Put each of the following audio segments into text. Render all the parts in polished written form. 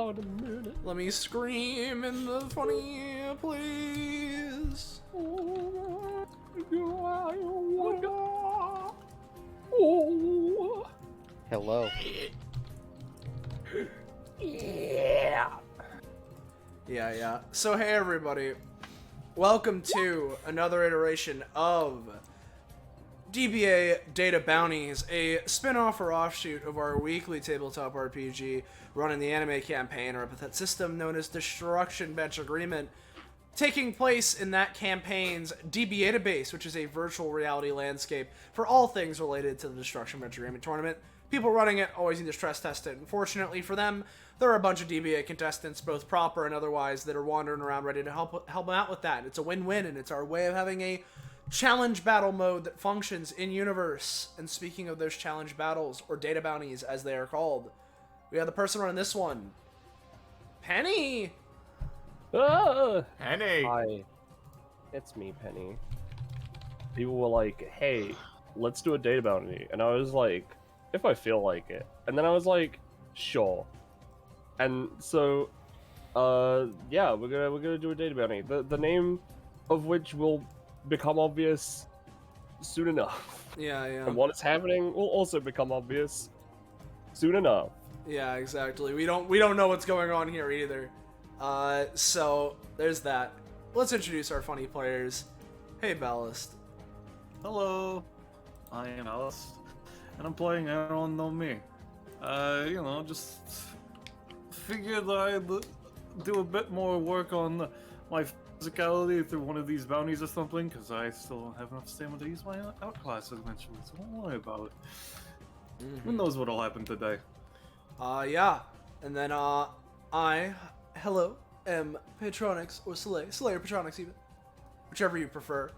out in a minute. Let me scream in the funny place. Hello. Yeah. So hey everybody, welcome to another iteration of DBA Data Bounties, a spin-off or offshoot of our weekly tabletop RPG running the anime campaign or Epithet System known as Destruction Bench Agreement, taking place in that campaign's DBA database, which is a virtual reality landscape for all things related to the Destruction Bench Agreement tournament. People running it always need to stress test it. Unfortunately for them, there are a bunch of DBA contestants, both proper and otherwise, that are wandering around ready to help them out with that. It's a win-win, and it's our way of having a challenge battle mode that functions in universe. And speaking of those challenge battles, or data bounties as they are called, we have the person running this one, Penny. Penny! Hi, it's me, Penny. People were like, hey, let's do a data bounty. And I was like, if I feel like it. And then I was like, sure. And so, yeah, we're gonna do a data bounty. The name of which will become obvious soon enough. Yeah. And what is happening will also become obvious soon enough. Yeah, exactly. We don't know what's going on here either. So there's that. Let's introduce our funny players. Hey, Ballast. Hello, I am Alice, and I'm playing I Don't Know Me. Just figured I'd do a bit more work on my physicality through one of these bounties or something, because I still don't have enough stamina to use my outclass eventually, so don't worry about it. Who knows what'll happen today? Yeah. And then, I, hello, am Patronix, or Slayer Patronix even, whichever you prefer.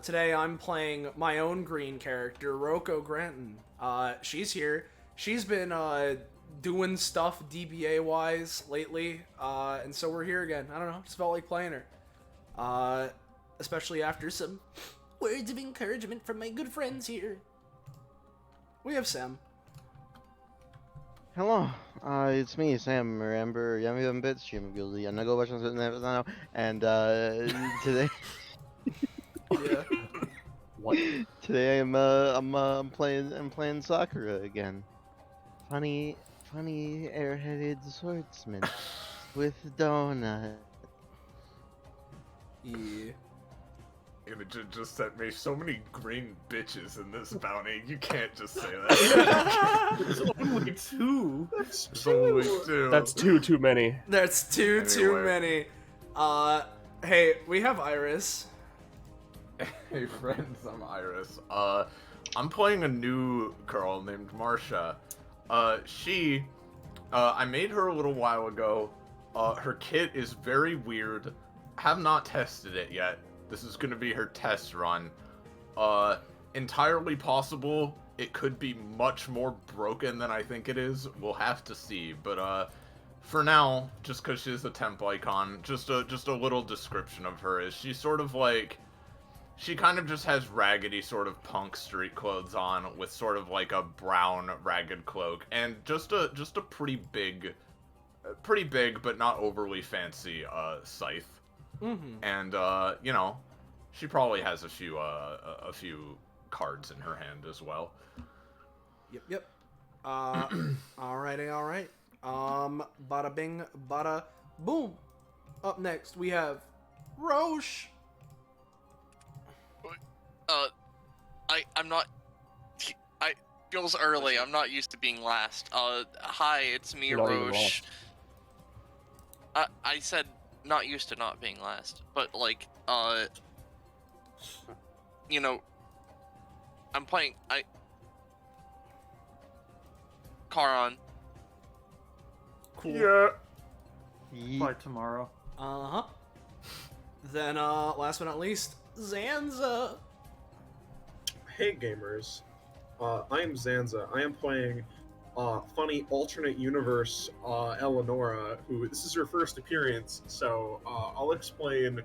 Today I'm playing my own green character, Roko Granton. She's here. She's been, doing stuff DBA-wise lately, and so we're here again. I don't know, just felt like playing her. Especially after some words of encouragement from my good friends here. We have Sam. Hello. It's me, Sam. Remember, Yummy Bits, Jim Gildy, and I go watch now. And today, Yeah. What? today I'm playing soccer again. Funny airheaded swordsman with donut. Yeah. Imogen just sent me so many green bitches in this bounty. You can't just say that. There's only two. There's only two. That's too many. That's too Anyway. many. Hey, we have Iris. Hey friends, I'm Iris. I'm playing a new girl named Marsha. I made her a little while ago. Her kit is very weird. Have not tested it yet. This is gonna be her test run. Entirely possible it could be much more broken than I think it is. We'll have to see, but for now, just because she's a temp icon, just a little description of her is she's sort of like, she kind of just has raggedy sort of punk street clothes on with sort of like a brown ragged cloak and just a pretty big but not overly fancy scythe. Mm-hmm. And she probably has a few cards in her hand as well. Yep. Alrighty. Bada bing, bada boom. Up next, we have Roche. I'm not. I feels early. I'm not used to being last. Hi, it's me, You're not even Roche. I said not used to not being last, but like, I'm playing. Karan. Cool. Yeah. By tomorrow. Uh-huh. Then, last but not least, Zanza. Hey gamers, I am Zanza. I am playing funny alternate universe Eleonora, who this is her first appearance, so I'll explain.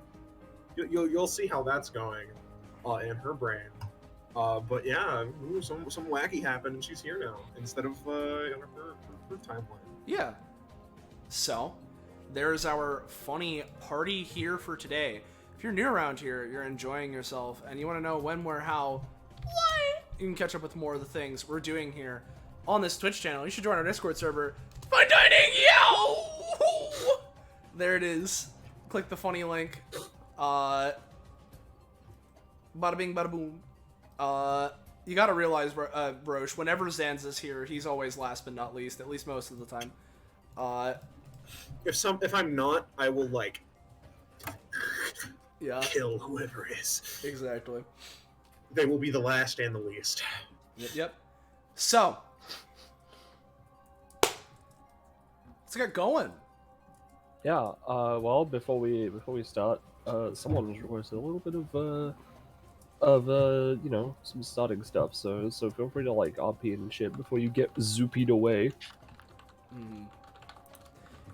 You'll see how that's going in her brain. But yeah, some wacky happened and she's here now instead of in her timeline. Yeah. So, there's our funny party here for today. If you're new around here, you're enjoying yourself, and you want to know when, where, how, what, you can catch up with more of the things we're doing here on this Twitch channel. You should join our Discord server. Fun dining, yo! There it is. Click the funny link. Bada bing, bada boom. You gotta realize, Roche, whenever Zanza's here, he's always last but not least, at least most of the time. If I'm not, I will like Yeah, kill whoever is. exactly. They will be the last and the least. Yep. So, let's get going. Yeah. Well, before we start, someone requested a little bit of you know, some starting stuff. So feel free to like RP and shit before you get zoopied away.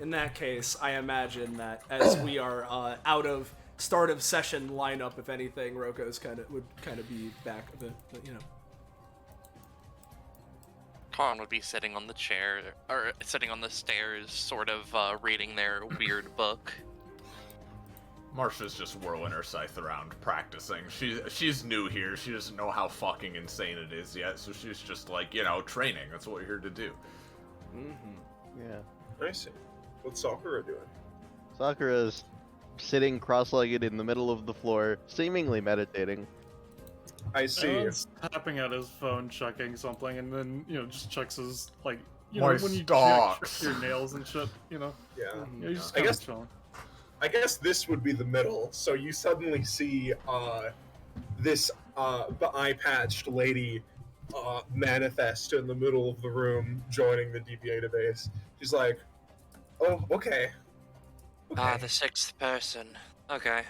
In that case, I imagine that as we are out of start of session lineup, if anything, Roko's would be back a bit, but you know. Khan would be sitting on the chair, or sitting on the stairs, sort of reading their weird book. Marsha's just whirling her scythe around, practicing. She's new here. She doesn't know how fucking insane it is yet, so she's just like, you know, training. That's what we're here to do. Yeah. I see. What's Sakura doing? Sakura's sitting cross-legged in the middle of the floor, seemingly meditating. I see. Aaron's tapping at his phone, checking something, and then, you know, just checks his, like, you My know, when you stocks. check your nails and shit, you know? Yeah. Yeah, he's just I kind guess- of chilling. I guess this would be the middle. So you suddenly see this eye-patched lady manifest in the middle of the room, joining the DBA debate. She's like, "Oh, okay." Ah, the sixth person. Okay.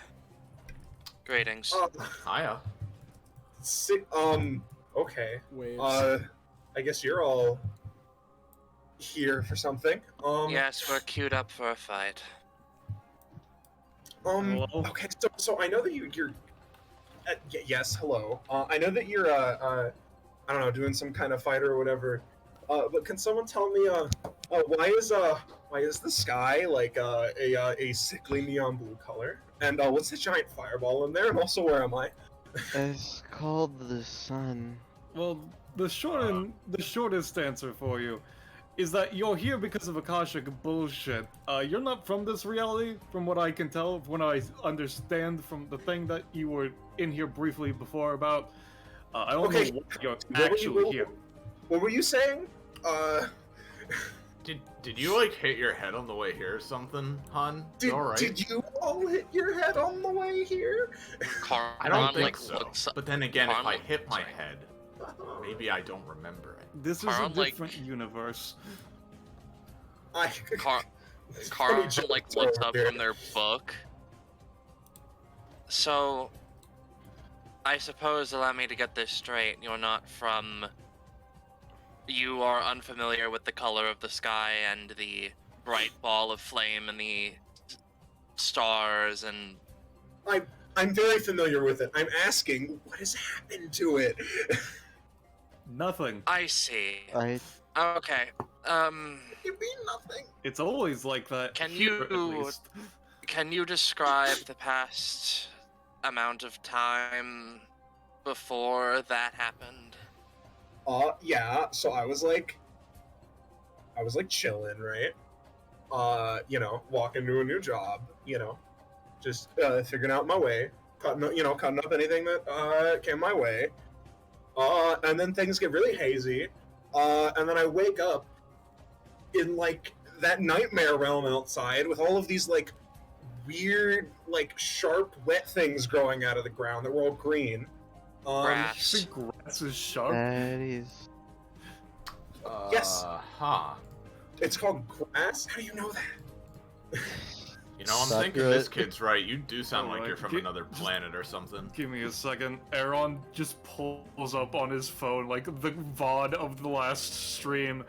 Greetings. Hiya. Okay. Waves. I guess you're all here for something. Yes, we're queued up for a fight. Hello? Okay, so I know that you're. Yes, hello. I know that you're I don't know, doing some kind of fight or whatever. But can someone tell me why is the sky like a sickly neon blue color? And what's the giant fireball in there? And also, where am I? It's called the sun. Well, the shortest answer for you is that you're here because of Akashic bullshit. You're not from this reality, from what I can tell, when I understand from the thing that you were in here briefly before about. I don't Okay, know why you're what were you- actually here. What were you saying? Did you like hit your head on the way here or something, hon? Did, All right. did you all hit your head on the way here? Khan, I don't think like, so. looks- But then again, if Khan I look- hit my sorry. head, maybe I don't remember it. This is a Carl, like- different universe. Carl, It's Carl funny jokes like looks over up here. from their book. So, I suppose, allow me to get this straight. You're not from. You are unfamiliar with the color of the sky and the bright ball of flame and the stars and. I'm very familiar with it. I'm asking, what has happened to it? Nothing. I see. I Okay. You mean nothing? It's always like that. Can here, at you- least. Can you describe the past amount of time before that happened? Yeah, so I was like chilling, right? You know, walking to a new job, you know, just figuring out my way, cutting up anything that came my way. And then things get really hazy, and then I wake up in like that nightmare realm outside with all of these like weird, like sharp, wet things growing out of the ground that were all green. Grass. The grass is sharp. that is Yes. Huh. It's called grass. How do you know that? You know, I'm Suck thinking it. this kid's right. You do sound like Alright, you're from get- another planet or something. Give me a second. Aaron just pulls up on his phone like the VOD of the last stream.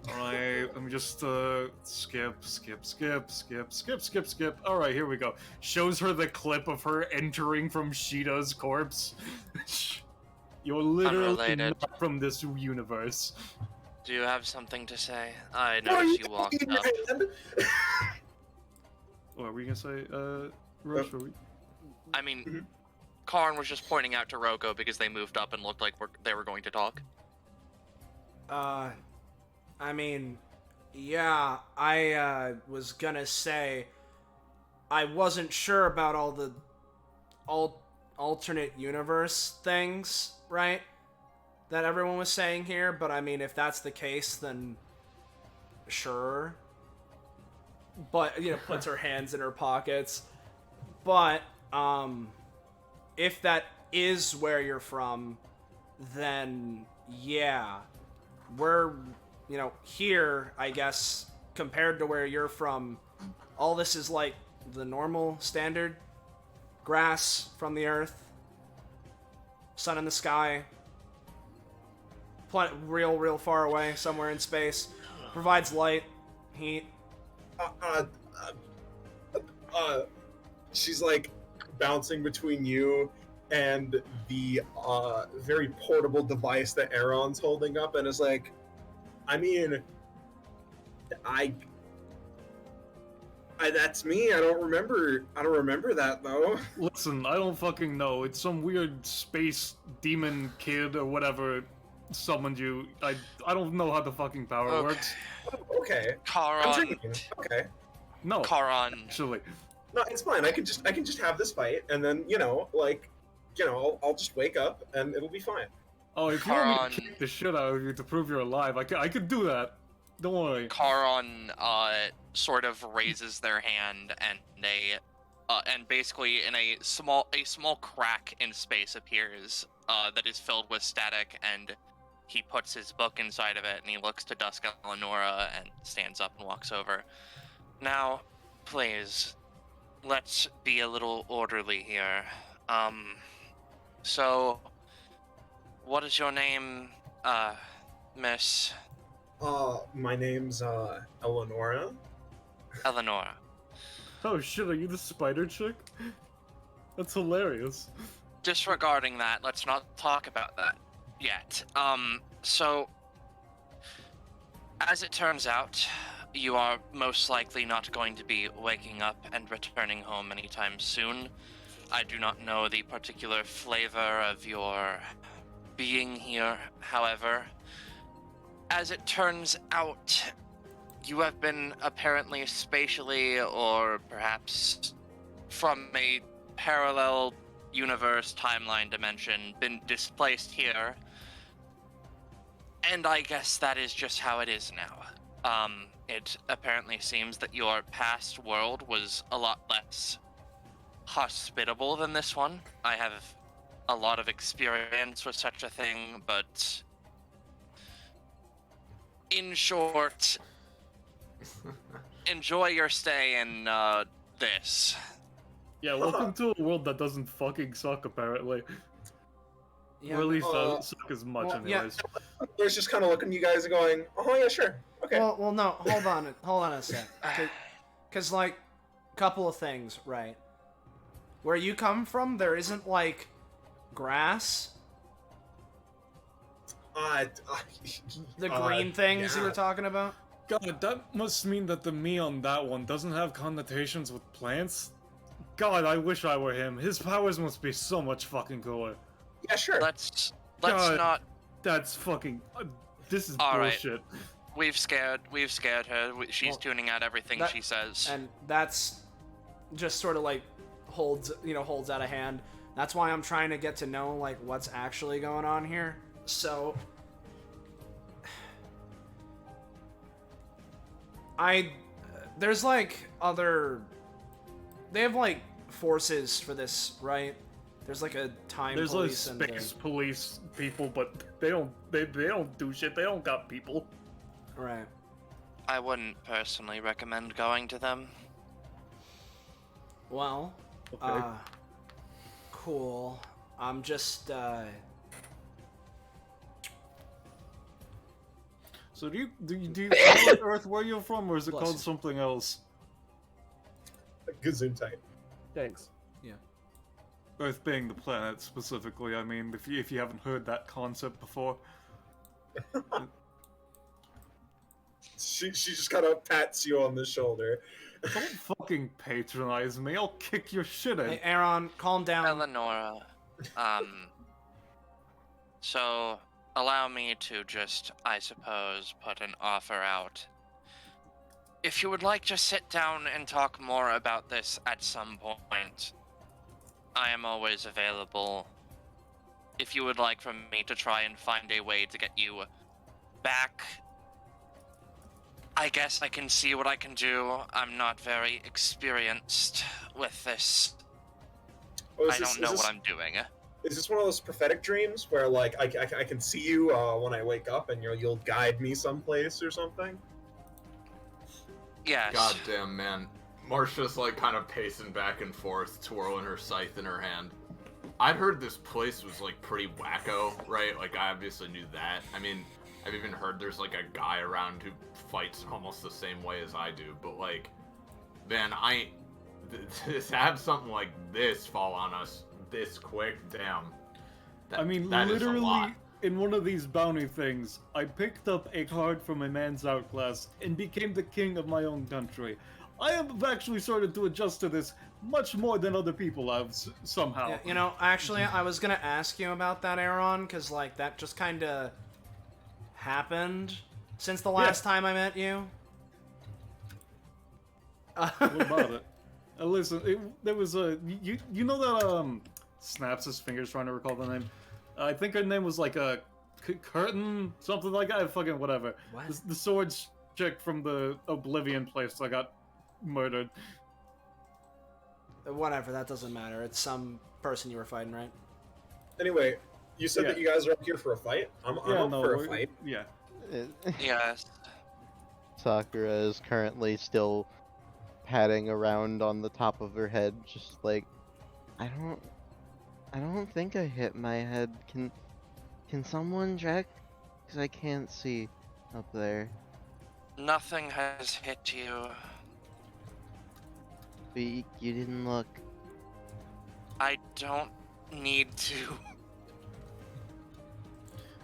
Alright, let me just skip. Alright, here we go. Shows her the clip of her entering from Sheeta's corpse. You're literally Unrelated. not from this universe. Do you have something to say? I What are noticed you walked doing, up. man? What were you gonna say, Rush? Were we... I mean, Mhm. Karn was just pointing out to Roko because they moved up and looked like they were going to talk. I mean, yeah, I was gonna say I wasn't sure about all the alternate universe things, right? That everyone was saying here, but I mean, if that's the case, then sure. But, you know, puts her hands in her pockets. But, if that is where you're from, then yeah. We're, you know, here, I guess, compared to where you're from, all this is like the normal standard grass from the earth, sun in the sky, real far away, somewhere in space, provides light, heat. She's like bouncing between you and the very portable device that Aaron's holding up, and is like, I mean, I that's me. I don't remember that though. Listen, I don't fucking know. It's some weird space demon kid or whatever summoned you. I don't know how the fucking power Okay. works. Okay. I'm Karan. drinking. Okay. No, Karan. actually. No, it's fine. I can just have this fight, and then I'll just wake up and it'll be fine. Oh, if you want me Karan. to kick the shit out of you to prove you're alive, I could do that. Don't worry. Karan sort of raises their hand, and and basically in a small crack in space appears that is filled with static, and he puts his book inside of it, and he looks to Dusk Eleonora and stands up and walks over. Now, please, let's be a little orderly here. So, what is your name, Miss My name's Eleonora. Eleonora? Oh shit, are you the spider chick? That's hilarious. Disregarding that, let's not talk about that yet. So, as it turns out, you are most likely not going to be waking up and returning home anytime soon. I do not know the particular flavor of your being here, however. As it turns out, you have been apparently spatially, or perhaps from a parallel universe timeline dimension, been displaced here. And I guess that is just how it is now. It apparently seems that your past world was a lot less hospitable than this one. I have a lot of experience with such a thing, but in short, enjoy your stay in this. Yeah, welcome to a world that doesn't fucking suck, apparently. Yeah, Or at least Uh, doesn't suck as much, well, yeah. anyways. There's just kind of looking at you guys and going, oh yeah, sure, okay. Well, no, hold on a sec. Cause like, couple of things, right? Where you come from, there isn't like grass. The green things you were talking about. God, that must mean that the me on that one doesn't have connotations with plants? God, I wish I were him. His powers must be so much fucking cooler. Yeah, sure. Let's God. not. That's fucking... this is All right. bullshit. We've scared her. She's Well, tuning out everything she says. And that's just sort of like holds out a hand. That's why I'm trying to get to know like what's actually going on here. So there's like they have like forces for this, right? There's like a time There's like police and space police people, but they don't do shit. They don't got people. right. I wouldn't personally recommend going to them. Well, Okay. cool. I'm just So do you call it Earth where you're from, or is it Bless called you. something else? Gesundheit. Thanks. Earth being the planet specifically. I mean, if you haven't heard that concept before. She just kind of pats you on the shoulder. Don't fucking patronize me. I'll kick your shit in. Hey, Aaron, calm down. Eleonora, so allow me to just, I suppose, put an offer out. If you would like to sit down and talk more about this at some point, I am always available. If you would like for me to try and find a way to get you back, I guess I can see what I can do. I'm not very experienced with this. Oh, I don't know what I'm doing. Is this one of those prophetic dreams where, like, I can see you when I wake up and you'll guide me someplace or something? Yes. God damn, man. Marcia's like kind of pacing back and forth, twirling her scythe in her hand. I'd heard this place was like pretty wacko, right? Like I obviously knew that. I mean, I've even heard there's like a guy around who fights almost the same way as I do, but like, man, to have something like this fall on us this quick, damn. I mean, that is a literally, lot. in one of these bounty things, I picked up a card from a man's outclass and became the king of my own country. I have actually started to adjust to this much more than other people have, somehow. Yeah, you know, actually, I was gonna ask you about that, Aaron, because, like, that just kind of happened since the last time I met you. What about it? Listen, there was a... You know that, snaps his fingers trying to recall the name? I think her name was, like, a Curtain, something like that, fucking whatever. What? The swords chick from the Oblivion place that got murdered. Whatever, that doesn't matter. It's some person you were fighting, right? Anyway, you said Yeah. that you guys are up here for a fight? I'm up for a fight. Yeah. Yes. Sakura is currently still patting around on the top of her head, just like, I don't think I hit my head. Can someone check? Because I can't see up there. Nothing has hit you. But you didn't look. I don't need to.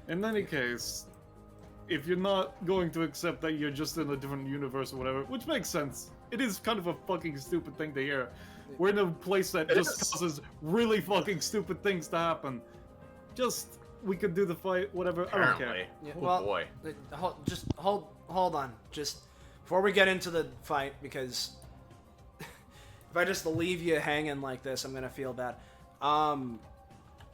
In any case, if you're not going to accept that you're just in a different universe or whatever, which makes sense, it is kind of a fucking stupid thing to hear. We're in a place that It just is. causes really fucking stupid things to happen. Just, we could do the fight, whatever, I don't care. Apparently. Yeah, Oh well, boy. Hold on. Just before we get into the fight, because if I just leave you hanging like this, I'm gonna feel bad.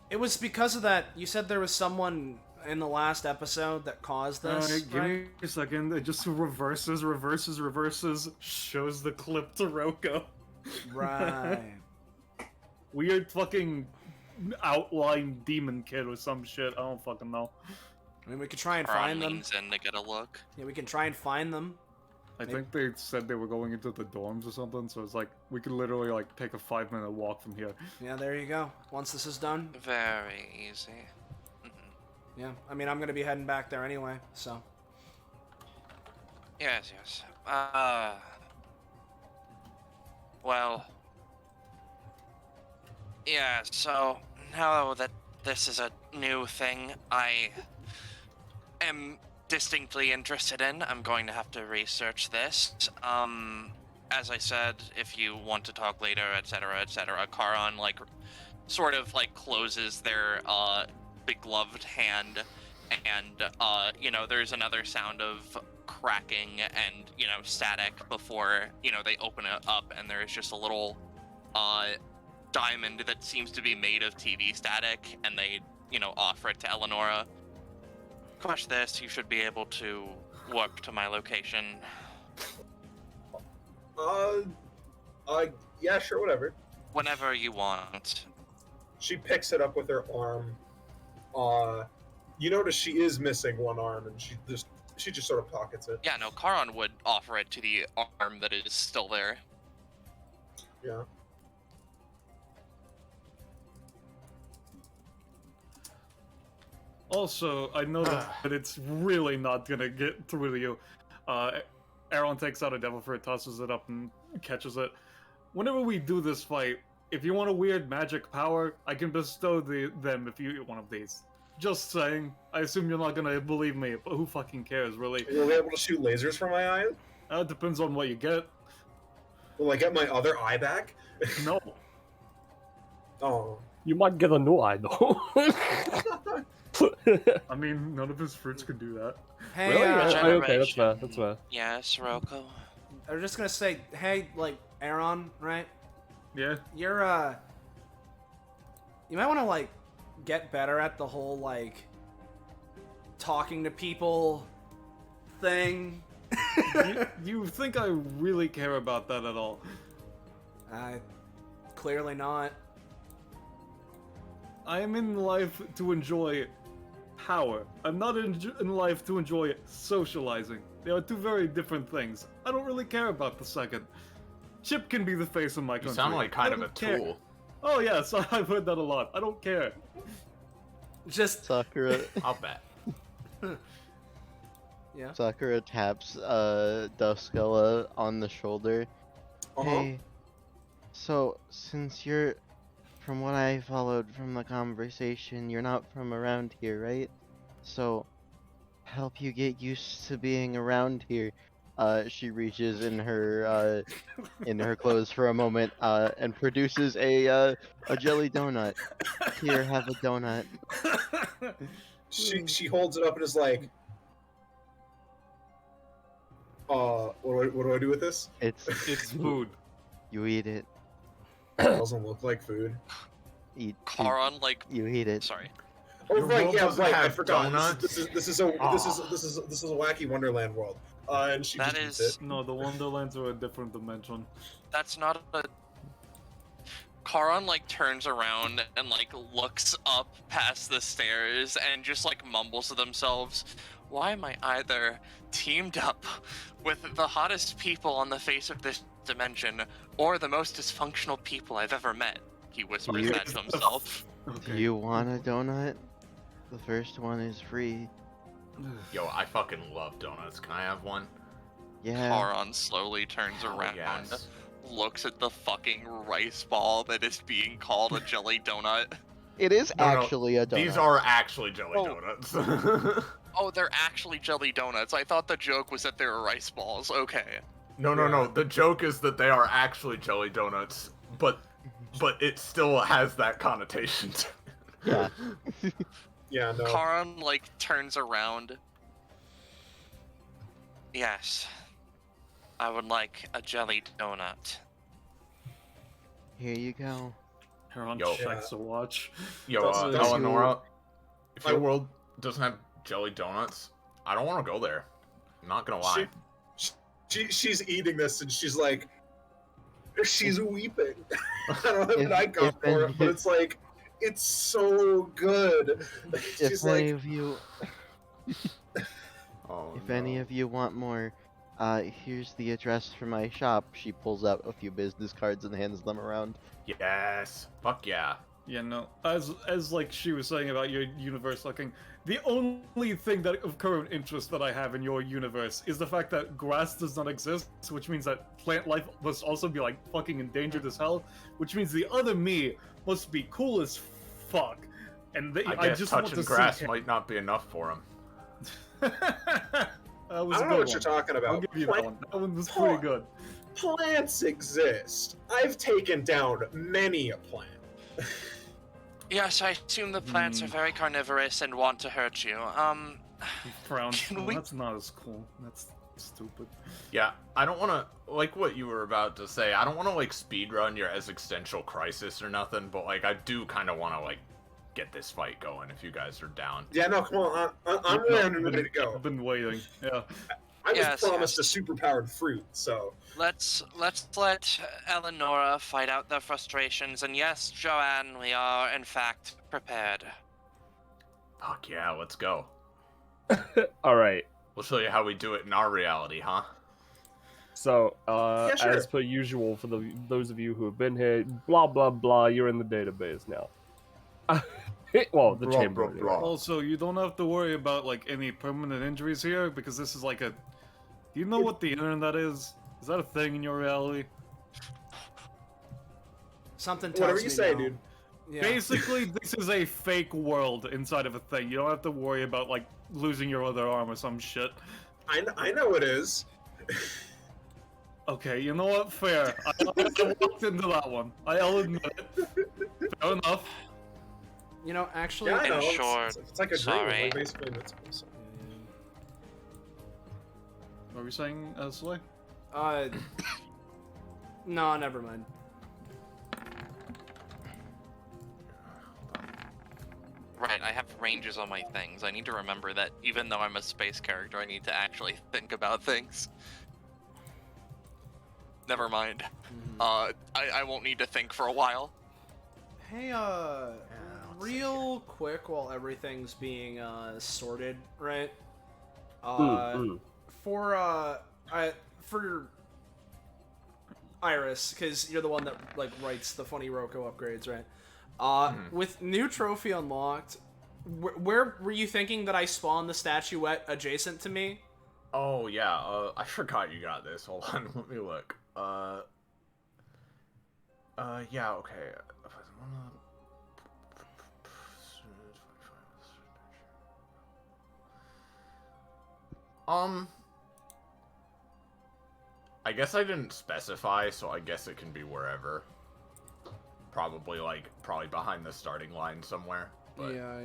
It was because of that. You said there was someone in the last episode that caused this. Alright, give me a second. It just reverses, shows the clip to Roko. Right. Weird fucking outline demon kid or some shit. I don't fucking know. I mean, we could try and Ron find them. leans in to get a look. Yeah, we can try and find them. I think they said they were going into the dorms or something, so it's like, we could literally like take a 5-minute walk from here. Yeah, there you go. Once this is done. Very easy. Yeah, I mean, I'm gonna be heading back there anyway, so. Yes. Well. Yeah, so now that this is a new thing I am distinctly interested in, I'm going to have to research this. As I said, if you want to talk later, etc., Charon, like, sort of, like, closes their, big gloved hand, and, you know, there's another sound of cracking and, you know, static before, you know, they open it up, and there's just a little, diamond that seems to be made of TV static, and they, you know, offer it to Eleonora. Crush this, you should be able to warp to my location. Yeah, sure, whatever. Whenever you want. She picks it up with her arm. You notice she is missing one arm, and she just sort of pockets it. Yeah, no, Charon would offer it to the arm that is still there. Yeah. Also, I know that it's really not gonna get through to you. Aaron takes out a devil fruit, tosses it up, and catches it. Whenever we do this fight, if you want a weird magic power, I can bestow them if you eat one of these. Just saying. I assume you're not gonna believe me, but who fucking cares, really? Will be able to shoot lasers from my eye? It depends on what you get. Will I get my other eye back? No. Oh. You might get a new eye though. I mean, none of his fruits can do that. Hey, Really? Okay, that's Generation. fair. That's fair. Yes, Roko. I was just gonna say, hey, like, Aaron, right? Yeah? You're, you might want to, like, get better at the whole, like, talking to people thing. You think I really care about that at all? Clearly not. I am in life to enjoy power. I'm not in life to enjoy socializing. They are two very different things. I don't really care about the second. Chip can be the face of my country. You sound like kind I of a don't care. tool. Oh yes, I've heard that a lot. I don't care. Just, Sakura I'll bet. yeah. Sakura taps Duskulla on the shoulder. Hey, so since you're, from what I followed from the conversation, you're not from around here, right? So, help you get used to being around here. She reaches in her clothes for a moment, and produces a jelly donut. Here, have a donut. She holds it up and is like, what do I do with this? It's Food. You eat it. It doesn't look like food. Karon, like, You eat it. sorry. Oh Your right, world yeah, doesn't right. I have forgot. donuts? This is a wacky Wonderland world. And she That just is- eats it. No, the Wonderlands are a different dimension. That's not a. Karon, like, turns around and, like, looks up past the stairs and just, like, mumbles to themselves, why am I either teamed up with the hottest people on the face of this dimension or the most dysfunctional people I've ever met? He whispers You- that to himself. Do you want a donut? The first one is free. Yo, I fucking love donuts. Can I have one? Yeah. Karon slowly turns Hell around, yes. looks at the fucking rice ball that is being called a jelly donut. It is No, no, actually a donut. These are actually jelly Oh. donuts. Oh, they're actually jelly donuts. I thought the joke was that they were rice balls. Okay. No. The joke is that they are actually jelly donuts, but it still has that connotation. Yeah. Yeah, no. Karan, like, turns around. Yes. I would like a jelly donut. Here you go. Heron Yo. checks a watch. Yo, Does- does- Eleonora, if your I- world doesn't have jelly donuts, I don't want to go there. I'm not gonna lie. She's eating this and she's like, she's weeping. I don't have an If- icon if for any- it, but it's like, it's so good. She's If any like, of you, Oh, if any of you want more, here's the address for my shop. She pulls out a few business cards and hands them around. Yes. Fuck yeah. Yeah, no. As like she was saying about your universe looking, the only thing that of current interest that I have in your universe is the fact that grass does not exist, which means that plant life must also be like fucking endangered as hell, which means the other me must be cool as fuck. And I guess just want touching to grass see might not be enough for him. that was I a don't know good what you're one. talking about. I'll give you that Plant- one. That one was pretty good. Plants exist. I've taken down many a plant. Yes, I assume the plants are very carnivorous and want to hurt you. He frowns. Can "Oh, we- That's not as cool. That's stupid. Yeah, I don't want to, like what you were about to say, I don't want to, like, speedrun your existential crisis or nothing, but, like, I do kind of want to, like, get this fight going if you guys are down. Yeah, no, come on. I'm No, ready and ready to go. I've been waiting. Yeah. I was Yes, promised yes. a superpowered fruit, so Let's let Eleonora fight out their frustrations, and yes, Joanne, we are in fact prepared. Fuck yeah, let's go. All right. We'll show you how we do it in our reality, huh? So, Yeah, sure. as per usual, for those of you who have been here, blah blah blah, you're in the database now. Well, the Blah, chamber. blah, blah. Also, you don't have to worry about like any permanent injuries here because this is like a. Do you know what the internet is? Is that a thing in your reality? Something tells whatever me you say, no. dude. Yeah. Basically, this is a fake world inside of a thing. You don't have to worry about, like, losing your other arm or some shit. I know it is. Okay, you know what? Fair. I walked into that one. I'll admit it. Fair enough. You know, actually, Yeah, I know. short, It's like a dream. sorry. Like basically, invincible. So. What were you saying, Slay? No, never mind. Right, I have ranges on my things. I need to remember that even though I'm a space character, I need to actually think about things. Never mind. I won't need to think for a while. Hey, real quick while everything's being sorted, right? For Iris, because you're the one that like writes the funny Roko upgrades, right? With new trophy unlocked, where were you thinking that I spawn the statuette adjacent to me? Oh yeah, I forgot you got this. Hold on, let me look. Yeah, okay. I guess I didn't specify, so I guess it can be wherever. Probably behind the starting line somewhere. But... Yeah.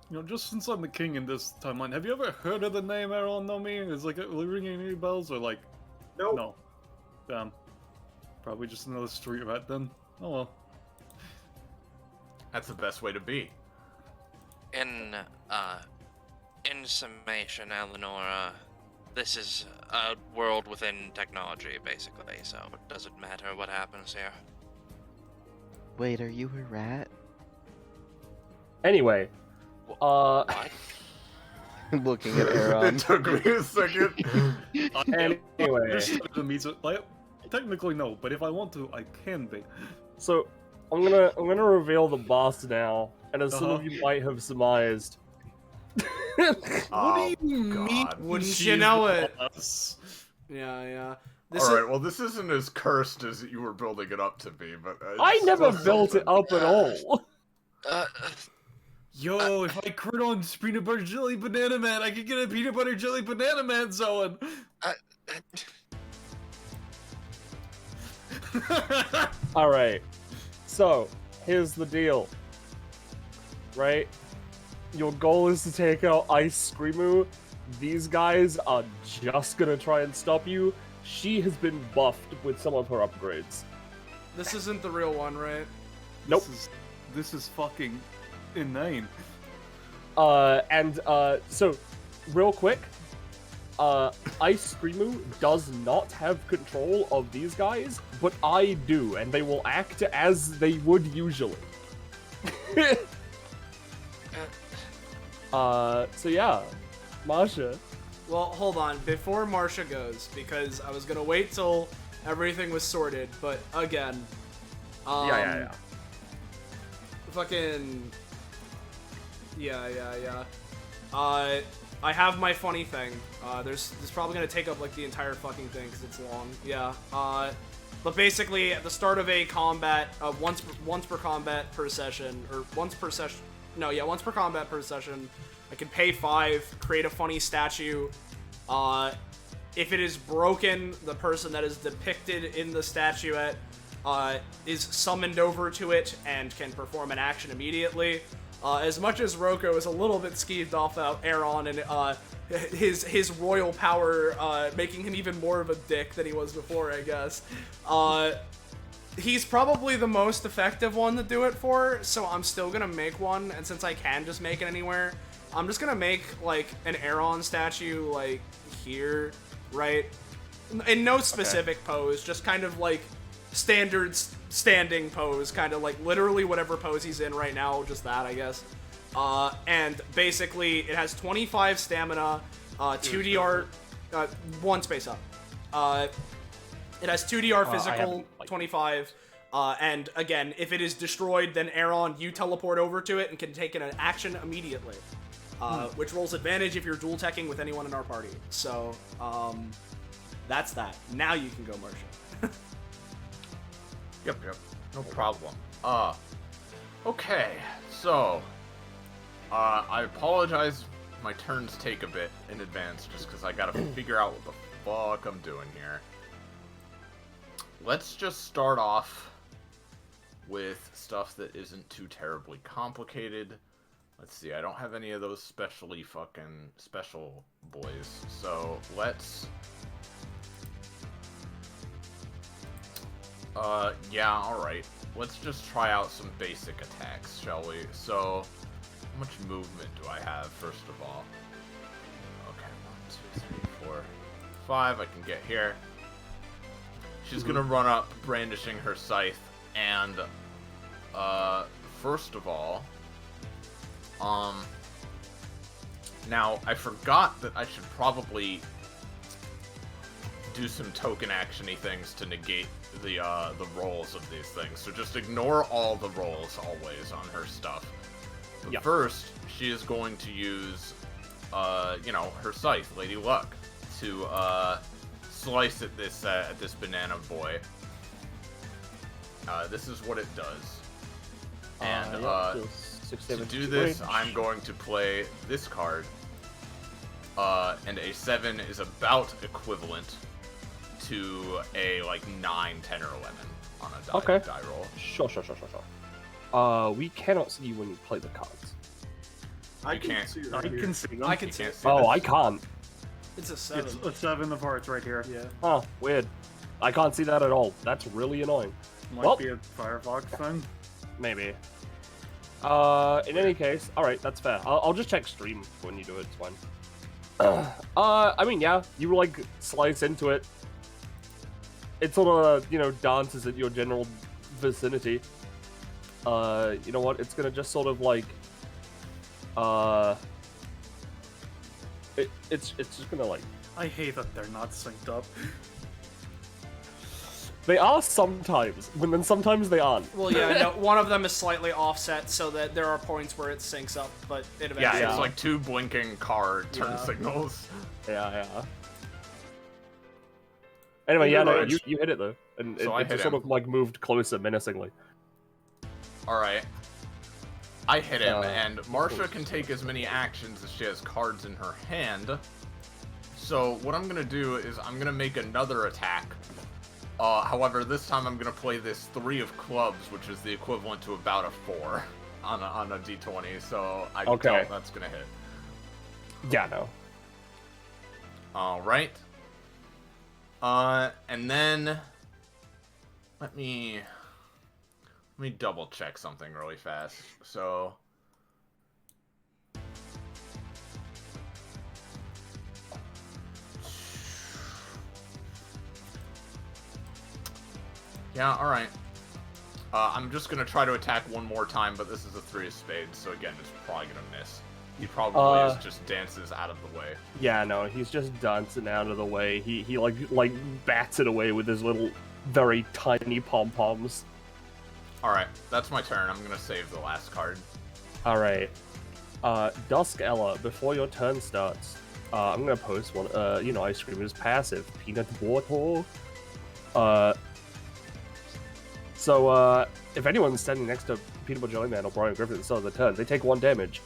You know, just since I'm the king in this timeline, have you ever heard of the name Aaron No Me? Is like ringing any bells or like? Nope. No. Damn. Probably just another street rat then. Oh well. That's the best way to be. In summation, Eleanor, this is a world within technology, basically, so it doesn't matter what happens here. Wait, are you a rat? Anyway, What? Looking at Aaron. It took me a second. anyway, Like, technically no, but if I want to, I can be. so I'm gonna reveal the boss now, and as some of you might have surmised, Oh, What do you mean? God. Wouldn't she's you know it? boss? Yeah. Alright, well this isn't as cursed as you were building it up to be, but... I it's never still built it something. up at all. Yo, if I crit on peanut butter jelly banana man, I could get a peanut butter jelly banana man zone. All right, so here's the deal. Right, your goal is to take out Ice Screamu. These guys are just gonna try and stop you. She has been buffed with some of her upgrades. This isn't the real one, right? Nope. This is fucking inane. So, real quick, Ice Screamu does not have control of these guys, but I do, and they will act as they would usually. So yeah, Masha. Well, hold on. Before Marsha goes, because I was gonna wait till everything was sorted, but again, Yeah. fucking, yeah. I have my funny thing. There's probably gonna take up like the entire fucking thing because it's long. Yeah. But basically, at the start of a combat, once per combat per session, or once per combat per session, I can pay 5, create a funny statue. If it is broken, the person that is depicted in the statuette is summoned over to it and can perform an action immediately. As much as Roko is a little bit skeeved off about Aaron and his royal power making him even more of a dick than he was before, I guess. He's probably the most effective one to do it for, so I'm still gonna make one, and since I can just make it anywhere, I'm just gonna make, like, an Aaron statue, like, here, right? In no specific pose, just kind of, like, standard standing pose, kind of, like, literally whatever pose he's in right now, just that, I guess. And basically, it has 25 stamina, 2DR, 1 space up. It has 2DR physical, 25, and again, if it is destroyed, then Aaron, you teleport over to it and can take an action immediately. Which rolls advantage if you're dual teching with anyone in our party. So, that's that. Now you can go, Marsha. Yep. No problem. Okay, so, I apologize. My turns take a bit in advance just because I gotta figure out what the fuck I'm doing here. Let's just start off with stuff that isn't too terribly complicated. Let's see, I don't have any of those specially fucking special boys, so let's... yeah, alright. Let's just try out some basic attacks, shall we? So, how much movement do I have, first of all? Okay, 1, 2, 3, 4, 5, I can get here. She's gonna run up, brandishing her scythe, and, first of all, now, I forgot that I should probably do some token action-y things to negate the rolls of these things. So just ignore all the rolls always on her stuff. But Yep. first, she is going to use, you know, her scythe, Lady Luck, to, slice at this banana boy. This is what it does. And, to do this, I'm going to play this card. And a 7 is about equivalent to a, like, 9, 10, or 11 on a die roll. Sure. We cannot see you when you play the cards. I can't. see it I right here. can see them. I can You see can't it. see Oh, this. I can't. It's a 7. It's a 7 of hearts right here. Yeah. Huh, weird. I can't see that at all. That's really annoying. Might Well- be a Firefox thing. Maybe. In any case, alright, that's fair. I'll just check stream when you do it, it's fine. I mean, yeah, you, like, slice into it. It sort of, you know, dances at your general vicinity. You know what, it's gonna just sort of, like, it's just gonna, like... I hate that they're not synced up. They are sometimes, and then sometimes they aren't. Well, yeah, no, one of them is slightly offset so that there are points where it syncs up, but it eventually... Yeah, Yeah. it's like 2 blinking card turn Yeah. signals. Yeah. Anyway, yeah, no, Alright. you hit it though, and So I it hit just sort him. of like moved closer menacingly. Alright. I hit him, Uh, and Marsha can take as many actions as she has cards in her hand. So what I'm gonna do is I'm gonna make another attack. However, this time I'm gonna play this 3 of clubs, which is the equivalent to about a 4 on a d20. So I can Okay. tell that's gonna hit. Yeah, no. Alright. And then let me double check something really fast. So yeah, alright. I'm just gonna try to attack one more time, but this is a 3 of spades, so again, it's probably gonna miss. He probably just dances out of the way. Yeah, no, he's just dancing out of the way. He like bats it away with his little, very tiny pom-poms. Alright, that's my turn. I'm gonna save the last card. Alright. Dusk Ella, before your turn starts, I'm gonna post one, you know, Ice Cream is passive. Peanut Water. So, if anyone's standing next to Peanut Butter Jelly Man or Brian Griffin at the start of the turn, they take 1 damage,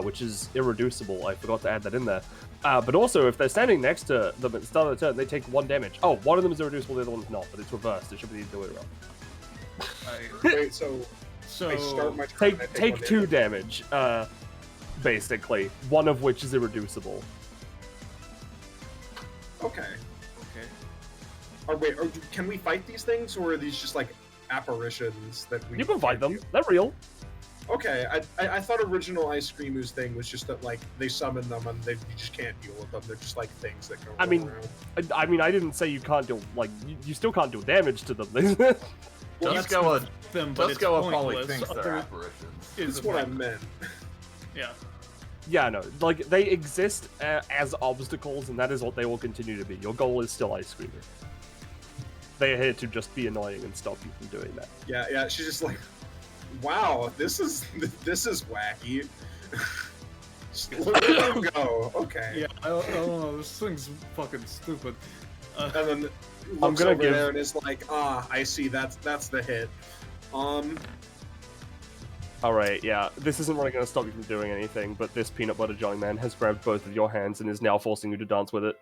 which is irreducible. I forgot to add that in there. But also, if they're standing next to them at the start of the turn, they take 1 damage. Oh, one of them is irreducible, the other one's not, but it's reversed. It should be the other way around. Wait, so So I start my turn. and I Take one 2 damage, basically. One of which is irreducible. Okay. Okay. Wait, can we fight these things, or are these just like apparitions that we? You can fight them. can't They're real. do? Okay, I thought original Ice Cream Ooze thing was just that like they summon them and you just can't deal with them. They're just like things that go I mean, around. I mean, I didn't say you can't do, like, you still can't do damage to them. Well, that's Duskella them, but it's probably pointless. thinks they're Other- apparitions. is That's what I like- meant. Yeah. Yeah, no, like, they exist as obstacles, and that is what they will continue to be. Your goal is still Ice Creamer. They are here to just be annoying and stop you from doing that. Yeah. She's just like, wow, this is wacky. Just look at them go. Okay. Yeah, I don't know. This thing's fucking stupid. And then I'm looks gonna over give- there and is like, I see. That's the hit. Alright, yeah. This isn't really going to stop you from doing anything, but this peanut butter jelly man has grabbed both of your hands and is now forcing you to dance with it.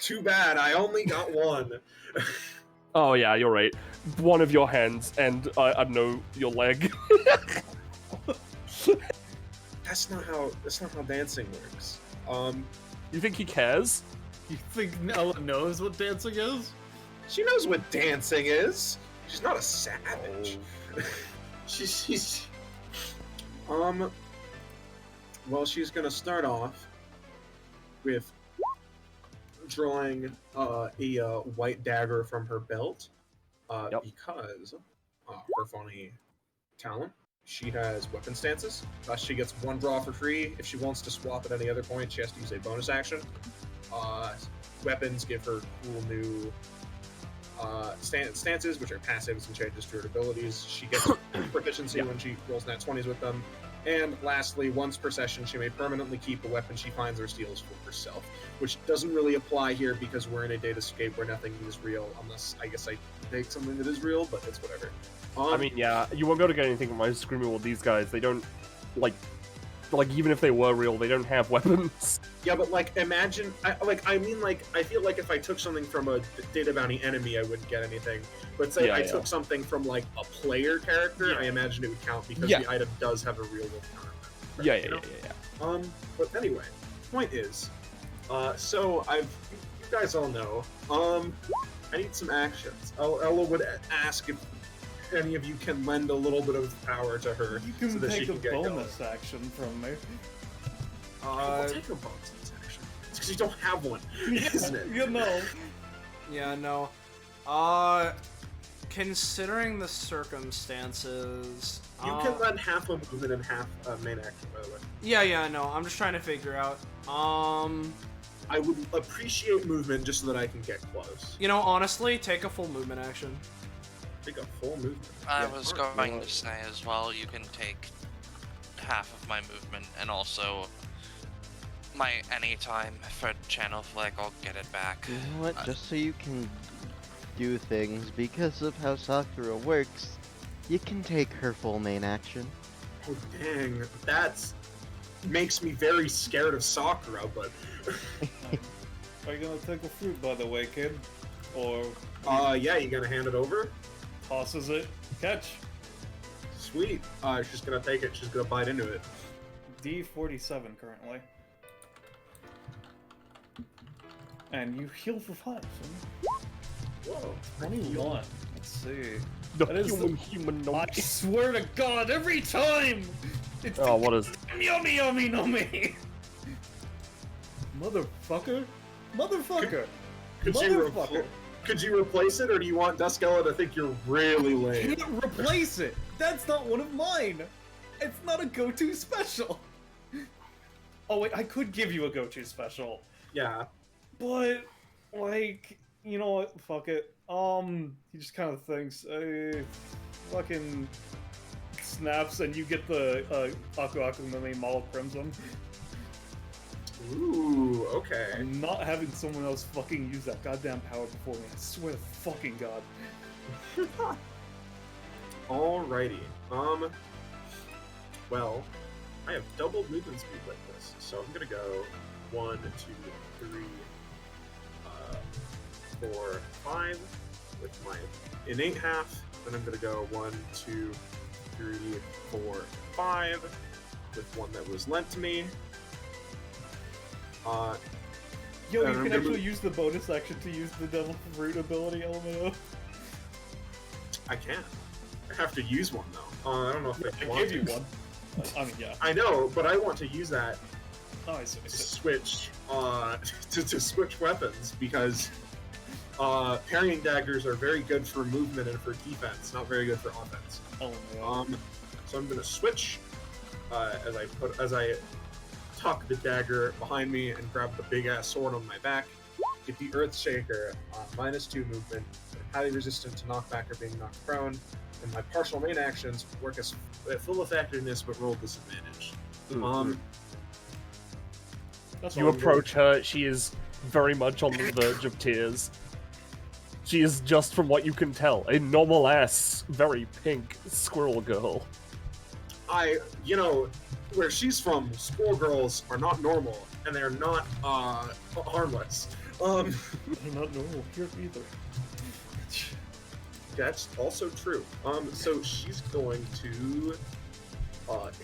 Too bad, I only got one. Oh yeah, you're right. One of your hands and, I don't know, your leg. That's not how dancing works. You think he cares? You think Ella knows what dancing is? She knows what dancing is. She's not a savage. she's well, she's gonna start off with drawing a white dagger from her belt, because her funny talent. She has weapon stances. Thus, she gets one draw for free. If she wants to swap at any other point, she has to use a bonus action. Weapons give her cool new stances, which are passives and changes to her abilities. She gets proficiency when she rolls nat 20s with them. And lastly, once per session, she may permanently keep a weapon she finds or steals for herself, which doesn't really apply here because we're in a datascape where nothing is real, unless I guess I take something that is real, but it's whatever. I mean, yeah, you won't be able to get anything from my screaming with these guys. They don't, like, even if they were real, they don't have weapons. Yeah, but, like, imagine, I feel like if I took something from a data bounty enemy, I wouldn't get anything. But say I took something from, like, a player character, I imagine it would count because the item does have a real world counter. Yeah. But anyway, point is, so you guys all know, I need some actions. Ella would ask if any of you can lend a little bit of power to her You can so that she take a can get bonus going. action from me. I'll take a bonus action. It's because you don't have one, isn't it? You know. Yeah, no. Considering the circumstances... You can lend half a movement and half a main action, by the way. Yeah, no. I'm just trying to figure out. I would appreciate movement just so that I can get close. You know, honestly, take a full movement action. Take a full movement. I was going to say as well, you can take half of my movement and also my anytime for channel flick, I'll get it back. You know what? Just so you can do things, because of how Sakura works, you can take her full main action. Oh dang, that's makes me very scared of Sakura, but Are you gonna take a fruit, by the way, kid? Or yeah, you gonna hand it over? tosses it, catch. Sweet. She's gonna take it, she's gonna bite into it. D47 currently. And you heal for 5, son. Whoa. 21. Let's see. The That is human I swear to God, every time! It's Oh, what is... yummy, no me! Motherfucker? Motherfucker! Could you replace it, or do you want Duskella to think you're really lame? Can't replace it! That's not one of mine! It's not a go-to special! Oh wait, I could give you a go-to special. Yeah. But, like, you know what, fuck it. He just kind of thinks, fucking snaps and you get the, Aku Aku Mimi Mall Crimson. Ooh, okay. I'm not having someone else fucking use that goddamn power before me, I swear to fucking God. Alrighty. Well, I have double movement speed like this, so I'm gonna go 1, 2, 3, 4, 5 with my innate half. Then I'm gonna go 1, 2, 3, 4, 5 with one that was lent to me. Yo, you can actually use the bonus action to use the Devil Fruit ability, LMAO. I can. I have to use one though. I don't know if I want gave you to. one. I mean, yeah. I know, but I want to use that Oh, I see. to switch to switch weapons because parrying daggers are very good for movement and for defense, not very good for offense. Oh, yeah. So I'm gonna switch as I tuck the dagger behind me and grab the big ass sword on my back. Get the Earthshaker, -2 movement, highly resistant to knockback or being knocked prone, and my partial main actions work as at full effectiveness but roll disadvantage. That's You all I'm approach her, she is very much on the verge of tears. She is, just from what you can tell, a normal-ass, very pink squirrel girl. You know, where she's from, squirrel girls are not normal, and they're not, harmless. They're not normal here either. That's also true. So she's going to,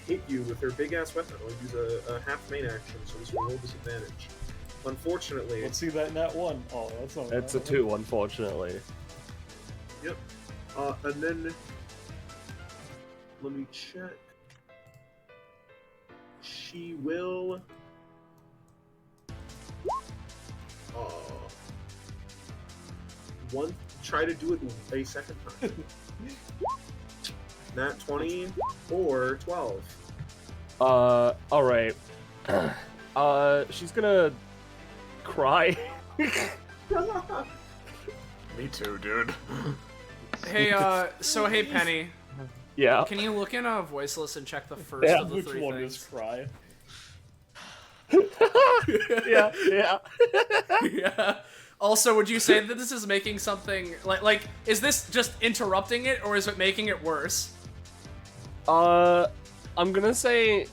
hit you with her big-ass weapon. I'll use a half main action, so this will roll disadvantage. Unfortunately... Let's see that nat 1. Oh, that's not... It's a 2, unfortunately. Yep. And then... Let me check. She will... try to do it a second time. Nat 20 or 12. Alright. She's gonna... cry. Me too, dude. Hey, so hey, Penny. Yeah. Can you look in Voiceless and check the first of the Which three one things? is cry? Yeah, yeah. Yeah. Also, would you say that this is making something like is this just interrupting it or is it making it worse? I'm gonna say,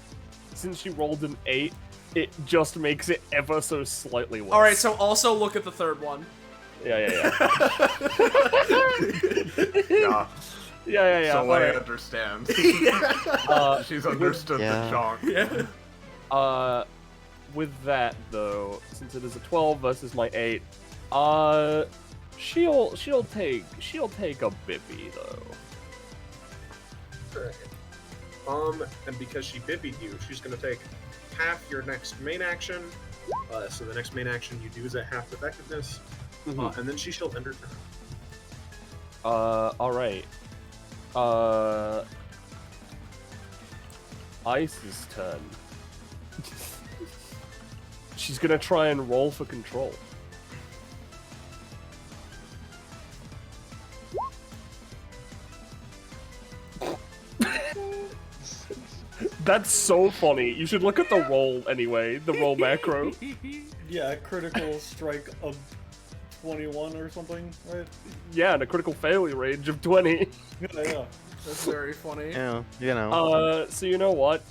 since she rolled an 8, it just makes it ever so slightly worse. All right, so also look at the third one. Yeah. Yeah. Yeah. So Alright. I understand. Uh, She's understood Yeah. the shock. Yeah. With that though, since it is a 12 versus my 8, she'll take a bippy though. Alright. And because she bibbied you, she's gonna take half your next main action. So the next main action you do is at half effectiveness. And then she shall end her turn. Alright. Ice's turn. She's gonna try and roll for control. That's so funny. You should look at the roll anyway, the roll macro. Yeah, critical strike of 21 or something, right? Yeah, and a critical failure range of 20. Yeah. That's very funny. Yeah, you know. So you know what?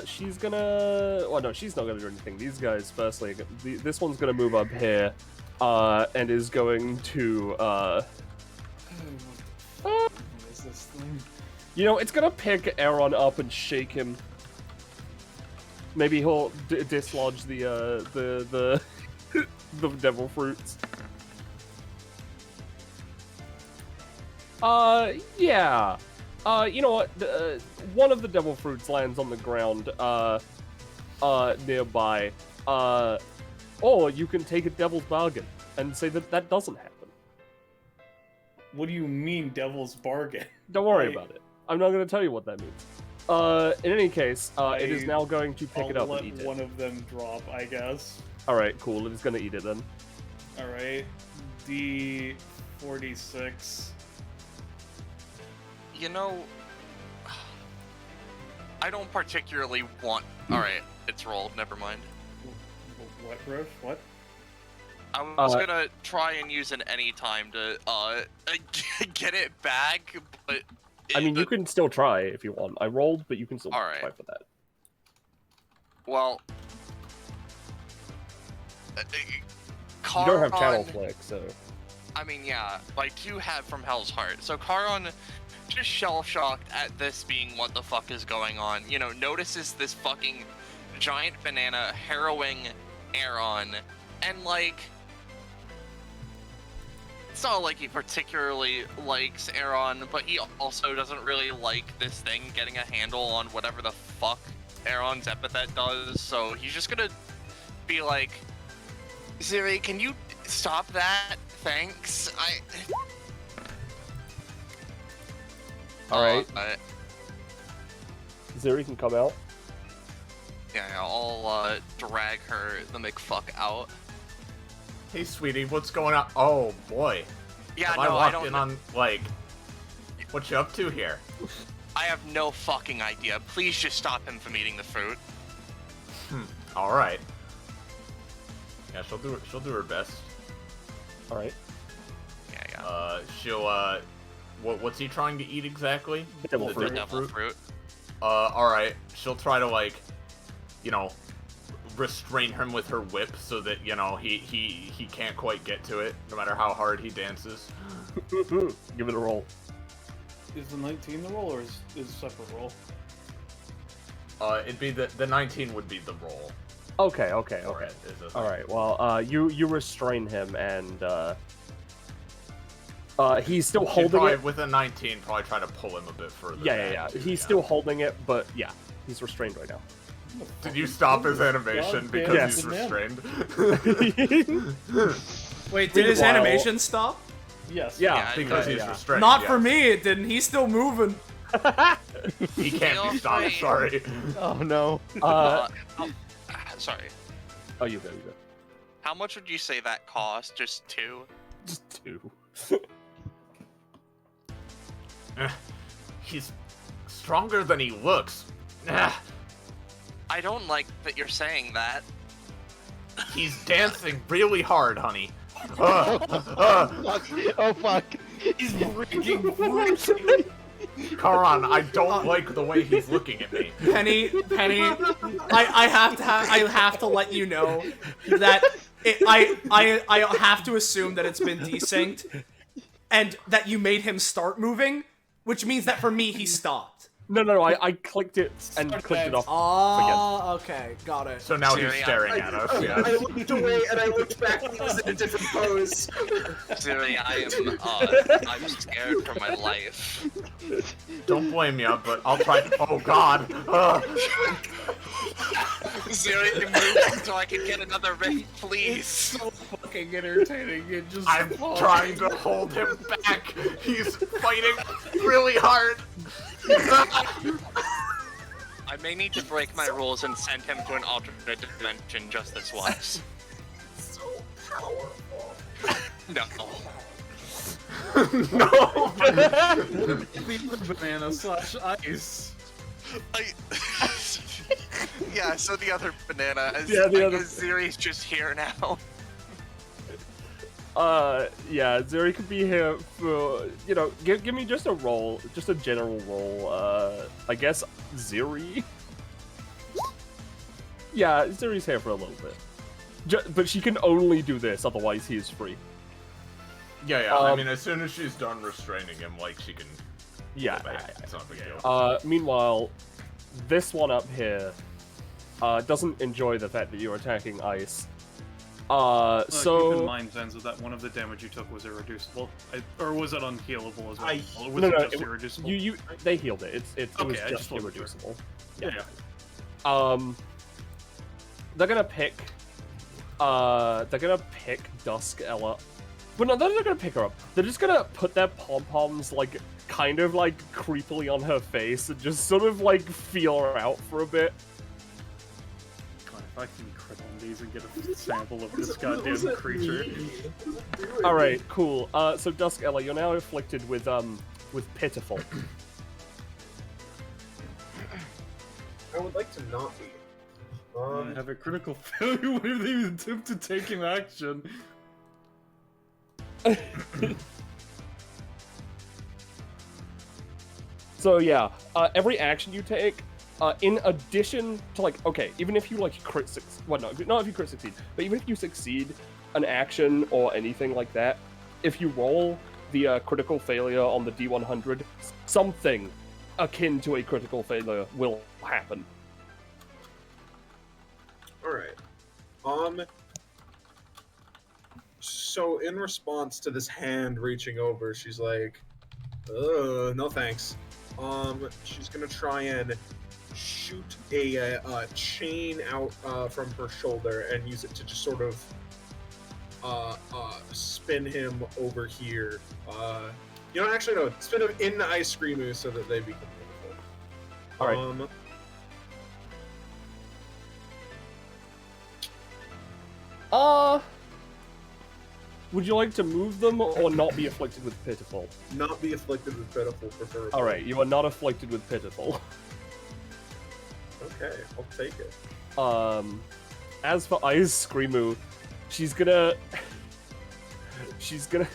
She's gonna... Well, no, she's not gonna do anything. These guys, firstly, this one's gonna move up here, and is going to, What is this thing? you know, it's gonna pick Aaron up and shake him. Maybe he'll dislodge the devil fruits. Yeah. You know what? One of the devil fruits lands on the ground, nearby. Or you can take a devil's bargain and say that that doesn't happen. What do you mean, devil's bargain? Don't worry Right. about it. I'm not going to tell you what that means. In any case, it is now going to pick it up Let and eat it. one of them drop, I guess. Alright, cool. It is going to eat it then. Alright. D46. You know, I don't particularly want. Alright, it's rolled, never mind. What, Roche? What? I was gonna try and use an any time to, get it back, but... I mean, you can still try if you want. I rolled, but you can still Alright. try for that. Well... You don't have channel flick, so... I mean, yeah, but I do have from Hell's Heart. So Charon, just shell-shocked at this being what the fuck is going on, you know, notices this fucking giant banana harrowing Aaron, and, like... It's not like he particularly likes Aaron, but he also doesn't really like this thing getting a handle on whatever the fuck Aaron's epithet does, so he's just gonna be like, Ziri, can you stop that? Thanks. Alright. Ziri can come out. Yeah, I'll drag her the McFuck out. Hey, sweetie, what's going on? Oh, boy. Yeah, Have no, I I walked don't in know. on, like... What you up to here? I have no fucking idea. Please just stop him from eating the fruit. Alright. Yeah, she'll do her best. All right. Yeah. She'll what's he trying to eat exactly? Devil The fruit. Devil fruit. Alright. She'll try to, like, you know, restrain him with her whip so that, you know, he can't quite get to it, no matter how hard he dances. Give it a roll. Is the 19 the roll, or is a separate roll? It'd be the 19 would be the roll. Okay. Or is it- All right. Well, you restrain him, and he's still She'd holding probably, it. with a 19, probably try to pull him a bit further. Yeah. back, too, He's yeah. still holding it, but yeah, he's restrained right now. Did you stop his animation God because damn he's banana. restrained? Wait, did his Meanwhile- animation stop? Yes. Yeah, Because he's yeah. restrained. Not yeah. for me, it didn't. He's still moving. He can't Feel be stopped. free. Sorry. Oh no. Sorry. Oh, you go. How much would you say that cost? Just 2? Just 2. He's stronger than he looks. I don't like that you're saying that. He's dancing really hard, honey. Oh fuck. He's breaking fruit. Karan, I don't like the way he's looking at me. Penny, I have to let you know that I have to assume that it's been desynced, and that you made him start moving, which means that for me he stopped. No, I clicked it and clicked it off. Oh, okay, got it. So now Siri, he's staring at us. I Yeah. looked away and I looked back and he was in a different pose. Siri, I'm scared for my life. Don't blame me, but I'll try. Oh God. Siri, move so I can get another ring, It's please. so fucking entertaining. It just I'm trying to hold him back. He's fighting really hard. I may need to break my rules and send him to an alternate dimension just this once. So powerful. No. No. banana slash ice. Yeah, so the other banana is Yeah, the other- Siri's just here now. Yeah, Zuri could be here for, you know, give me just a roll, just a general roll, I guess Zuri? Yeah, Zuri's here for a little bit. But she can only do this, otherwise he is free. Yeah. I mean, as soon as she's done restraining him, like she can. Yeah. Go back. It's not a big deal. Meanwhile, this one up here, doesn't enjoy the fact that you're attacking ice. Keep So... in mind, Zenza, that one of the damage you took was irreducible. Or was it unhealable as well? Or was No, it just it- irreducible? they healed it. It was Okay, I just just wasn't sure. irreducible. Yeah. They're gonna pick Dusk Ella. But no, they're not gonna pick her up. They're just gonna put their pom-poms, like, kind of, like, creepily on her face and just sort of, like, feel her out for a bit. God, if I can crit on these and get a sample of this goddamn creature. Alright, cool. So Dusk Ella, you're now afflicted with Pitiful. I would like to not be. I have a critical failure with the attempted taking action. So yeah, every action you take, in addition to, like, okay, even if you, like, crit succeed, well, no, not if you crit succeed, but even if you succeed an action or anything like that, if you roll the critical failure on the D100, something akin to a critical failure will happen. Alright. So in response to this hand reaching over, she's like, no thanks. She's gonna try and shoot a chain out from her shoulder and use it to just sort of spin him over here. You know, actually no, spin him in the ice cream so that they become beautiful. Alright. Would you like to move them or not be afflicted with Pitiful? Not be afflicted with pitiful, preferably. Alright, you are not afflicted with Pitiful. Okay, I'll take it. As for Ice Screamu, she's gonna she's gonna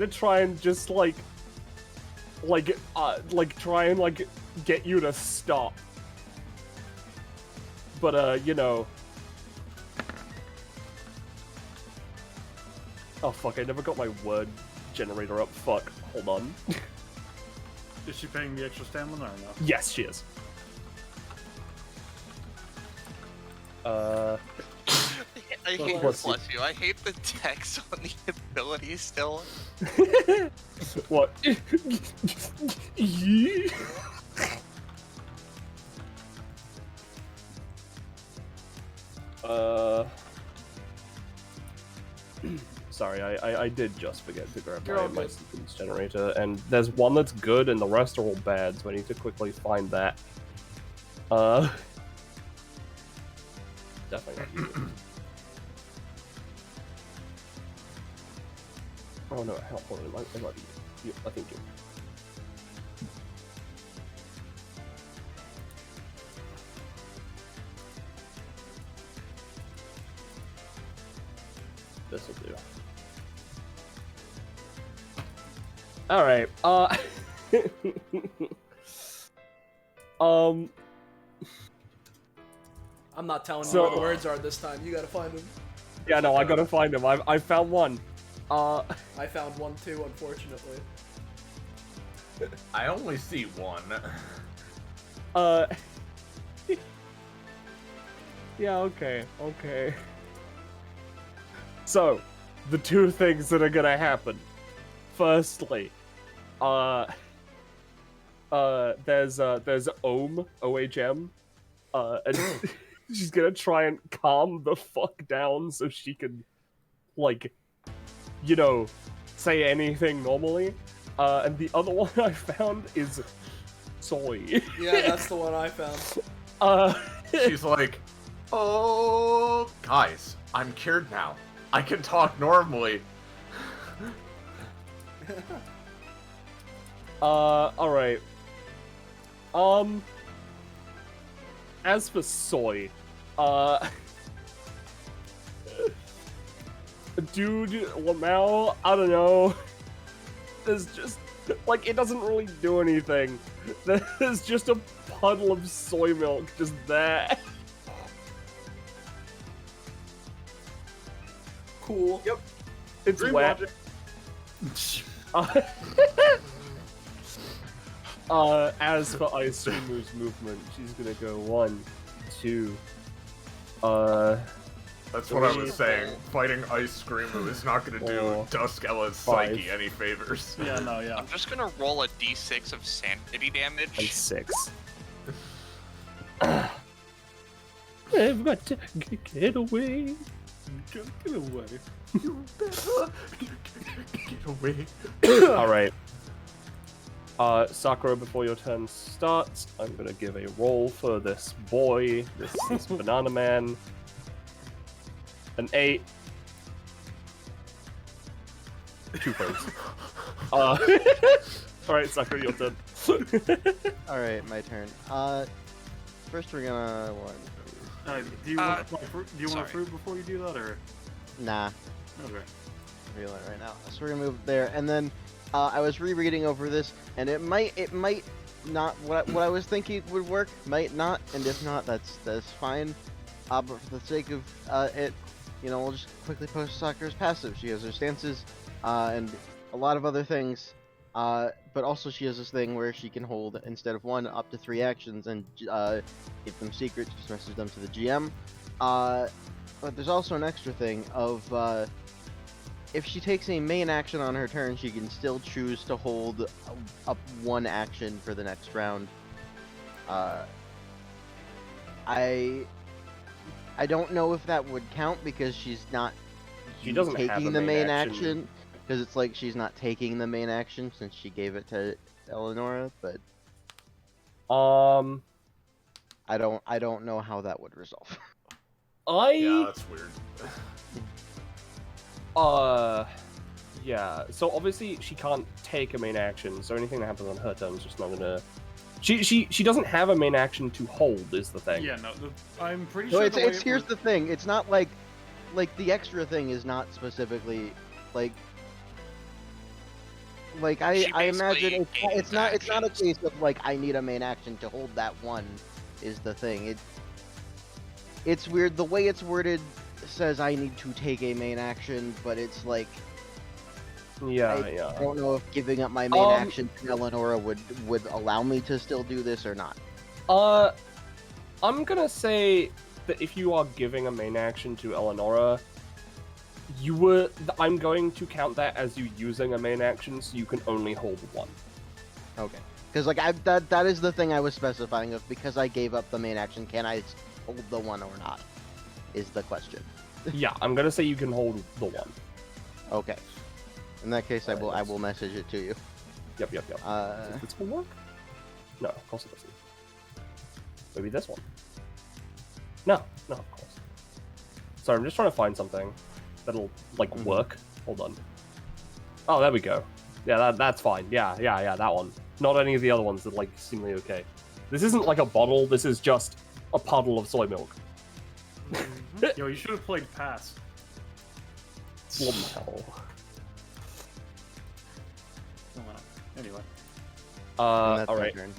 try and just try and get you to stop. But you know. Oh fuck, I never got my word generator up. Fuck. Hold on. Is she paying the extra stamina or not? Yes, she is. I hate Let's see. bless you. I hate the text on the ability still. What? Sorry, I did just forget to grab You're all my good. sequence generator, and there's one that's good and the rest are all bad, so I need to quickly find that. Definitely not you. Oh no, hold on, it might be you. I think you. This'll do. Alright, I'm not telling you So- what the words are this time. You gotta find them. yeah, no, I gotta find him. I found one. I found one too, unfortunately. I only see one. Yeah, okay. So, the two things that are gonna happen. Firstly, there's Ohm, OHM, and she's gonna try and calm the fuck down so she can, like, you know, say anything normally. And the other one I found is Soy. Yeah, that's the one I found. She's like, oh, guys, I'm cured now. I can talk normally. Alright. As for Soy, dude, Lamau, I don't know. There's just, like, it doesn't really do anything. There's just a puddle of soy milk just there. Cool. Yep. It's Dream wet. logic. As for Ice Sumo's movement, she's gonna go 1, 2, That's what I Three, was saying. Fighting Ice Screamer is not going to do four, Duskella's five. psyche any favors. Yeah, no, yeah. I'm just gonna roll a d6 of sanity damage. and 6. I've got to get away. Get away. Get away. Alright. Sakura, before your turn starts, I'm gonna give a roll for this boy, this banana man. An 8. 2 points. Alright, Sakura, your turn. Alright, my turn. First we're gonna Do you want sorry. a fruit before you do that, or? nah, Okay. real it right now. So we're gonna move there, and then I was rereading over this, and it might not what I was thinking would work, might not, and if not, that's fine. But for the sake of it, you know, we'll just quickly post Sakura's passive. She has her stances, and a lot of other things. But also she has this thing where she can hold, instead of 1, up to 3 actions and give them secrets, just message them to the GM. But there's also an extra thing of, if she takes a main action on her turn, she can still choose to hold up 1 action for the next round. I don't know if that would count because she's not She doesn't have taking a the main main action. action. Because it's like she's not taking the main action since she gave it to Eleonora, but I don't know how that would resolve. Yeah, that's weird. Yeah, so obviously she can't take a main action, so anything that happens on her turn is just not gonna She doesn't have a main action to hold, is the thing. Yeah, no, I'm pretty So sure. it's here's the thing. It's not like the extra thing is not specifically like She I imagine basically it's not a actions. case of like I need a main action to hold that one is the thing. It's weird the way it's worded says I need to take a main action, but it's like Yeah. I don't know if giving up my main action to Eleonora would allow me to still do this or not. I'm gonna say that if you are giving a main action to Eleonora, I'm going to count that as you using a main action, so you can only hold one. Okay. Because like that is the thing I was specifying of because I gave up the main action, can I hold the one or not? Is the question. Yeah, I'm gonna say you can hold the one. Okay. In that case, I will message it to you. Yep. Does this one work? No, of course it doesn't. Maybe this one. No, of course. Sorry, I'm just trying to find something that'll like work. Hold on. Oh, there we go. Yeah, that's fine. Yeah, that one. Not any of the other ones that like seemingly okay. This isn't like a bottle. This is just a puddle of soy milk. Yo, you should have played pass. What the hell? Oh, well. Anyway. And that's All my right. turn.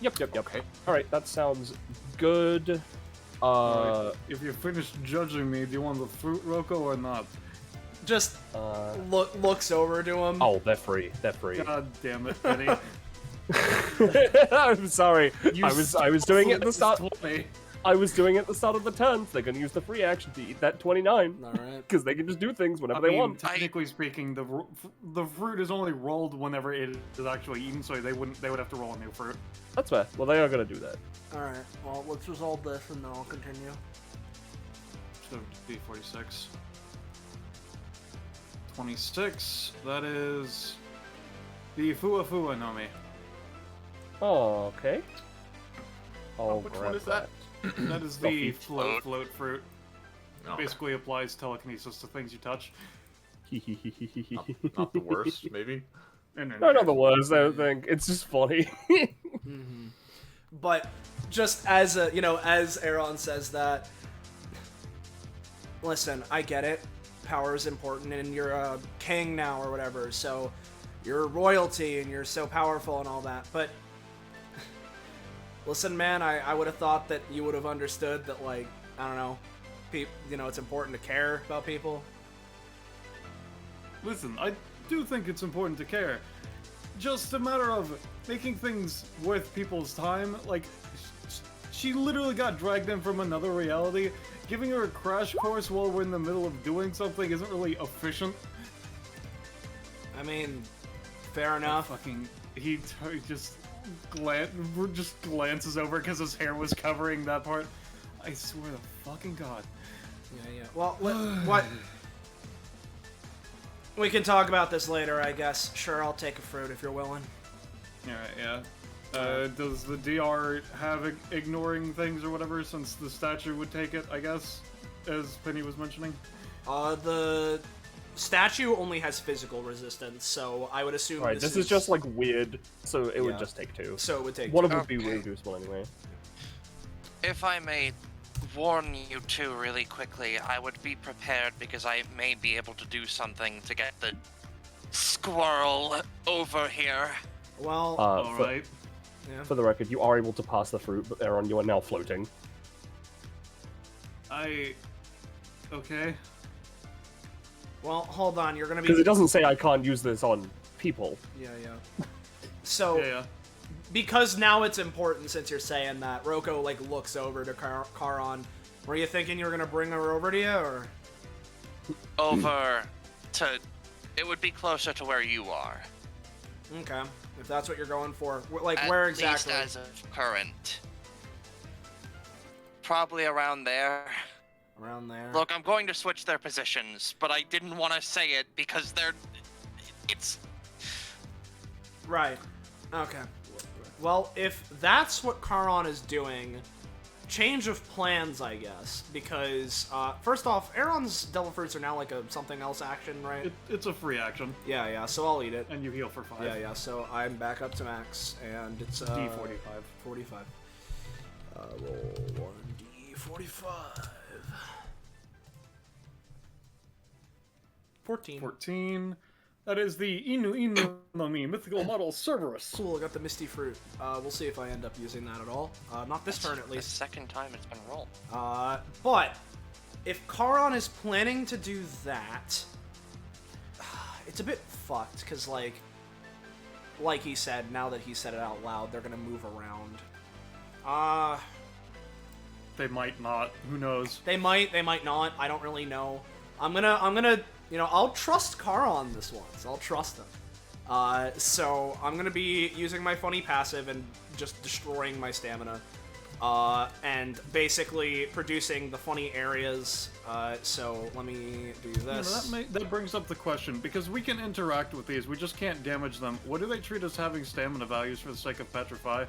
Yep. Okay. All right, that sounds good. Alright, if you're finished judging me, do you want the fruit Roko or not? Just looks over to him. Oh, they're free. They're free. God damn it, Penny. I'm sorry. I was doing it at the start. 20. I was doing it at the start of the turn. So they're gonna use the free action to eat that 29. All right. Because they can just do things whenever I they mean, want. technically speaking, the fruit is only rolled whenever it is actually eaten, so they would have to roll a new fruit. That's fair. Well, they are gonna do that. All right. Well, let's resolve this and then I'll continue. So D46. 26. That is the Fua no Mi. Oh, okay. Oh, Which one is that? That is the Fluffy. float fruit. Okay. Basically applies telekinesis to things you touch. Not the worst, maybe. No. No, not the worst. I don't think it's just funny. Mm-hmm. But just as as Aaron says that, listen, I get it. Power is important, and you're a king now or whatever, so you're royalty and you're so powerful and all that. But listen, man, I would have thought that you would have understood that, like, I don't know, it's important to care about people. Listen, I do think it's important to care. Just a matter of making things worth people's time. Like, she literally got dragged in from another reality. Giving her a crash course while we're in the middle of doing something isn't really efficient. I mean, fair enough. He just glances over because his hair was covering that part. I swear to fucking God. Yeah. Well, what? We can talk about this later, I guess. Sure, I'll take a fruit if you're willing. Yeah. Does the DR have ignoring things or whatever, since the statue would take it, I guess, as Penny was mentioning? The statue only has physical resistance, so I would assume Right, this is just like weird, so it would just take 2. So it would take One 2. of them would be really useful anyway. If I may warn you two really quickly, I would be prepared because I may be able to do something to get the squirrel over here. Well, Alright. For the record, you are able to pass the fruit, but Aaron, you are now floating. Okay. well, hold on. You're gonna be. Because it doesn't say I can't use this on people. Yeah. So, Yeah. because now it's important since you're saying that, Roko like looks over to Karon. Were you thinking you were gonna bring her over to you, or? Over to... It would be closer to where you are. Okay, if that's what you're going for, like At where least exactly? as of current. Probably around there. Around there. Look, I'm going to switch their positions, but I didn't want to say it because it's... Right. Okay. Well, if that's what Karon is doing, change of plans, I guess, because first off, Aaron's Devil Fruits are now like a something else action, right? It's a free action, Yeah, so I'll eat it. and you heal for 5. Yeah, so I'm back up to max, and it's D45. 45. Roll 1d45. 14. 14. That is the Inu no Mi mythical model Cerberus. Cool, I got the Misty Fruit. We'll see if I end up using that at all. Not this turn, at The least. second time it's been rolled. But if Charon is planning to do that, it's a bit fucked, because, like he said, now that he said it out loud, they're gonna move around. They might not. Who knows? They might not. I don't really know. I'm gonna, I'll trust Charon this once. I'll trust him. So I'm gonna be using my funny passive and just destroying my stamina. And basically producing the funny areas. So let me do this. That brings up the question, because we can interact with these, we just can't damage them. What do they treat as having stamina values for the sake of Petrify?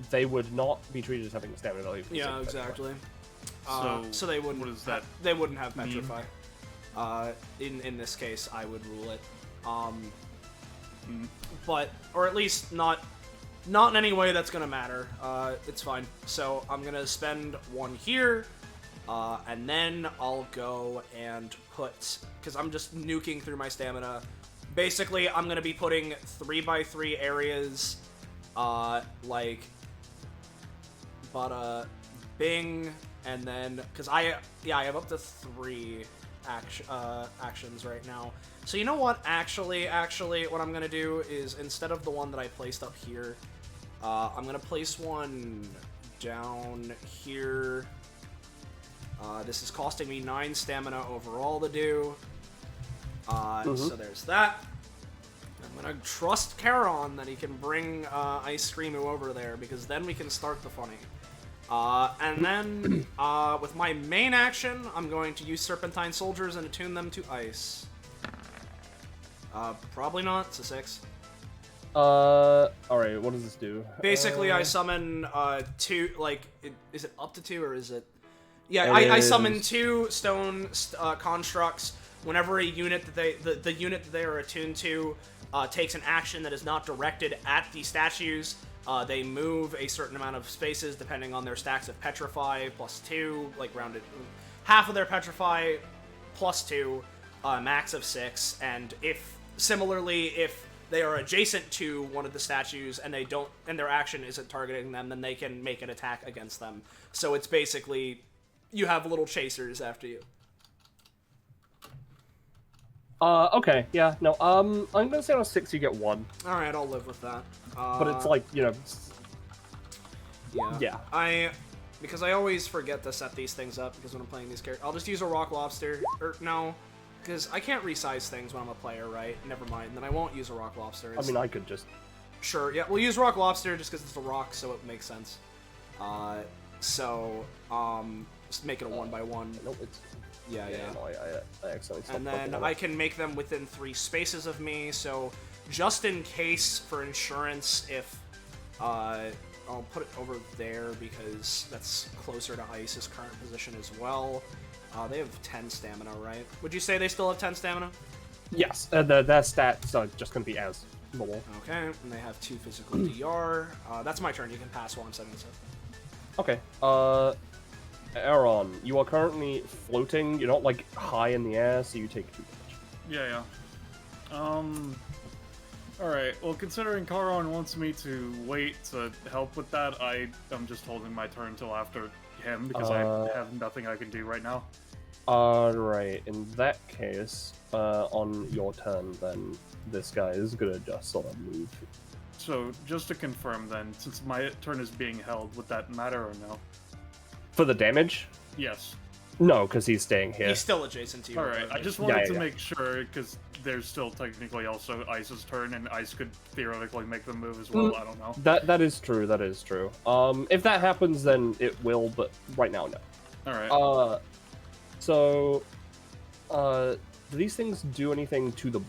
They would not be treated as having stamina value. For the sake Yeah, of exactly. So they wouldn't. what does that They wouldn't have mean? petrify. In this case, I would rule it. But or at least not in any way that's gonna matter. It's fine. So I'm gonna spend 1 here, and then I'll go and put, because I'm just nuking through my stamina. Basically, I'm gonna be putting 3x3 areas, Bing, and then because I have up to 3 actions right now. So you know what? Actually, what I'm gonna do is, instead of the one that I placed up here, I'm gonna place one down here. This is costing me 9 stamina overall to do. So there's that. I'm gonna trust Charon that he can bring Ice Screamu over there, because then we can start the funny. And then, with my main action, I'm going to use Serpentine Soldiers and attune them to ice. Probably not. It's a 6. Alright, what does this do? Basically, I summon 2, is it up to 2, or is it? Yeah, It I summon is. 2 stone constructs whenever a unit that the unit that they are attuned to takes an action that is not directed at the statues. They move a certain amount of spaces depending on their stacks of Petrify, +2, like rounded, half of their Petrify, +2, max of 6, and if they are adjacent to one of the statues and their action isn't targeting them, then they can make an attack against them. So it's basically, you have little chasers after you. Okay, yeah, no, I'm gonna say on a 6 you get 1. Alright, I'll live with that. But it's like, yeah. Because I always forget to set these things up, because when I'm playing these characters, I'll just use a Rock Lobster, or no, because I can't resize things when I'm a player, right? Never mind, then I won't use a Rock Lobster. I mean, I could just... Sure, yeah, we'll use Rock Lobster just because it's a rock, so it makes sense. Just make it a 1x1. Nope, it's... Yeah. No, I accidentally stopped And then clicking on I it. can make them within 3 spaces of me, so just in case, for insurance, if I'll put it over there because that's closer to Ice's current position as well. They have 10 stamina, right? Would you say they still have 10 stamina? Yes, their stats are just gonna be as normal. Okay, and they have 2 physical DR. That's my turn. You can pass while I'm setting this up. Okay, Aaron, you are currently floating. You're not, like, high in the air, so you take 2 damage. Yeah. Alright, well, considering Charon wants me to wait to help with that, I am just holding my turn till after him, because I have nothing I can do right now. Alright, in that case, on your turn, then, this guy is gonna just sort of move. So, just to confirm then, since my turn is being held, would that matter or no? For the damage? Yes. No, because he's staying here. He's still adjacent to you. Alright, I regardless. just wanted to yeah. make sure, because there's still technically also Ice's turn, and Ice could theoretically make them move as well, I don't know. That is true, that is true. If that happens, then it will, but right now, no. Alright. do these things do anything to the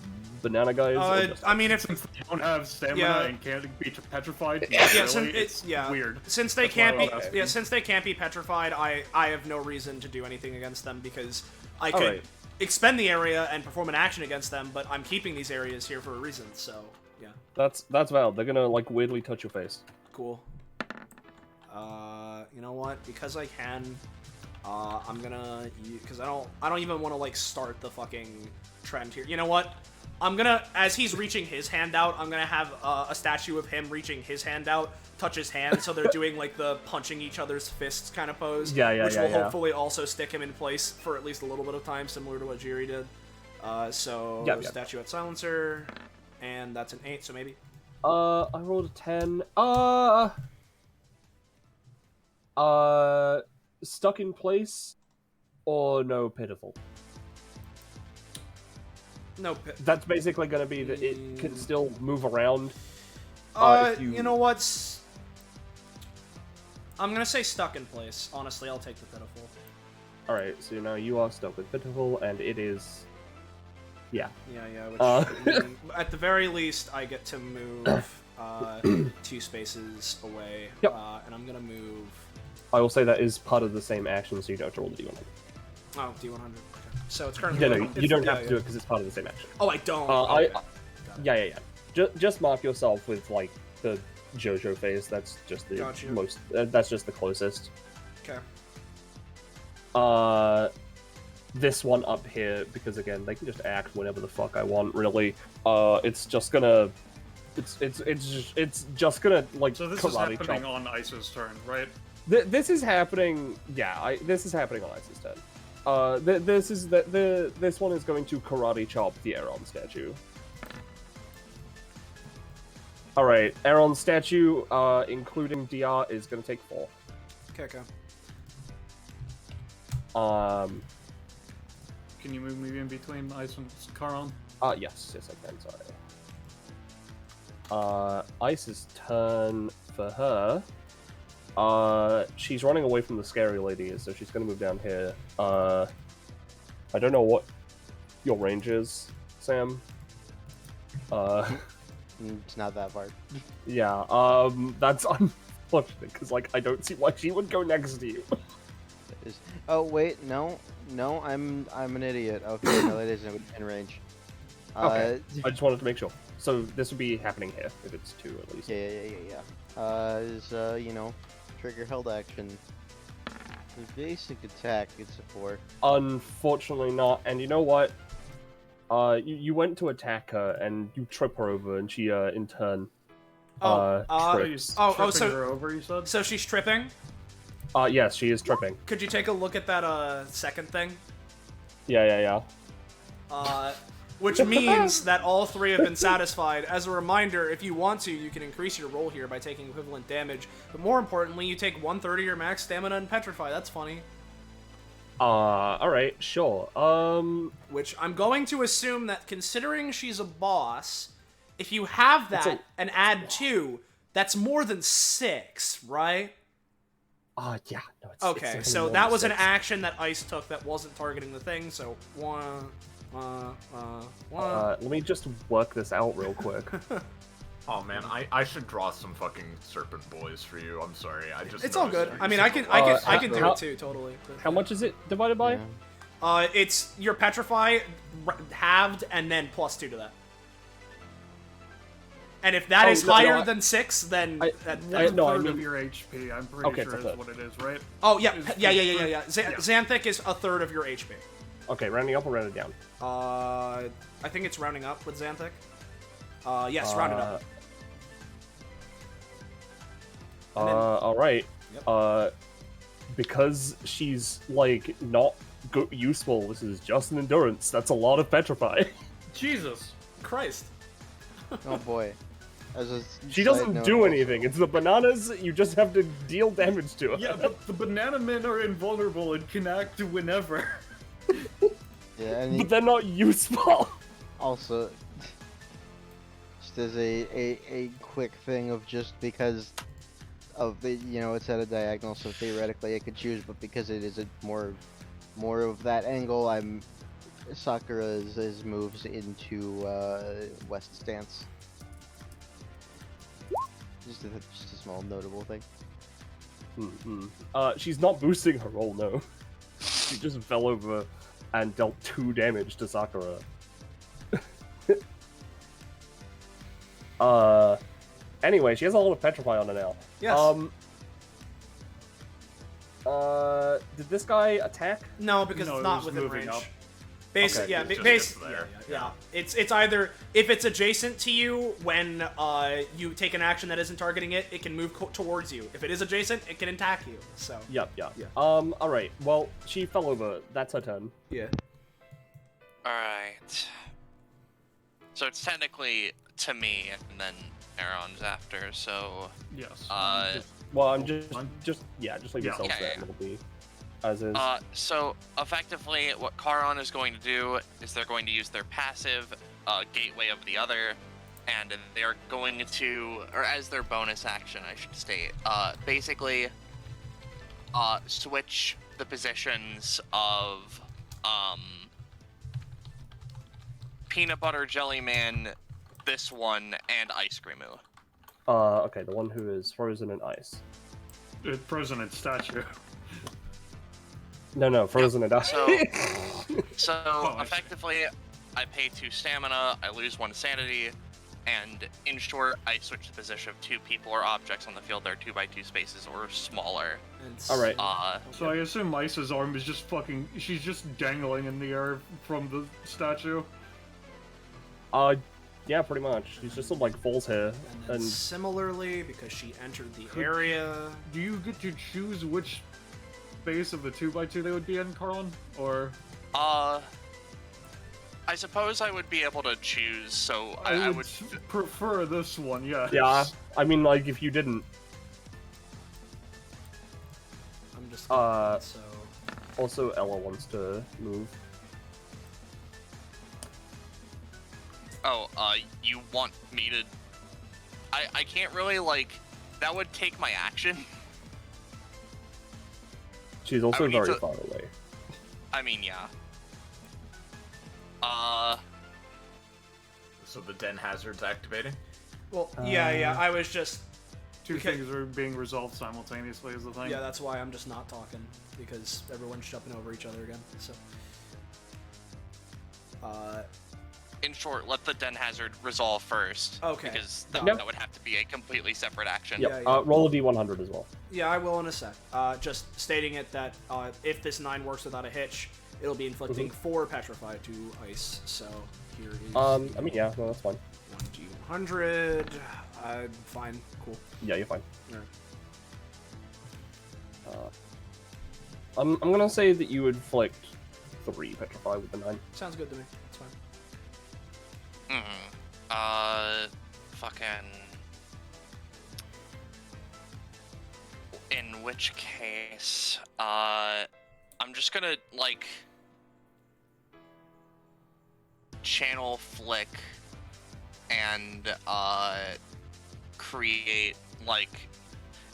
banana guys? or just- I mean, if Since they don't have stamina Yeah. and can't be petrified, yeah, it's yeah. weird. Since they That's why can't I be, was yeah, asking. since they can't be petrified, I have no reason to do anything against them because I could Alright. expend the area and perform an action against them, but I'm keeping these areas here for a reason. So yeah, That's valid. They're gonna like weirdly touch your face. cool. You know what? Because I can, I'm gonna because I don't even want to like start the fucking trend here. You know what? I'm gonna, as he's reaching his hand out, I'm gonna have a statue of him reaching his hand out, touch his hand, so they're doing like the punching each other's fists kind of pose. Yeah, yeah, which yeah, will yeah. hopefully also stick him in place for at least a little bit of time, similar to what Jiri did. So Yep, yep. statue at silencer, and that's an 8, so maybe. I rolled a 10. Stuck in place, or no pitiful. No. That's basically gonna be that it can still move around. If You know what's? I'm gonna say stuck in place. Honestly, I'll take the pitiful. All right, so now you are stuck with pitiful, and it is. Yeah. Yeah, which Uh. at the very least, I get to move 2 spaces away, Yep. and I'm gonna move. I will say that is part of the same action, so you don't have to roll the d100. Oh, D100. Okay. So it's currently. Yeah, no, you don't yeah, have to do it because it's part of the same action. Oh, I don't. I- Okay. Got it. Yeah. Just mark yourself with like the JoJo phase. That's just the Gotcha. most. That's just the closest. Okay. This one up here, because again, they can just act whenever the fuck I want. Really, it's just gonna. It's just gonna like So this is karate happening chop. on Ice's turn, right? This is happening. Yeah, this is happening on Ice's turn. This one is going to karate chop the Aeron statue. All right, Aeron statue, including DR, is going to take 4. Okay. Can you move me in between Ice and Karon? Yes, I can. Sorry. Ice's turn for her. She's running away from the scary lady, so she's going to move down here. I don't know what your range is, Sam. It's not that far. Yeah, that's unfortunate, because, like, I don't see why she would go next to you. Oh wait, no, I'm an idiot. Okay, no, that isn't in range. Okay. I just wanted to make sure. So this would be happening here, if it's 2 at least. Yeah. Is trigger held action. The basic attack gets a 4. Unfortunately not, and you know what? You went to attack her, and you trip her over, and she, in turn, trips. So her over, you said? so she's tripping. Yes, she is tripping. Could you take a look at that second thing? Yeah. Which means that all 3 have been satisfied. As a reminder, if you want to, you can increase your roll here by taking equivalent damage. But more importantly, you take 1/3 of your max stamina and petrify. That's funny. Alright, sure. Which I'm going to assume that considering she's a boss, if you have that and add 2, that's more than 6, right? Yeah. No, it's Okay, it's so more that than was an 6. action that Ice took that wasn't targeting the thing, so 1. Let me just work this out real quick. Oh man, I should draw some fucking serpent boys for you. I'm sorry. It's all good. noticed I mean, you're I can do how- it too, totally. But, How much is it divided by? Yeah. It's your petrify halved and then +2 to that. And if that is higher than 6, then That's no, I third mean- of your HP, I'm pretty Okay, sure it's is a what it is, right? oh yeah. Yeah. Xanthic is 1/3 of your HP. Okay, rounding up or rounding down? I think it's rounding up with Xanthic. Yes, rounded up. And then- Alright. Yep. Because she's, like, not useful, this is just an endurance, that's a lot of petrify. Jesus! Christ. Oh boy. As a She side doesn't note do also- anything, it's the bananas, you just have to deal damage to her. Yeah, but the banana men are invulnerable and can act whenever. Yeah, and But they're not useful. also, just as a quick thing of just because of the it's at a diagonal, so theoretically I could choose, but because it is a more of that angle, I'm Sakura's moves into West stance. Just a small notable thing. She's not boosting her roll, no. She just fell over and dealt 2 damage to Sakura. Anyway, she has a lot of Petrify on her now. Yes. Did this guy attack? No, because No, it's it not was within moving range. up. Basic, Okay, yeah, it's just basically, there. yeah. It's either if it's adjacent to you when you take an action that isn't targeting it, it can move towards you. If it is adjacent, it can attack you. So Yep. Yeah. Alright, well, she fell over. That's her turn. yeah. Alright. So it's technically to me, and then Aaron's after, so... Yes. Well, I'm just Fine. leave Yeah. yourselves Yeah, there, yeah. and it'll be as is. So effectively, what Charon is going to do is they're going to use their passive, Gateway of the Other, and they're going to, or as their bonus action, I should state, basically, switch the positions of, Peanut Butter Jelly Man, this one, and Ice Creamoo. Okay, the one who is frozen in ice. Frozen in statue. No, frozen in ice. So I see. effectively, I pay 2 stamina, I lose 1 sanity, and in short, I switch the position of 2 people or objects on the field that are 2x2 spaces or smaller. Alright. So I assume Ice's arm is just fucking... She's just dangling in the air from the statue. Yeah, pretty much. She's just like falls here, And then and similarly, because she entered the area. Do you get to choose which base of the 2x2 they would be in, Carlin? Or... I suppose I would be able to choose, so I would... prefer this one, yes. yeah. I mean, like if you didn't. I'm just so Also, Ella wants to move. Oh, you want me to... I can't really, like... That would take my action. She's also would need very to- far away. I mean, yeah. So the den hazard's activating? well, yeah. I was just Two Okay. things are being resolved simultaneously is the thing. yeah. That's why I'm just not talking because everyone's jumping over each other again. So. In short, let the den hazard resolve first. Okay. Because Got that it. would have to be a completely separate action. Yep. Yeah. Roll a d100 as well. Yeah, I will in a sec. Just stating it that if this 9 works without a hitch, it'll be inflicting 4 petrify to ice. So here is. I mean, yeah, no, that's fine. 1d100. Fine. Cool. Yeah, you're fine. Alright. I'm gonna say that you would inflict 3 petrify with the 9. Sounds good to me. It's fine. Fucking... In which case, I'm just gonna, like... Channel Flick and, create, like...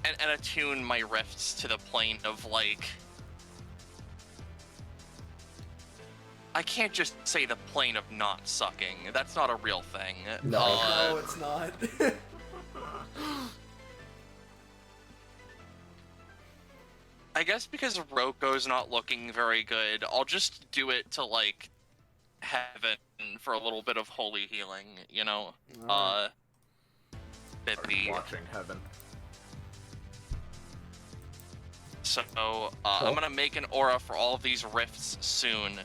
And attune my rifts to the plane of, like... I can't just say the plane of not sucking. That's not a real thing. No. No, it's not. I guess because Roko's not looking very good, I'll just do it to, like, heaven for a little bit of holy healing, you know? Alright. Bippy. Watching heaven. So, I'm gonna make an aura for all of these rifts soon.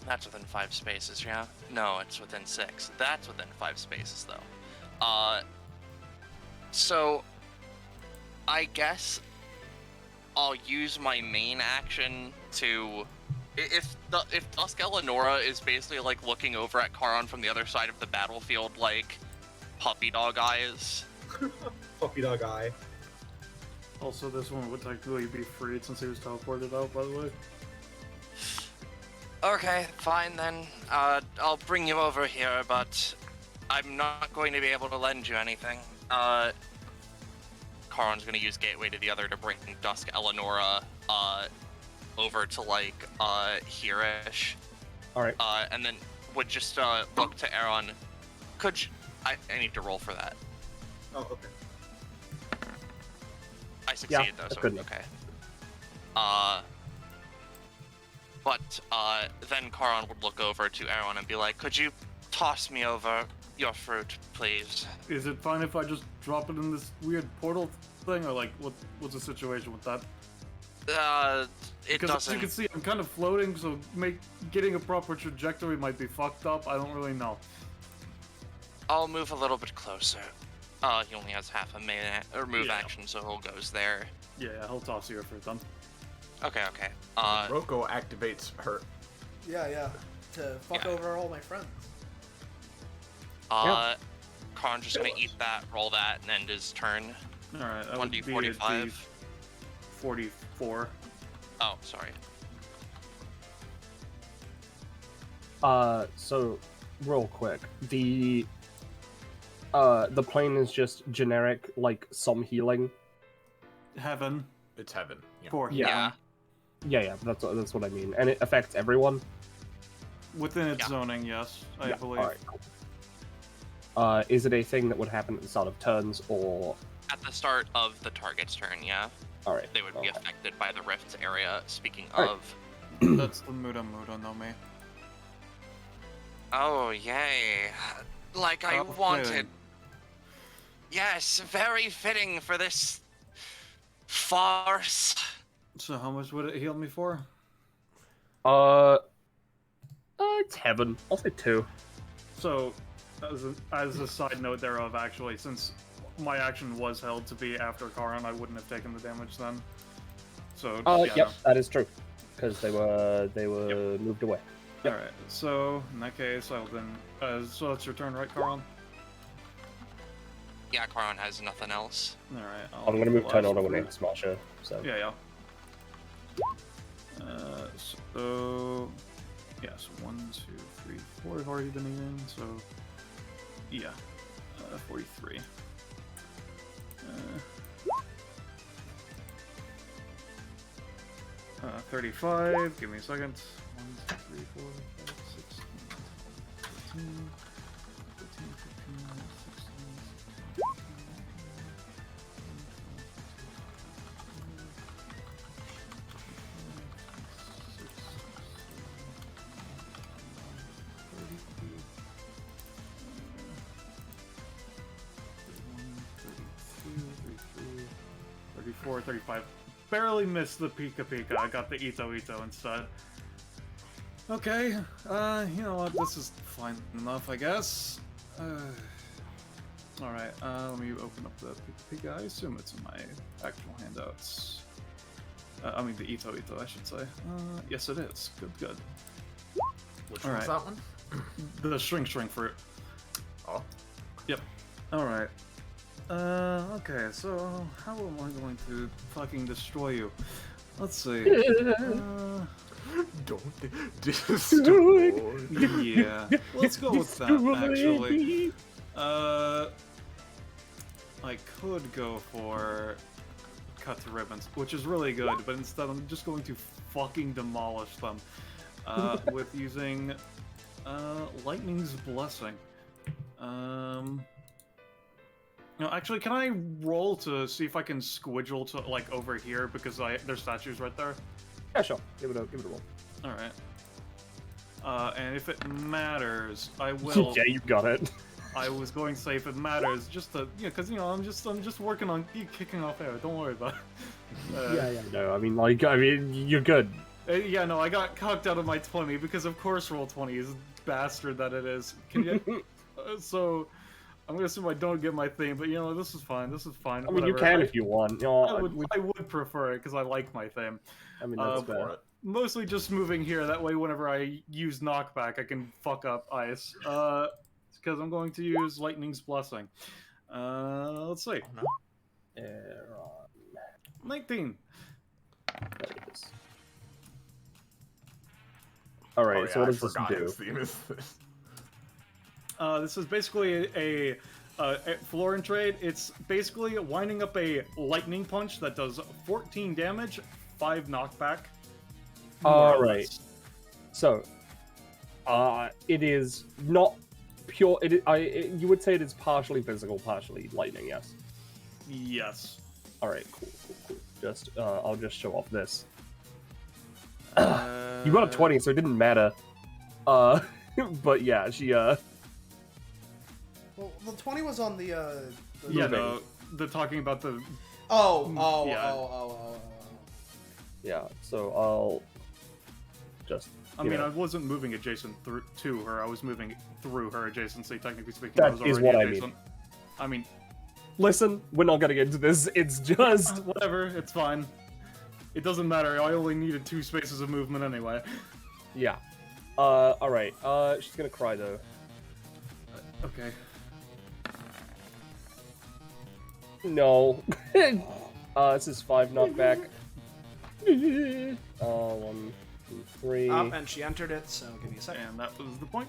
That's within 5 spaces, yeah? No, it's within 6. That's within 5 spaces, though. So, I guess I'll use my main action to... If Dusk Eleonora is basically, like, looking over at Charon from the other side of the battlefield, like, puppy dog eyes... Puppy dog eye. Also, this one would technically be freed since he was teleported out, by the way. Okay, fine then. I'll bring you over here, but I'm not going to be able to lend you anything. Charon's gonna use Gateway to the Other to bring Dusk Eleonora, over to like here-ish, All right. and then would just look to Aaron. Could you, I need to roll for that. Oh, okay. I succeeded though, that's so good it's enough. okay. But then Karan would look over to Aaron and be like, "Could you toss me over your fruit, please?" Is it fine if I just drop it in this weird portal thing, or like what's the situation with that? It Because as you doesn't. can see, I'm kind of floating, so getting a proper trajectory might be fucked up. I don't really know. I'll move a little bit closer. He only has half a minute or move Yeah. action, so he'll goes there. Yeah, he'll toss you for then. Okay, okay. Roko activates her. Yeah. To fuck Yeah. over all my friends. Karan's just gonna eat that, roll that, and end his turn. All right, that would be 1d45. 44. Oh, sorry. So real quick, the plane is just generic, like some healing. Heaven It's heaven. Yeah. for Yeah. Yeah. Yeah, that's what I mean, and it affects everyone. within its Yeah. zoning. Yes, I believe. All right. Cool. Is it a thing that would happen at the start of turns, or At the start of the target's turn, yeah. all right? They would be okay. affected by the rift area. Speaking Alright. of. That's the Muda no me. Oh, yay. Like I Okay. wanted. Yes, very fitting for this farce. So how much would it heal me for? It's heaven. I'll say 2. So, as a side note thereof, actually, since my action was held to be after Karan, I wouldn't have taken the damage then. So, yeah. Yep, that is true, because they were moved away. All right. So in that case, I'll then. So that's your turn, right, Karan? Yeah, Karan has nothing else. All right. I'm gonna move turn last order when fruit. it's Smasher. So Yeah. So yes, 1, 2, 3, 4 have already been eaten. So yeah, 43. 35. Give me a second. 1, 2, 3, 4, 5, 6, 13, 14, 15, 16, 34, 35. Barely missed the Pika Pika. I got the Ito Ito instead. Okay, you know what? This is fine enough, I guess. Alright, let me open up the Pika Pika. I assume it's in my actual handouts. I mean, the Ito Ito, I should say. Yes, it is. Good. Which All one's right. that one? The shrink fruit. Oh. Yep. Alright. Okay, so how am I going to fucking destroy you? Let's see. Don't destroy. Yeah. Let's go with that, actually. I could go for cut to ribbons, which is really good, but instead I'm just going to fucking demolish them with using Lightning's Blessing. No, actually, can I roll to see if I can squidgle to like over here because there's statues right there? yeah, sure. Give it a roll. All right. And if it matters, I will. Yeah, you got it. I was going to say if it matters, just to because I'm just working on kicking off air. Don't worry about it. Yeah. No, I mean, you're good. Yeah, no, I got cocked out of my 20 because of course roll 20 is bastard that it is. Can you? So I'm gonna assume I don't get my thing, but this is fine. This is fine. I mean, you whatever. can if you want. You know, I would prefer it because I like my theme. I mean, that's For fair. it. Mostly just moving here. That way, whenever I use knockback, I can fuck up ice. Because I'm going to use Lightning's Blessing. Let's see. Oh, no. 19. There it is. All right. Oh, yeah, so what I does this forgot do? his theme is this. This is basically a Florin trade. It's basically winding up a lightning punch that does 14 damage, 5 knockback. More or Alright. less. So, it is not pure. You would say it is partially physical, partially lightning. Yes. Yes. All right. Cool. Just, I'll just show off this. Uh, You got a 20, so it didn't matter. But yeah, she Well, the 20 was on the Yeah, Moving. no, they're talking about the. Oh. yeah. So I'll just. I you mean, know, I wasn't moving adjacent to her. I was moving through her adjacency. Technically speaking, That I was is already what I mean. adjacent. I mean, listen, we're not gonna get into this. It's just. whatever. It's fine. It doesn't matter. I only needed 2 spaces of movement anyway. Yeah. All right. She's gonna cry though. Okay. No. This is 5 knockback. 1, 2, 3, Up, and she entered it, so give me a second. And that was the point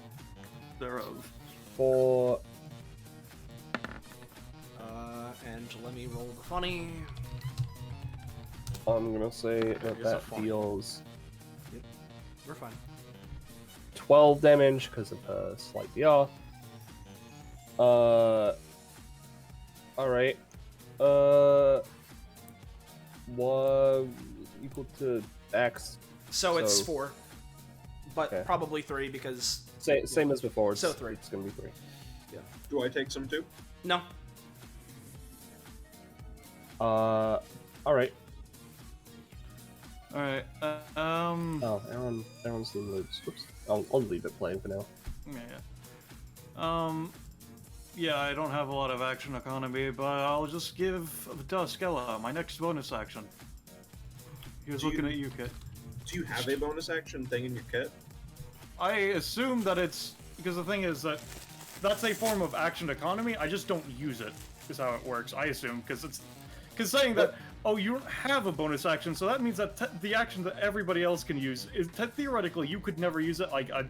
thereof. 4. And let me roll the funny. I'm gonna say Is that a that fun. deals We're fine. 12 damage because of her slight BR. Alright. What equal to X? So it's So- 4. But Okay. probably 3 because... Same as before. So 3. It's gonna be 3. Do I take some too? No. Alright. Alright. Oh, Aaron's in loops. Whoops. I'll leave it playing for now. Yeah. Yeah, I don't have a lot of action economy, but I'll just give Duskella my next bonus action. He was Do looking you- at you, Kit. Do you have a bonus action thing in your kit? I assume that it's because the thing is that that's a form of action economy. I just don't use it. Is how it works. I assume because saying that you don't have a bonus action, so that means that the action that everybody else can use is theoretically you could never use it.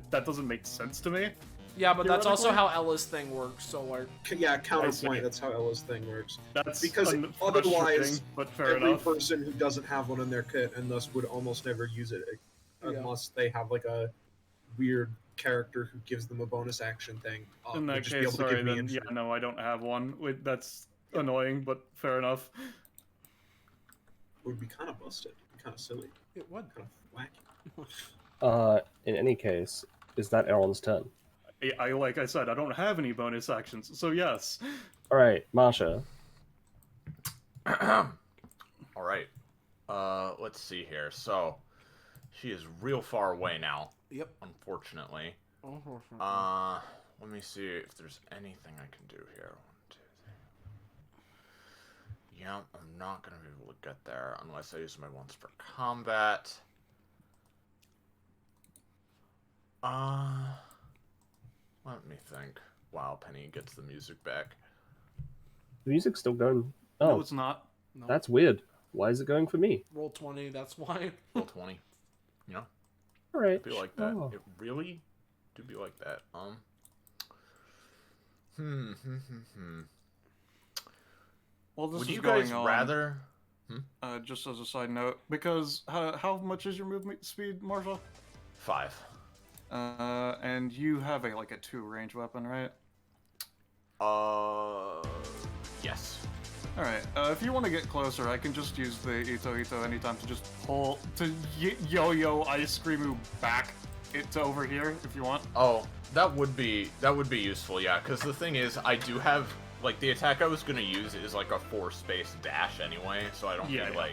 That doesn't make sense to me. Yeah, but that's also Theoretically? how Ella's thing works, so like... Yeah, I see. counterpoint. That's how Ella's thing works. That's Because frustrating, otherwise, but fair Every enough. person who doesn't have one in their kit and thus would almost never use it unless they have like a weird character who gives them a bonus action thing. In would that just be case, able to sorry, give me then yeah, infinite. no, I don't have one. That's annoying, but fair enough. It would be kind of busted, kind of silly, It would. kind of wacky. In any case, is that Aaron's turn? I like I said, I don't have any bonus actions, so yes. Alright, Marsha. All right. Let's see here. So, she is real far away now. Yep. Unfortunately. Uh-huh. Let me see if there's anything I can do here. 1, 2, 3. Yeah, I'm not gonna be able to get there unless I use my ones for combat. Let me think. Wow, Penny gets the music back. The music's still going. No, Oh, it's not. No. that's weird. Why is it going for me? Roll 20, that's why. Roll 20. You know, Alright. it'd be like that. Oh. It really do be like that. Well, this Would is you going guys on, rather? just as a side note, because how much is your movement speed, Marshall? 5. And you have a 2 range weapon, right? Yes. Alright, if you want to get closer, I can just use the Ito anytime to just pull, to yo-yo Ice Screamu back it to over here, if you want. Oh, that would be useful, yeah. Because the thing is, I do have the attack I was gonna use is a 4-space dash anyway, so I don't Yeah, need yeah.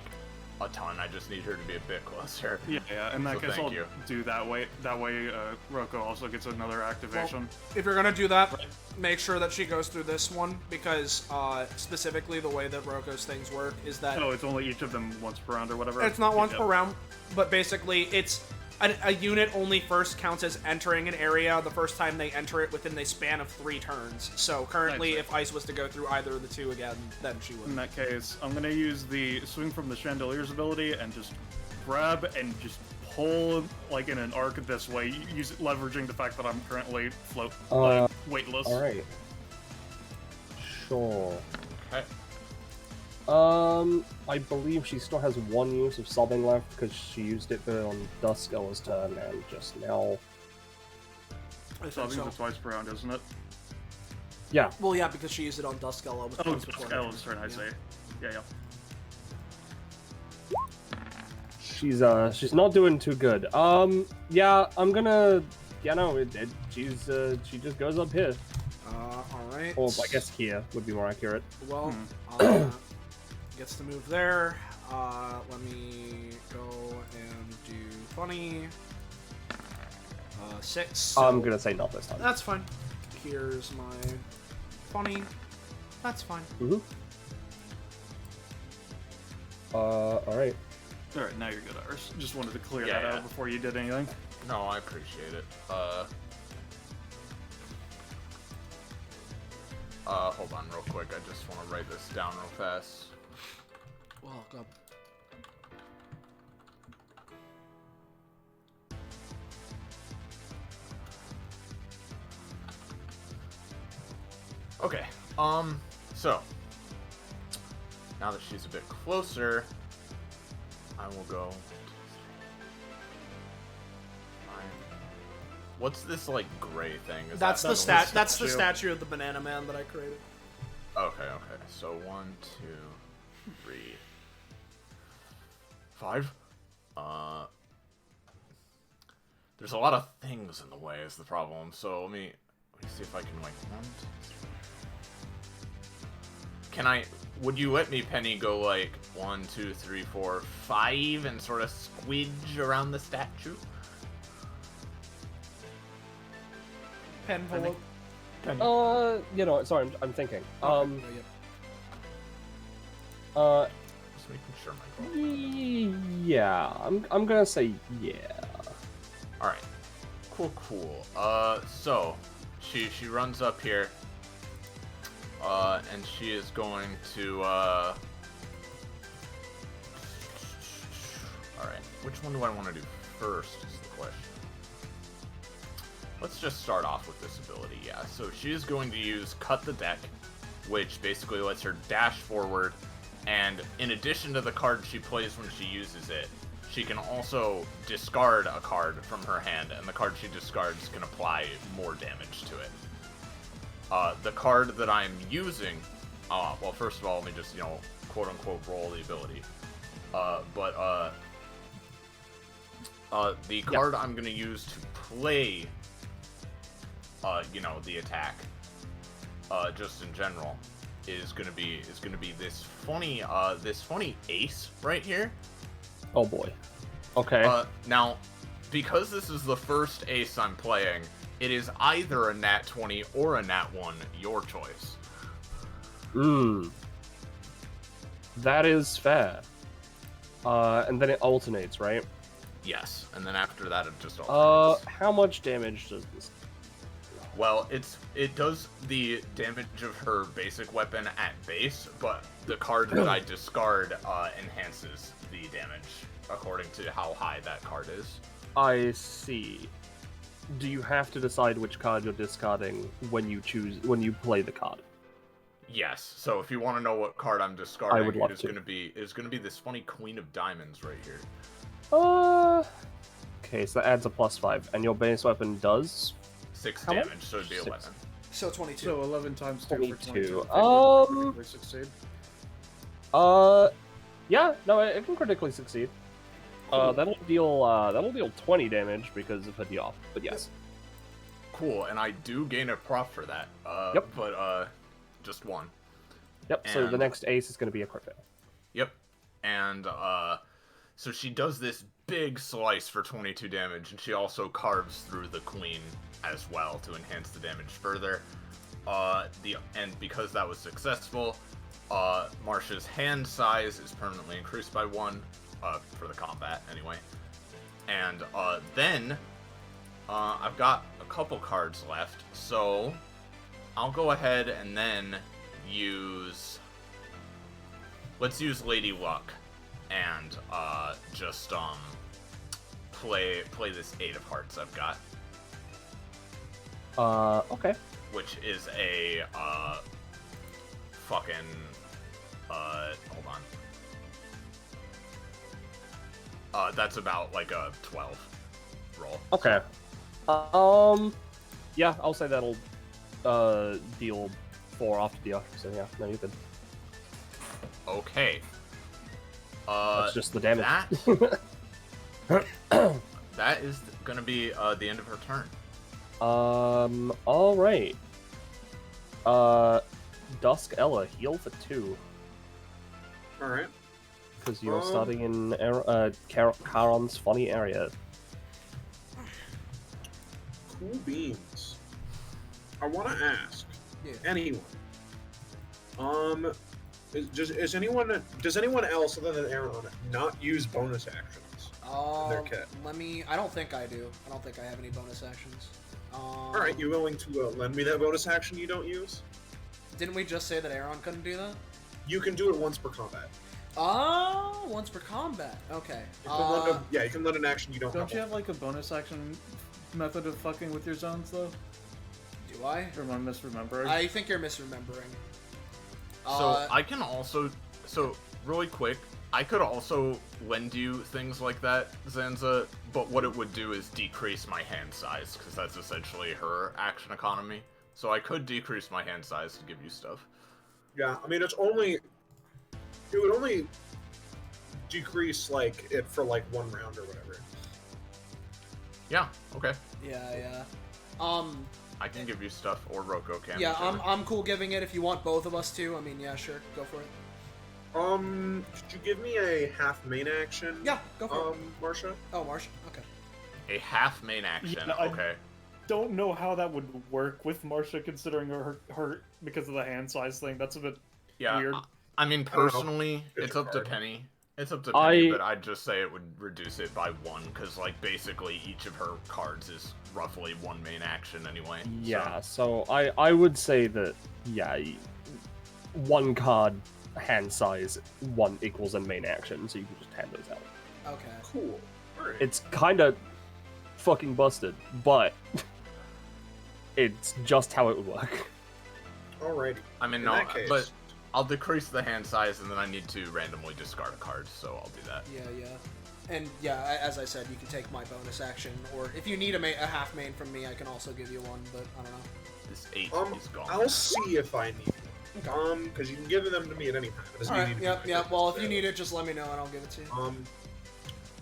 a ton. I just need her to be a bit closer. Yeah, in that So case thank I'll you. do that way. That way, Roko also gets another activation. If you're gonna do that, make sure that she goes through this one, because specifically the way that Roko's things work is that Oh, it's only each of them once per round or whatever? it's not once Yeah. per round, but basically it's a unit only first counts as entering an area the first time they enter it within the span of 3 turns. So currently, see. if Ice was to go through either of the 2 again, then she would. In that case, I'm gonna use the Swing from the Chandelier's ability and just grab and just pull in an arc this way, leveraging the fact that I'm currently weightless. Alright. Sure. Okay. I believe she still has one use of sobbing left because she used it on Duskell's turn and just now. I think Sobbing's so. twice per round, isn't it? Yeah. Well, yeah, because she used it on Duskella. Oh, Duskell's turn, I say. Yeah. She's not doing too good. Yeah, I'm gonna. Yeah, no, she just goes up here. Alright. Or I guess here would be more accurate. Well, gets to move there. Let me go and do funny. 6. So I'm gonna say not this time. that's fine. Here's my funny. That's fine. Mm-hmm. Alright. Alright, now you're good, Ars. Just wanted to clear Yeah, that out before you did anything. No, I appreciate it. Hold on real quick. I just want to write this down real fast. Well, God. Okay, so, now that she's a bit closer, I will go... What's this, like, gray thing? Is That's that That's the statue of the Banana Man that I created. Okay. So 1, 2, 3, 5. There's a lot of things in the way is the problem. So let me see if I can like 1, 2, 3. Can I? Would you let me, Penny, go like 1, 2, 3, 4, 5, and sort of squidge around the statue? Pen envelope. Sorry, I'm thinking. Okay. Just making sure my goal. Yeah, I'm gonna say yeah. All right. Cool. So she runs up here. And she is going to, Alright, which one do I want to do first is the question. Let's just start off with this ability, yeah. So she is going to use Cut the Deck, which basically lets her dash forward, and in addition to the card she plays when she uses it, she can also discard a card from her hand, and the card she discards can apply more damage to it. The card that I'm using, well, first of all, let me just, quote-unquote roll the ability. The card I'm going to use to play, the attack, just in general, is going to be this funny ace right here. Oh boy. Okay. Now, because this is the first ace I'm playing, it is either a nat 20 or a nat 1, your choice. That is fair. And then it alternates, right? Yes, and then after that it just alternates. How much damage does this? Well, it does the damage of her basic weapon at base, but the card that I discard enhances the damage according to how high that card is. I see. Do you have to decide which card you're discarding when you play the card? Yes. So if you want to know what card I'm discarding, I would love it is to. going to be this funny Queen of Diamonds right here. Okay, so that adds a +5, and your base weapon does 6 How damage, much? so it'd be 6. 11. So 22. So 11 times 2 for 22. 22. Critically succeed. Yeah, no, it can critically succeed. That'll deal 20 damage because of a deoff, but yes. Cool, and I do gain a proc for that. Yep. But just 1. Yep. So the And- next ace is going to be a crit fail. Yep. And so she does this big slice for 22 damage, and she also carves through the queen as well to enhance the damage further. And because that was successful, Marsha's hand size is permanently increased by 1 for the combat anyway. And then I've got a couple cards left, so I'll go ahead and then let's use Lady Luck and just play this 8 of Hearts I've got, Okay. which is a fucking hold on. That's about like a 12 roll. Okay. Yeah, I'll say that'll deal 4 off to the usher. So yeah, no, you can. Okay. That's just the damage. That is gonna be the end of her turn. All right. Dusk Ella, heal for 2. All right. Because you're starting in Charon's funny area. Cool beans. I want to ask anyone. Does anyone else other than Aaron not use bonus actions in their kit? I don't think I do. I don't think I have any bonus actions. All right, you willing to lend me that bonus action you don't use? Didn't we just say that Aaron couldn't do that? You can do it once per combat. Oh, once per combat. Okay. You can lend an action you don't. Don't you have like a bonus action method of fucking with your zones though? Do I? Or am I misremembering? I think you're misremembering. So I can also, really quick, I could also lend you things like that, Zanza, but what it would do is decrease my hand size, because that's essentially her action economy. So I could decrease my hand size to give you stuff. Yeah, I mean, it would only decrease, like, it for, like, 1 round or whatever. Yeah, okay. Yeah. I can give you stuff, or Roko can. Yeah, I'm cool giving it if you want both of us to. I mean, yeah, sure, go for it. Could you give me a half main action? Yeah, go for it. Marsha? Oh, Marsha, okay. A half main action, Yeah, okay. Don't know how that would work with Marsha considering her because of the hand size thing. That's a bit weird. I mean, personally, it's up to Penny. It's up to Penny, but I'd just say it would reduce it by 1, because, like, basically each of her cards is roughly 1 main action anyway. Yeah, so I would say that, yeah, 1 card hand size, 1 equals a main action, so you can just hand those out. Okay. Cool. Alright. It's kind of fucking busted, but it's just how it would work. Alrighty. I mean, In no, that case, but I'll decrease the hand size, and then I need to randomly discard a card, so I'll do that. Yeah. And yeah, as I said, you can take my bonus action, or if you need a half main from me, I can also give you one, but I don't know. This 8 is gone. I'll see if I need it. Okay. Because you can give them to me at any time. It doesn't mean you need to Alright, do yeah, it well, if today. you need it, just let me know and I'll give it to you.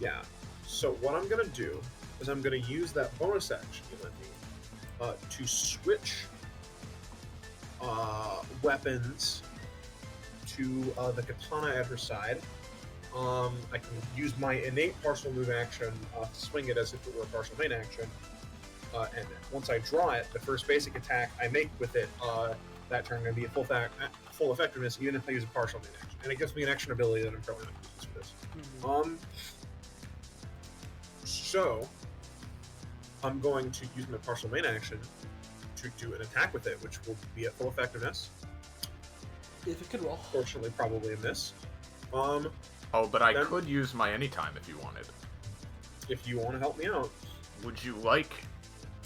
Yeah. So what I'm gonna do is I'm gonna use that bonus action you lent me to switch weapons to the katana at her side. I can use my innate partial move action to swing it as if it were a partial main action. And once I draw it, the first basic attack I make with it that turn going to be a full effectiveness, even if I use a partial main action. And it gives me an action ability that I'm probably not going to use for this. So I'm going to use my partial main action to do an attack with it, which will be at full effectiveness. If it could roll. Fortunately, probably a miss. Oh, but I could use my anytime if you wanted. If you want to help me out. Would you like...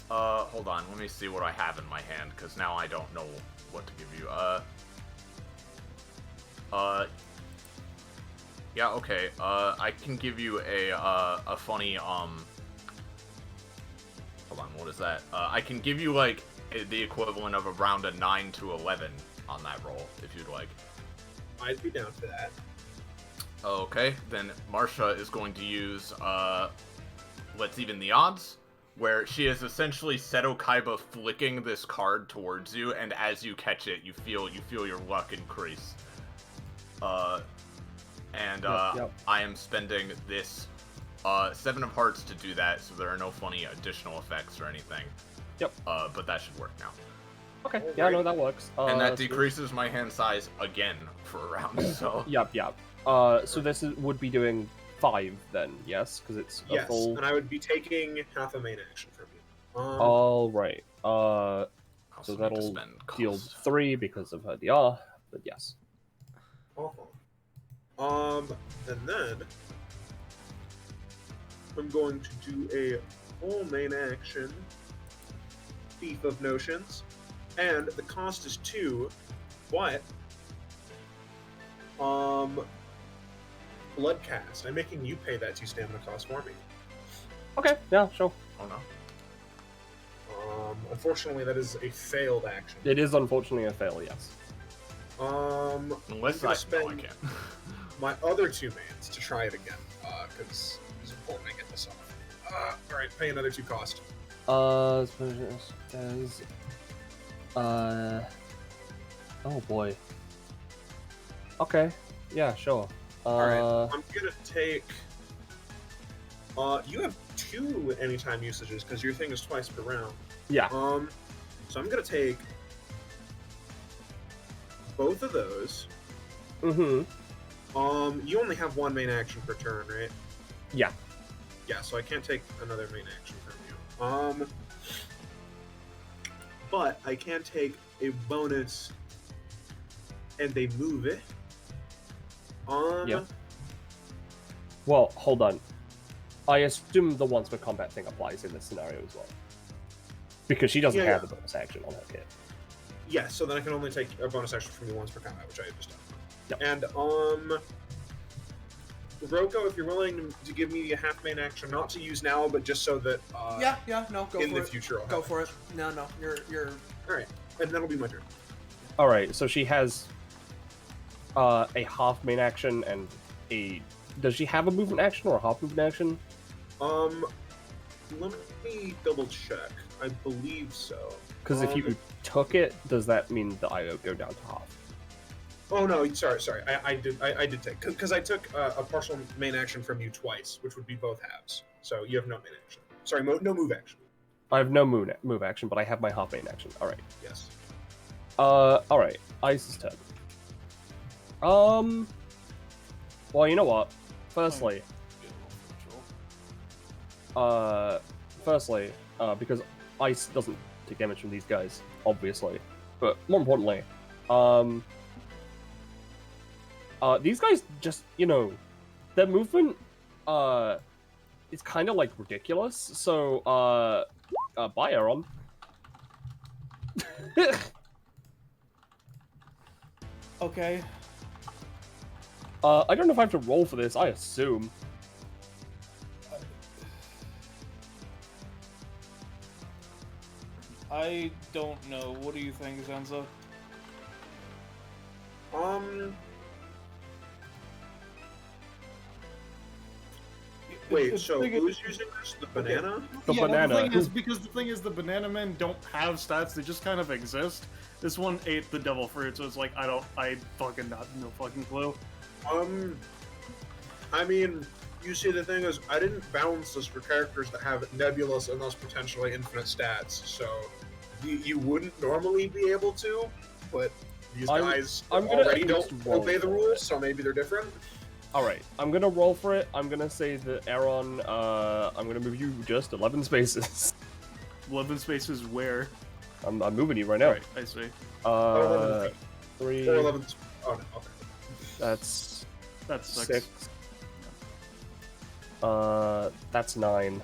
hold on, let me see what I have in my hand, because now I don't know what to give you. Yeah, okay, I can give you a funny, hold on, what is that? I can give you, like, the equivalent of around a 9 to 11 on that roll, if you'd like. I'd be down for that. Okay, then Marsha is going to use, Let's Even the Odds, where she is essentially Seto Kaiba flicking this card towards you, and as you catch it, you feel your luck increase. Yep. I am spending this 7 of Hearts to do that, so there are no funny additional effects or anything. Yep. But that should work now. Okay, yeah, no, that works. And that so decreases my hand size again for a round, so... Yep. So this would be doing 5 then, yes? Because it's a full... and I would be taking half a main action from you. All right. Also So need to that'll spend deal costs. 3 because of her DR, but yes. And then I'm going to do a full main action, Thief of Notions, and the cost is 2, but blood cast. I'm making you pay that 2 stamina cost for me. Okay, yeah, sure. Oh no. Unfortunately, that is a failed action. It is unfortunately a fail, yes. Unless I'm gonna I spend can't. my other 2 mans to try it again, because it's important I get this off. Alright, pay another 2 cost. Oh boy. Okay, yeah, sure. Alright, I'm gonna take... you have 2 anytime usages, because your thing is twice per round. Yeah. So I'm gonna take both of those. Mm-hmm. You only have 1 main action per turn, right? Yeah. Yeah, so I can't take another main action from you. But I can take a bonus and they move it. Yeah. Well, hold on. I assume the once per combat thing applies in this scenario as well. Because she doesn't have the bonus action on her kit. Yeah, so then I can only take a bonus action from you once per combat, which I just done. Yep. And, Roko, if you're willing to give me a half main action, not to use now, but just so that, no, go in for the it. future I'll Go have for it. No, you're... Alright, and that'll be my turn. Alright, so she has a half main action and a... Does she have a movement action or a half movement action? Let me double check. I believe so. Because if you took it, does that mean the IO go down to half? Oh no, sorry. I did take, because I took a partial main action from you twice, which would be both halves. So you have no main action. Sorry, no move action. I have no move action, but I have my half main action. Alright. Yes. Alright. Ice's turn. Well, you know what? Firstly, because ice doesn't take damage from these guys, obviously. But more importantly, these guys just, their movement, is kind of like ridiculous. So, bye, Aaron. Okay. I don't know if I have to roll for this, I assume. I don't know. What do you think, Zenza? Wait, so who's using this? The banana? The banana. The thing is, the banana men don't have stats. They just kind of exist. This one ate the devil fruit, so it's like I fucking not no fucking clue. I mean, you see, the thing is, I didn't balance this for characters that have nebulous and thus potentially infinite stats, so you wouldn't normally be able to, but these guys already don't obey the rules, so maybe they're different. Alright, I'm gonna roll for it. I'm gonna say that Aaron, I'm gonna move you just 11 spaces. 11 spaces where? I'm moving you right now. Right, I see. 3. 11. Oh, no, okay. That's 6. That's 9.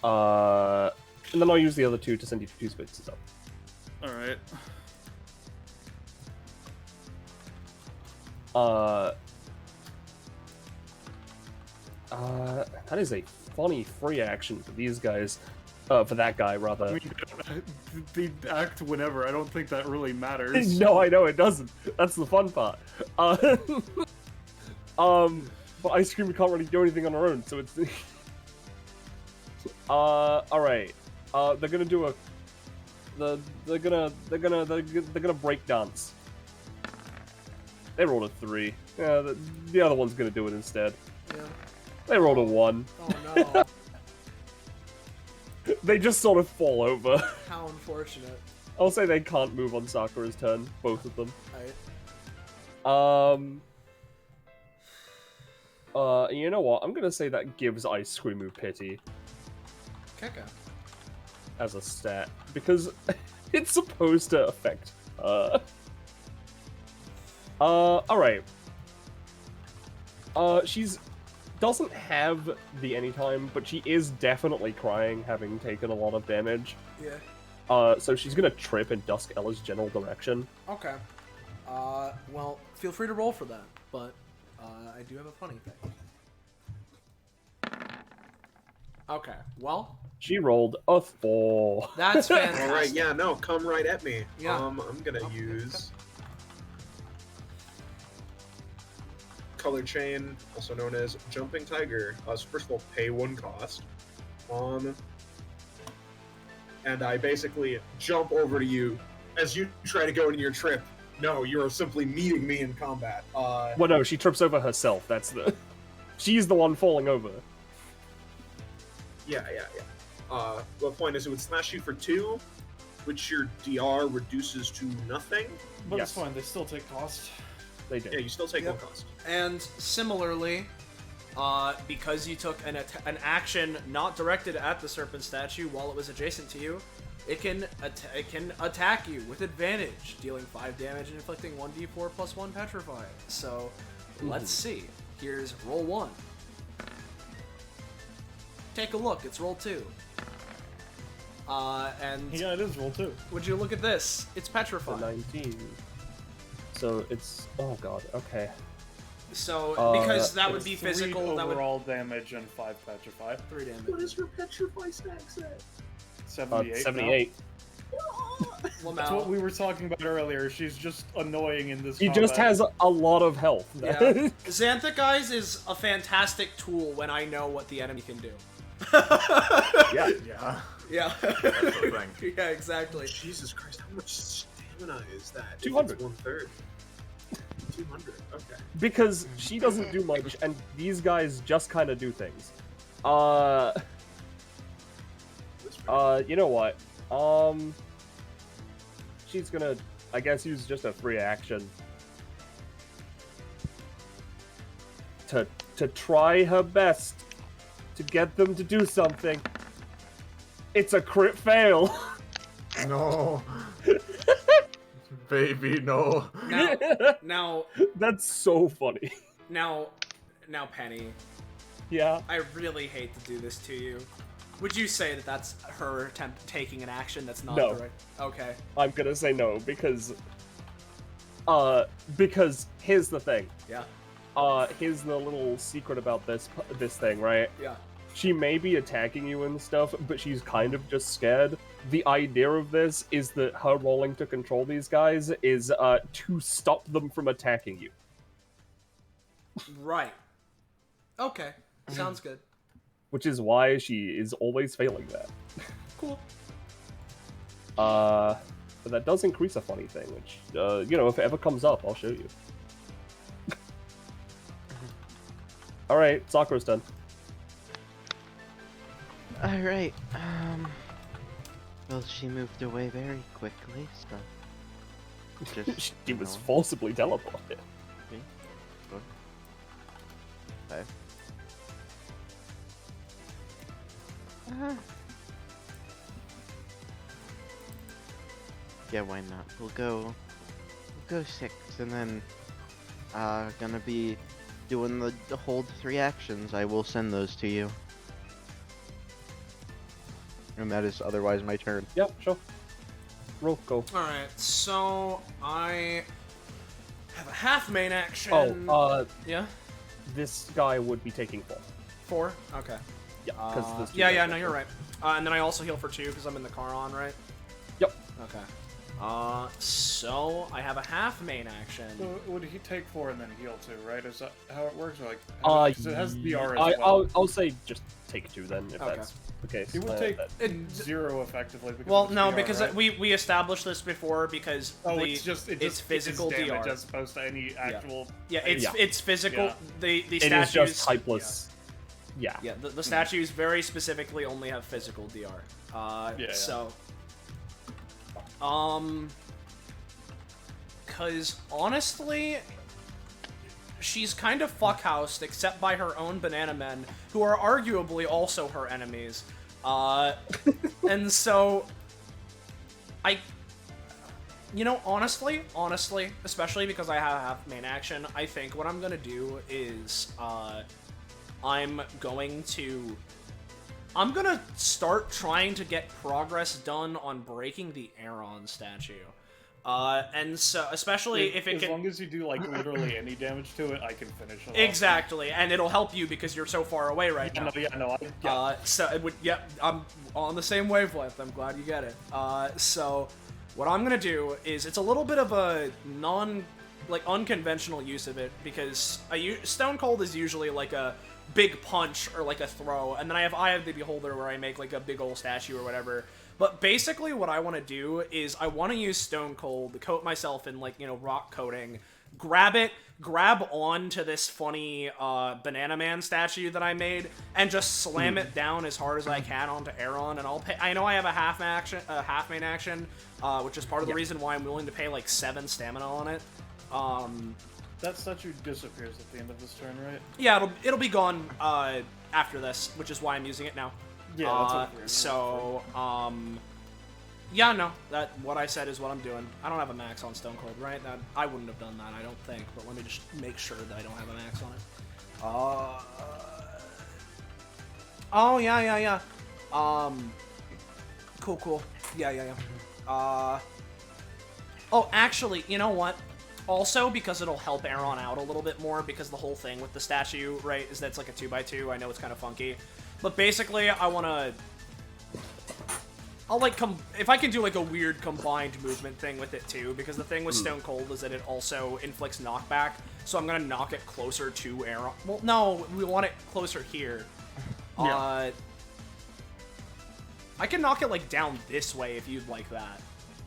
And then I'll use the other 2 to send you 2 spaces up. Alright. That is a funny free action for these guys. For that guy, rather. I mean, they act whenever. I don't think that really matters. No, I know it doesn't. That's the fun part. But Ice Cream can't really do anything on her own, so it's. Alright. They're gonna do a. They're gonna break dance. They rolled a 3. Yeah, the other one's gonna do it instead. Yeah. They rolled a 1. Oh no. They just sort of fall over. How unfortunate. I'll say they can't move on Sakura's turn, both of them. Right. You know what? I'm gonna say that gives Ice Cream pity Keka. as a stat, because it's supposed to affect her. Alright. She's doesn't have the anytime, but she is definitely crying, having taken a lot of damage. Yeah. So she's gonna trip in Dusk Ella's general direction. Okay. Well, feel free to roll for that, but, I do have a funny thing. Okay, well, She rolled a 4. that's fantastic. All right, yeah, no, come right at me. Yeah. I'm gonna Okay, use color chain, also known as jumping tiger. So first of all, pay 1 cost. And I basically jump over to you as you try to go into your trip. No, you are simply meeting me in combat. Well, no, she trips over herself. That's the. She's the one falling over. Yeah. The point is, it would slash you for 2, which your DR reduces to nothing. But Yes. it's fine. They still take cost. They do. Yeah, you still take Yep. 1 cost. And similarly, because you took an action not directed at the serpent statue while it was adjacent to you, it can attack you with advantage, dealing 5 damage and inflicting 1d4 plus 1 petrified. So, let's see. Here's roll 1. Take a look. It's roll 2. And Yeah, it is roll 2. would you look at this? It's For petrified. 19. So it's. Oh god, okay. So, because that would be 3 physical, that would overall damage and 5 petrified. 3 damage. What is your petrify stacks at? 78. 78. That's what we were talking about earlier. She's just annoying in this He combat. just has a lot of health. Yeah. Xanthic Eyes is a fantastic tool when I know what the enemy can do. Yeah. Yeah. Yeah. That's the thing. Yeah, exactly. Jesus Christ, how much stamina is that? 200. 1/3. 200, okay. Because she doesn't do much, and these guys just kind of do things. You know what? She's gonna, I guess, use just a free action to try her best to get them to do something. It's a crit fail. No. Baby, no. Now, That's so funny. now, Penny, Yeah. I really hate to do this to you. Would you say that that's her attempt taking an action that's not No. direct? Okay. I'm gonna say no because here's the thing. Yeah. Here's the little secret about this thing, right? Yeah. She may be attacking you and stuff, but she's kind of just scared. The idea of this is that her rolling to control these guys is to stop them from attacking you. Right. Okay. Sounds good. Which is why she is always failing that. Cool. But that does increase a funny thing, which, if it ever comes up, I'll show you. Alright, Sakura's done. Alright, well, she moved away very quickly, so... Just, She was you know, forcibly teleported. 3, 4, 5. Yeah, why not? We'll go 6, and then, gonna be doing the hold 3 actions. I will send those to you. And that is otherwise my turn. Yeah, sure. Roll, go. Alright, so I have a half main action. Oh, Yeah? this guy would be taking 4. 4? Okay. Yeah, because this. Yeah, no, you're right. And then I also heal for 2 because I'm in the car on, right? Yep. Okay. So I have a half main action. So would he take 4 and then heal 2, right? Is that how it works? Or like, how does it has DR as well. I'll say just take 2 then, if Okay. that's the case. He would take It- 0 effectively. Because Well, of his no, DR, because right? we established this before because it's physical damage DR. as opposed to any actual. Yeah, it's physical. Yeah. The It statues. is just typeless. Yeah. Yeah, the statues very specifically only have physical DR. Yeah. So, because honestly, she's kind of fuckhoused except by her own banana men, who are arguably also her enemies. And so, honestly, especially because I have half main action, I think what I'm gonna do is, I'm gonna start trying to get progress done on breaking the Aeron statue. And so, especially if it as can... long as you do like literally any damage to it, I can finish it off. Exactly, and it'll help you because you're so far away right now. So it would, I'm on the same wavelength. I'm glad you get it. So what I'm gonna do is it's a little bit of a unconventional use of it because Stone Cold is usually like a big punch or like a throw, and then I have Eye of the Beholder where I make like a big old statue or whatever. But basically what I want to do is I want to use Stone Cold to coat myself in like, rock coating, grab onto this funny Banana Man statue that I made, and just slam it down as hard as I can onto Aaron, and I know I have a half main action, which is part of the reason why I'm willing to pay like 7 stamina on it. That statue disappears at the end of this turn, right? Yeah, it'll be gone after this, which is why I'm using it now. Yeah, that's what we're so, yeah, no, what I said is what I'm doing. I don't have a max on Stone Cold, right? I wouldn't have done that, I don't think, but let me just make sure that I don't have a max on it. Oh, yeah. Cool. Yeah. Oh, actually, you know what? Also, because it'll help Aaron out a little bit more, because the whole thing with the statue, right, is that it's like a 2x2. I know it's kind of funky. But basically, I'll like, if I can do like a weird combined movement thing with it too, because the thing with Stone Cold is that it also inflicts knockback, so I'm gonna knock it closer to Aaron. Well, no, we want it closer here. Yeah. I can knock it like down this way if you'd like that.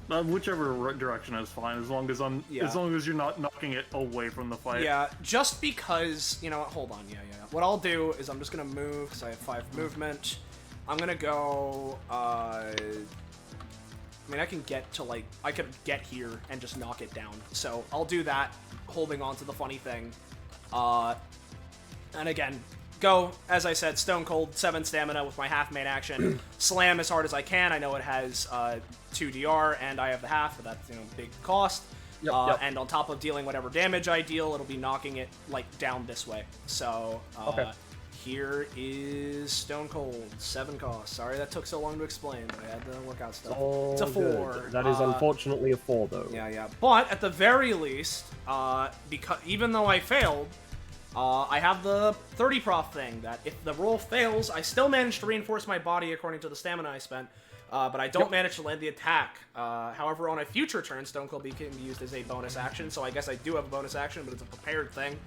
Whichever direction is fine, as long as you're not knocking it away from the fight. Yeah, just because, hold on, yeah. What I'll do is I'm just gonna move, because I have 5 movement. I'm gonna go, I can get to, I could get here and just knock it down. So I'll do that, holding on to the funny thing. And again, go, as I said, Stone Cold, 7 stamina with my half main action. Slam as hard as I can. I know it has 2 DR, and I have the half, but that's, big cost. Yep. And on top of dealing whatever damage I deal, it'll be knocking it, down this way. So, okay. Here is Stone Cold, 7 cost. Sorry that took so long to explain, but I had to work out stuff. It's a 4. Good. That is unfortunately a 4, though. Yeah. But, at the very least, because even though I failed, I have the 30 prof thing, that if the roll fails, I still manage to reinforce my body according to the stamina I spent, but I don't manage to land the attack. However, on a future turn, Stone Cold can be used as a bonus action, so I guess I do have a bonus action, but it's a prepared thing.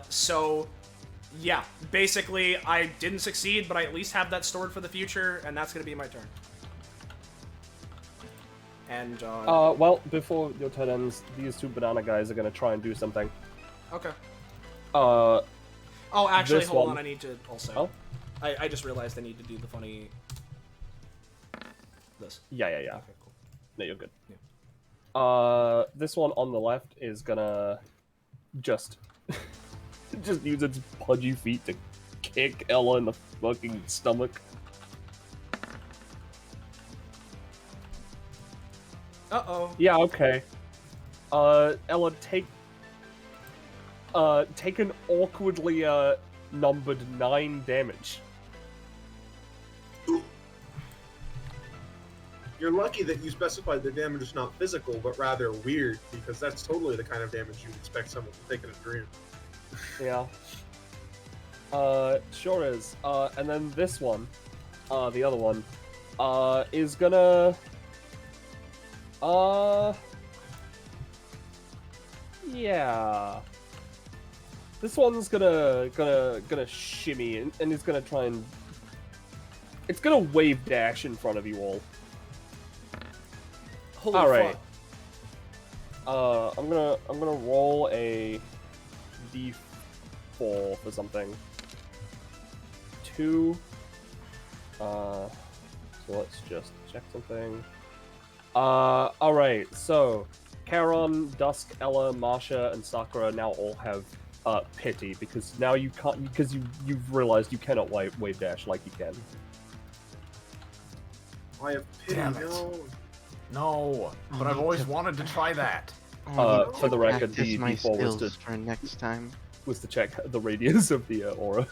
So, yeah, basically, I didn't succeed, but I at least have that stored for the future, and that's going to be my turn. And, well, before your turn ends, these 2 banana guys are going to try and do something. Okay. Oh, actually, hold on, I need to also... Oh? I just realized I need to do the funny... This. Yeah. Okay, cool. No, you're good. Yeah. This one on the left is gonna just use its pudgy feet to kick Ella in the fucking stomach. Uh-oh. Yeah, okay. Ella, take an awkwardly, numbered 9 damage. You're lucky that you specified the damage is not physical, but rather weird, because that's totally the kind of damage you'd expect someone to take in a dream. Yeah. Sure is. And then this one, the other one, is gonna... Yeah. This one's gonna shimmy, and it's gonna try and... It's gonna wave dash in front of you all. Holy Alright. fuck. I'm gonna roll a d4 for something. 2. So let's just check something. Alright, so Charon, Dusk, Ella, Marsha, and Sakura now all have pity, because now you can't, because you've realized you cannot wave dash like you can. I have pity. Damn it. No, but I've always wanted to try that. For the record, Practice the my D4 skills was for next time. to check the radius of the aura.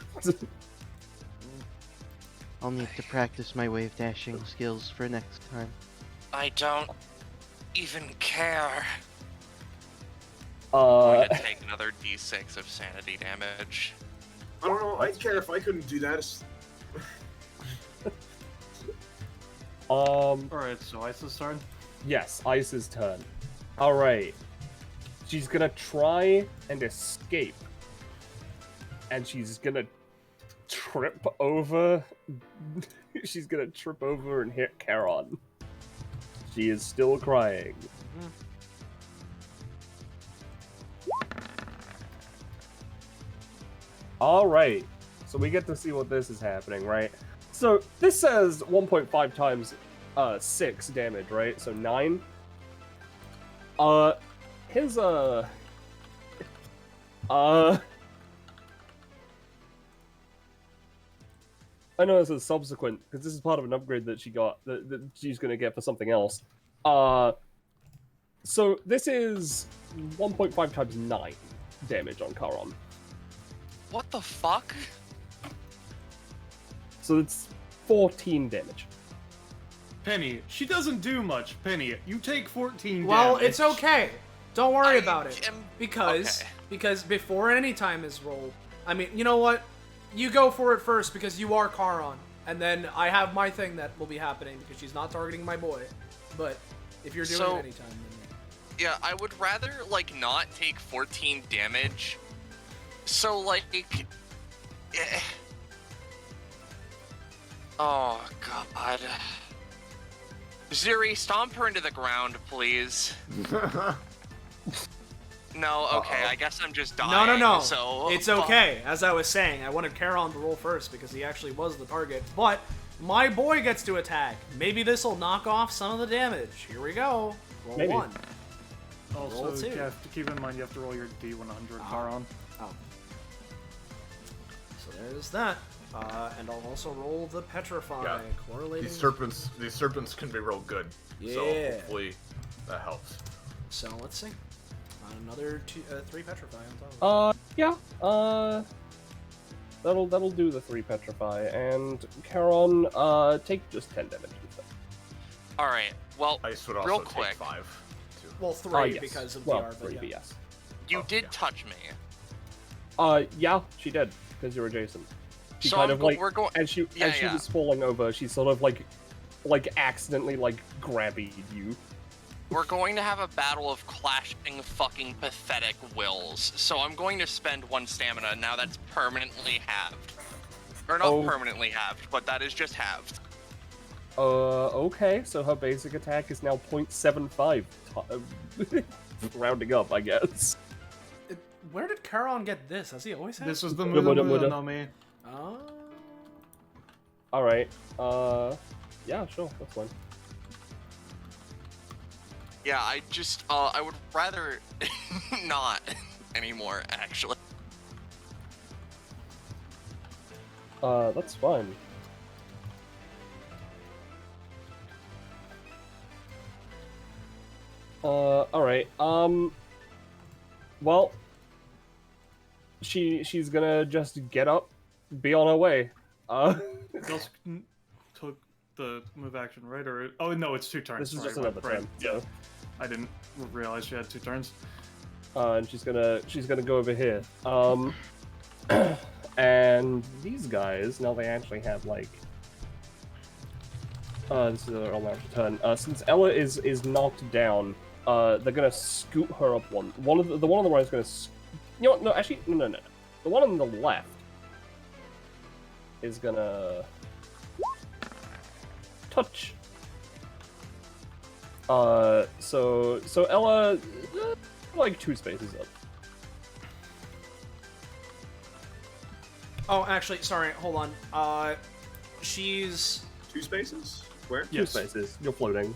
I'll need to practice my wave dashing skills for next time. I don't even care. Uh, I'm gonna take another d6 of sanity damage. I don't know. I'd care if I couldn't do that. Alright, so Ice's turn. yes, Ice's turn. All right, she's gonna try and escape, and she's gonna trip over. She's gonna trip over and hit Charon. She is still crying. All right, so we get to see what this is happening, right? So this says 1.5 times 6 damage, right? So 9. His I know this is subsequent because this is part of an upgrade that she got that she's gonna get for something else. So this is 1.5 times 9 damage on Charon. What the fuck? So it's 14 damage. Penny, she doesn't do much. Penny, you take 14 Well, damage. it's okay. Don't worry I about it. am- Because okay. because before any time is rolled, I mean, you know what? You go for it first because you are Charon, and then I have my thing that will be happening because she's not targeting my boy. But if you're doing So- it anytime, then Yeah, I would rather, like, not take 14 damage. So, like... eh. Oh, God. Zuri, stomp her into the ground, please. No, okay, Uh-oh. I guess I'm just dying. no. So It's okay. As I was saying, I wanted Charon to roll first because he actually was the target. But my boy gets to attack. Maybe this will knock off some of the damage. Here we go. Roll Maybe. 1. Also, Roll two. you have to keep in mind you have to roll your D100, Charon. Oh. So there's that. And I'll also roll the Petrify. Yeah. Correlating. These serpents can be real good. So Yeah. hopefully that helps. So let's see. Another 3 Petrify on top of it. Yeah. That'll do the 3 Petrify, and Charon, take just 10 damage instead. Alright, well, Ice would also real take quick. 5. Too. Well, 3 Yes. because of well, VR, but 3, yeah. but yes. you Oh, did yeah. touch me. Yeah, she did, because you're adjacent. She So kind I'm of go- like, we're going- as she Yeah, as she yeah. was falling over, she sort of like accidentally like grabbed you. We're going to have a battle of clashing fucking pathetic wills. So I'm going to spend 1 stamina. Now that's permanently halved. Or not Oh. permanently halved, but that is just halved. Okay, so her basic attack is now 0.75. Rounding up, I guess. Where did Charon get this? Has he always had This is the Muda. move, no me. Oh. Alright, yeah, sure, that's fine. Yeah, I would rather not anymore, actually. That's fine. Alright, well, she's gonna just get up, be on her way. Just took the move action, right? Or oh no, it's 2 turns. This is Sorry, just another right. turn, Yeah, so. I didn't realize she had 2 turns. And she's gonna go over here. And these guys, now they actually have like this is their all natural turn. Since Ella is knocked down, they're gonna scoot her up one. The one on the right is gonna you know what, no, actually no. The one on the left is gonna touch. So Ella like 2 spaces up. Oh, actually, sorry. Hold on. She's 2 spaces? Where? 2 Yes. spaces. You're floating.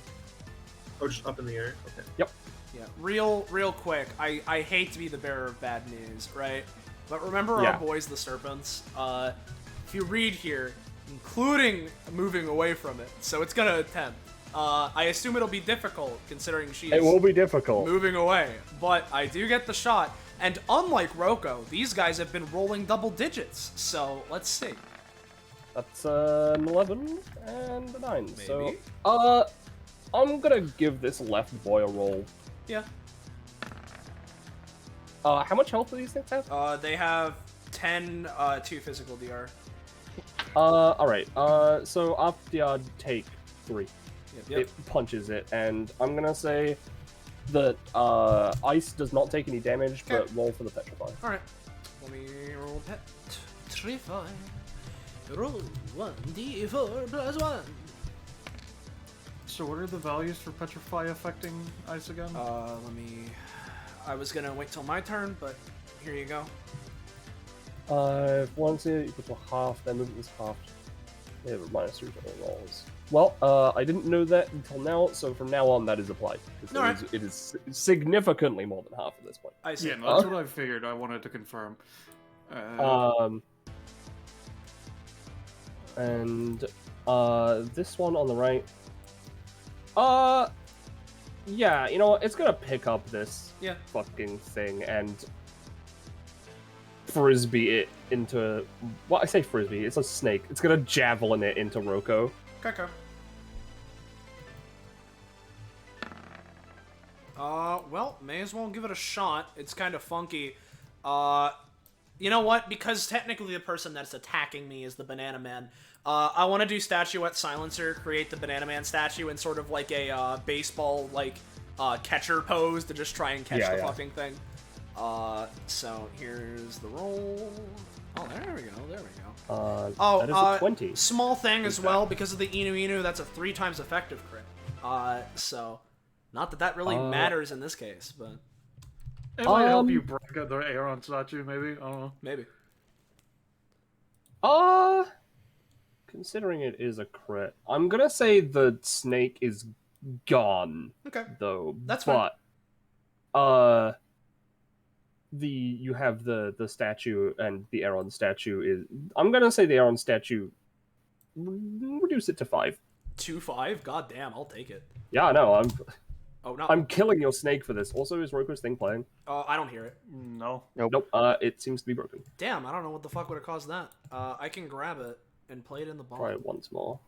Oh, just up in the air? Okay. Yep. yeah. Real quick. I hate to be the bearer of bad news, right? But remember Yeah. our boys, the serpents. If you read here, including moving away from it, so it's gonna attempt. I assume it'll be difficult considering she's It will be difficult. moving away, but I do get the shot. And unlike Roko, these guys have been rolling double digits. So let's see. That's an 11 and a 9. Maybe. So, I'm gonna give this left boy a roll. Yeah. How much health do these things have? They have 10, 2 physical DR. Alright. So Optiod take 3. Yep. It punches it, and I'm gonna say that ice does not take any damage, Okay. but roll for the petrify. Alright. Let me roll petrify. Roll 1d4 plus 1. So what are the values for petrify affecting ice again? Let me... I was gonna wait till my turn, but here you go. If one's equal to half, their movement is half. They have a minus 3 to all rolls. Well, I didn't know that until now, so from now on that is applied. Because it is significantly more than half at this point. I see. Yeah, no, that's what I figured. I wanted to confirm. And this one on the right. Yeah, you know what? It's gonna pick up this fucking thing and frisbee it into. Well, I say frisbee. It's a snake. It's gonna javelin it into Roko. Okay. Well, may as well give it a shot. It's kind of funky. You know what? Because technically the person that's attacking me is the Banana Man. I want to do Statuette Silencer, create the Banana Man statue in sort of like a baseball like catcher pose to just try and catch the fucking thing. So here's the roll. Oh, there we go. That is a 20. Small thing as well, because of the Inu Inu, that's a 3 times effective crit. So, not that really matters in this case, but... It might help you break the Aeron statue, maybe? I don't know. Maybe. Considering it is a crit, I'm gonna say the snake is gone. Okay. Though. That's fine. But, you have the statue, and the Aeron statue is... I'm gonna say the Aeron statue... Reduce it to 5. 2-5? God damn, I'll take it. Yeah, I know, Oh, no. I'm killing your snake for this. Also, is Roko's thing playing? I don't hear it. No. Nope. It seems to be broken. Damn, I don't know what the fuck would have caused that. I can grab it and play it in the ball. Try it once more.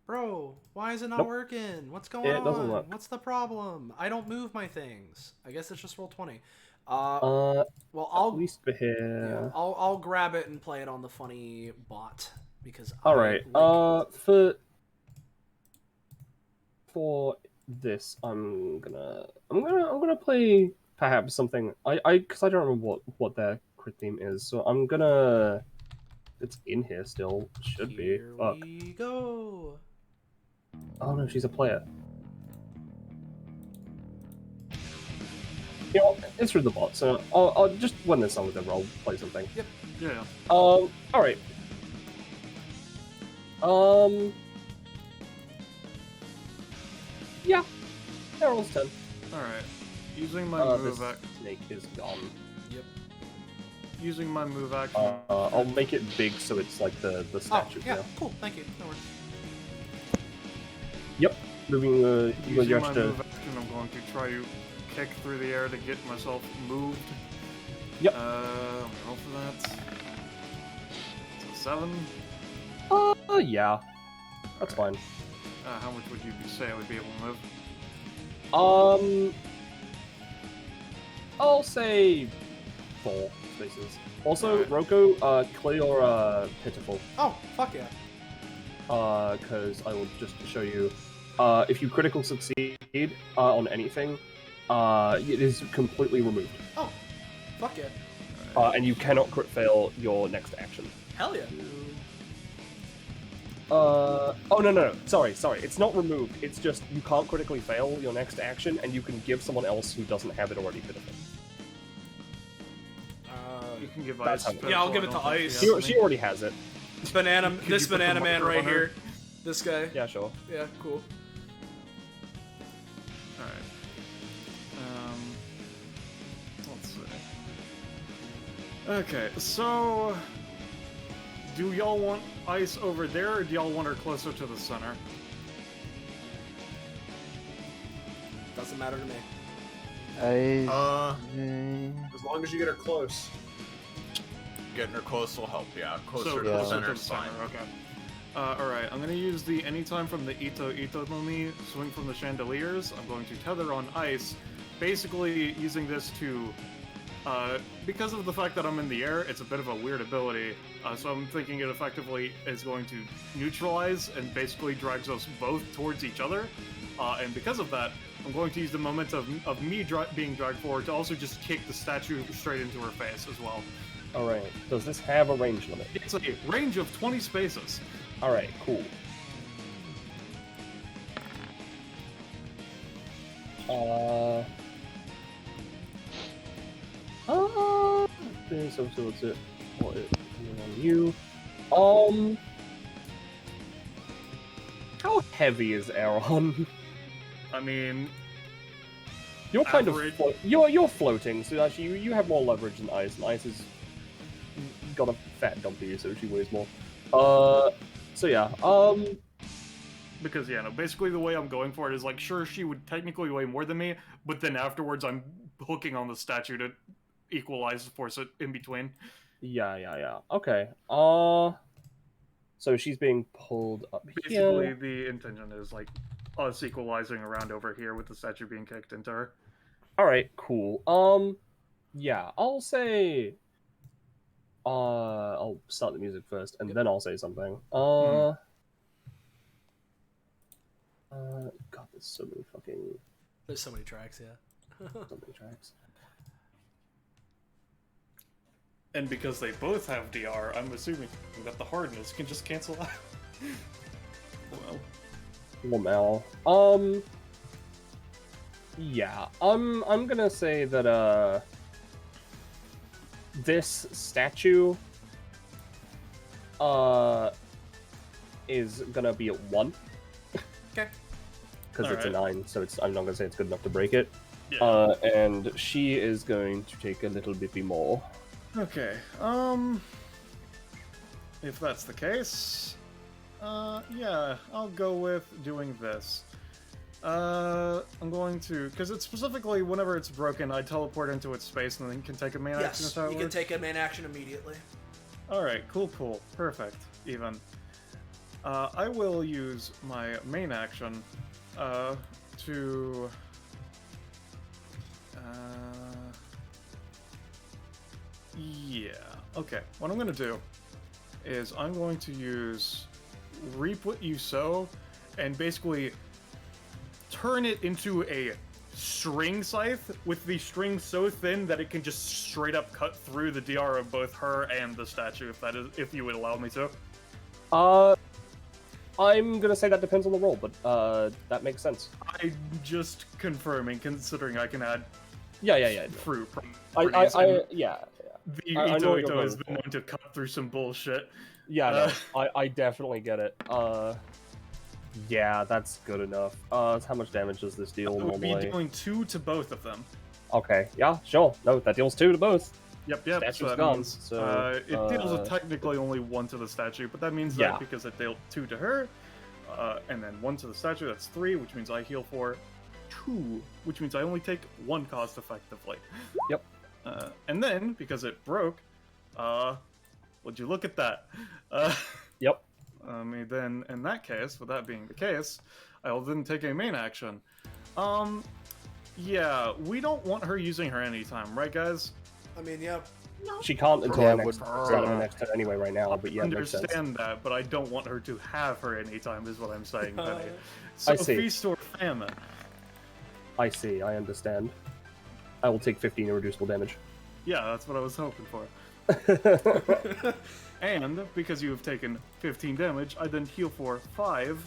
Bro, why is it not working? What's going on? It doesn't work. What's the problem? I don't move my things. I guess it's just roll 20. Well, I'll... At least for here... Yeah, I'll grab it and play it on the funny bot. Because Alright, for this, I'm gonna play perhaps something because I don't remember what their crit theme is, so I'm gonna. It's in here still. Should be. Fuck. We go. Oh no, she's a player. You know, it's through the bot, so I'll just when there's someone with them, I'll play something. Yep. Yeah. Alright. Yeah. That rolls 10. Alright. Using my move action. Snake is gone. Yep. Using my move action. I'll make it big so it's like the statue. Oh, yeah, cool. Thank you. No worries. Yep. Moving Using my move action, I'm going to try to kick through the air to get myself moved. Yep. Roll for that. So 7. Yeah. That's fine. How much would you say I would be able to move? I'll say 4 spaces. Also, Roko, clear your pitiful. Oh, fuck yeah. Because I will just show you. If you critical succeed on anything, it is completely removed. Oh, fuck yeah. And you cannot crit fail your next action. Hell yeah. Oh no, sorry, it's not removed, it's just you can't critically fail your next action, and you can give someone else who doesn't have it already pitiful. You can give That's ice. how- Yeah, I'll give it to ice. She already has it. This Could banana you put the man marker right on her? here. This guy. Yeah, sure. Yeah, cool. Alright. Let's see. Okay, so... Do y'all want ice over there, or do y'all want her closer to the center? Doesn't matter to me. As long as you get her close. Getting her close will help, yeah. Closer So to the closer center to is the fine. center, okay. Alright, I'm gonna use the anytime from the Ito no Mi, swing from the chandeliers. I'm going to tether on ice, basically using this to, because of the fact that I'm in the air, it's a bit of a weird ability, so I'm thinking it effectively is going to neutralize and basically drags us both towards each other, and because of that, I'm going to use the moment of me being dragged forward to also just kick the statue straight into her face as well. Alright, does this have a range limit? It's a range of 20 spaces. Alright, cool. So what's it? What is on you? How heavy is Aaron? I mean, You're kind average. of you're floating, so actually you have more leverage than Ice, and Ice has got a fat dumpy, so she weighs more. So yeah, Because, yeah, no, basically the way I'm going for it is, like, sure, she would technically weigh more than me, but then afterwards I'm hooking on the statue to equalize the force in between. yeah. Okay. So she's being pulled up Basically, here. the intention is, like, us equalizing around over here with the statue being kicked into her. Alright, cool. Yeah, I'll say... I'll start the music first, and then I'll say something. God, there's so many fucking... There's so many tracks, yeah. so many tracks. And because they both have DR, I'm assuming that the hardness can just cancel out. Well, Lamel. Yeah, I'm gonna say that, this statue, is gonna be at 1. Okay. Because it's a Alright. 9, so I'm not gonna say it's good enough to break it. yeah. And she is going to take a little bit more. Okay, if that's the case, yeah, I'll go with doing this. I'm going to, because it's specifically whenever it's broken, I teleport into its space and then can take a main action. Yes, Is how it you can works? take a main action immediately. Alright, cool, perfect, even. I will use my main action, to... Yeah, okay. What I'm gonna do is I'm going to use Reap What You Sow and basically turn it into a string scythe with the string so thin that it can just straight up cut through the DR of both her and the statue, if you would allow me to. I'm gonna say that depends on the roll, but that makes sense. I'm just confirming, considering I can add Yeah. fruit. Yeah. The I know Ito what you're Ito has going been known to cut through some bullshit. Yeah, no, I definitely get it. Yeah, that's good enough. How much damage does this deal I would be normally? dealing 2 to both of them. Okay, yeah, sure. No, that deals 2 to both. Yep. Statue's So that gone, means so, it deals with technically only 1 to the statue, but that means Yeah. that because it dealt 2 to her, and then 1 to the statue, that's 3, which means I heal for 2, which means I only take 1 cost effectively. Yep. And then because it broke, would you look at that? Yep. I mean, then in that case, with that being the case, I'll then take a main action. Yeah, we don't want her using her anytime, right, guys? I mean, yeah. She can't until Yeah, her next, start of her next turn anyway right now, but yeah, it makes sense. Understand that, but I don't want her to have her anytime, is what I'm saying, Penny. So I see. feast or famine. I see, I understand. I will take 15 irreducible damage. Yeah, that's what I was hoping for. And because you have taken 15 damage, I then heal for 5,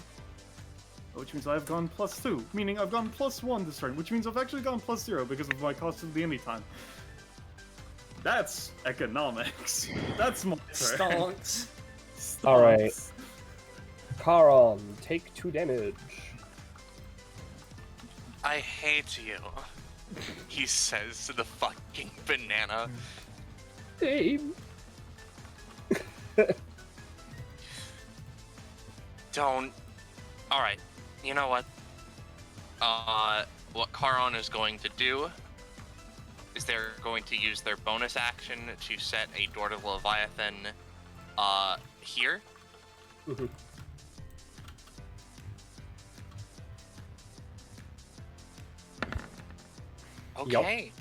which means I've gone +2, meaning I've gone +1 this turn, which means I've actually gone +0 because of my cost of the anytime. That's economics. That's my turn. Stonks. Alright. Charon, take 2 damage. I hate you, he says to the fucking banana. Same. Don't. Alright, you know what? What Charon is going to do is they're going to use their bonus action to set a door to Leviathan, here. Mhm. Okay.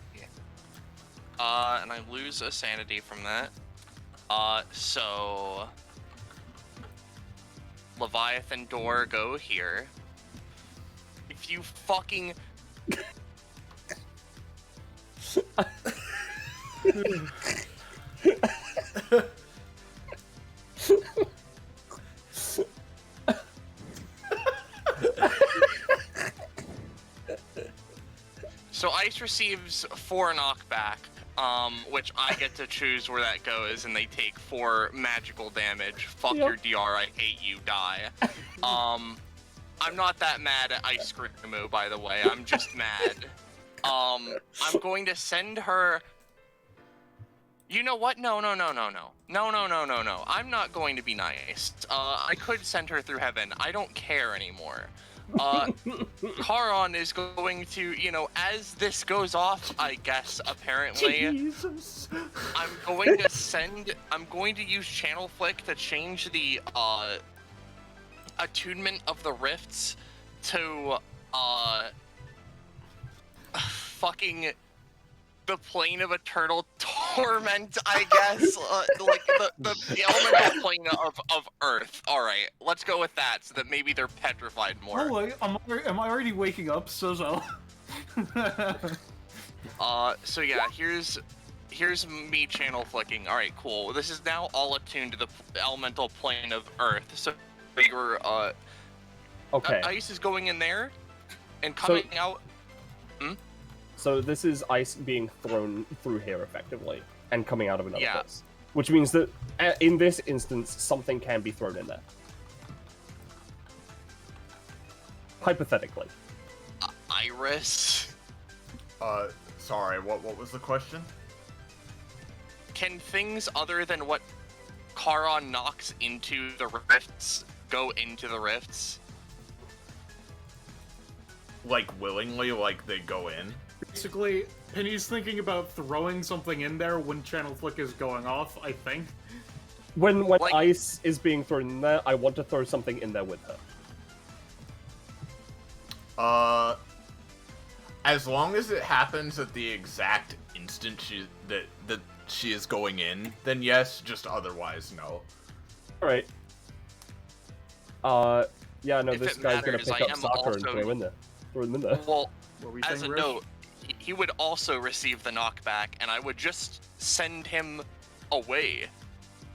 And I lose a sanity from that. So Leviathan door go here. If you fucking So Ice receives 4 knockback, which I get to choose where that goes, and they take 4 magical damage. Fuck your DR, I hate you, die. I'm not that mad at Ice Screamo, by the way, I'm just mad. I'm going to send her... You know what? No. No. I'm not going to be nice. I could send her through heaven. I don't care anymore. Charon is going to, you know, as this goes off, I guess, apparently, Jesus. I'm going to use Channel Flick to change the, attunement of the rifts to, fucking the plane of eternal torment, I guess, like the elemental plane of Earth. All right, let's go with that, so that maybe they're petrified more. Oh wait, am I already waking up? So. So yeah, here's me channel flicking. All right, cool. This is now all attuned to the elemental plane of Earth. So your Okay. Ice is going in there, and coming out. So this is ice being thrown through here effectively, and coming out of another Yeah. place. Which means that, in this instance, something can be thrown in there. Hypothetically. Iris. Sorry, what was the question? Can things other than what Charon knocks into the rifts go into the rifts? Like, willingly, like, they go in? Basically, Penny's thinking about throwing something in there when Channel Flick is going off, I think. When Like- ice is being thrown in there, I want to throw something in there with her. As long as it happens at the exact instant that she is going in, then yes, just otherwise, no. Alright. Yeah, no, If this it guy's gonna matters, pick I up am soccer and also- throw him in there. Throw him in there. Well, What were you as saying, a Riff? note, he would also receive the knockback, and I would just send him away.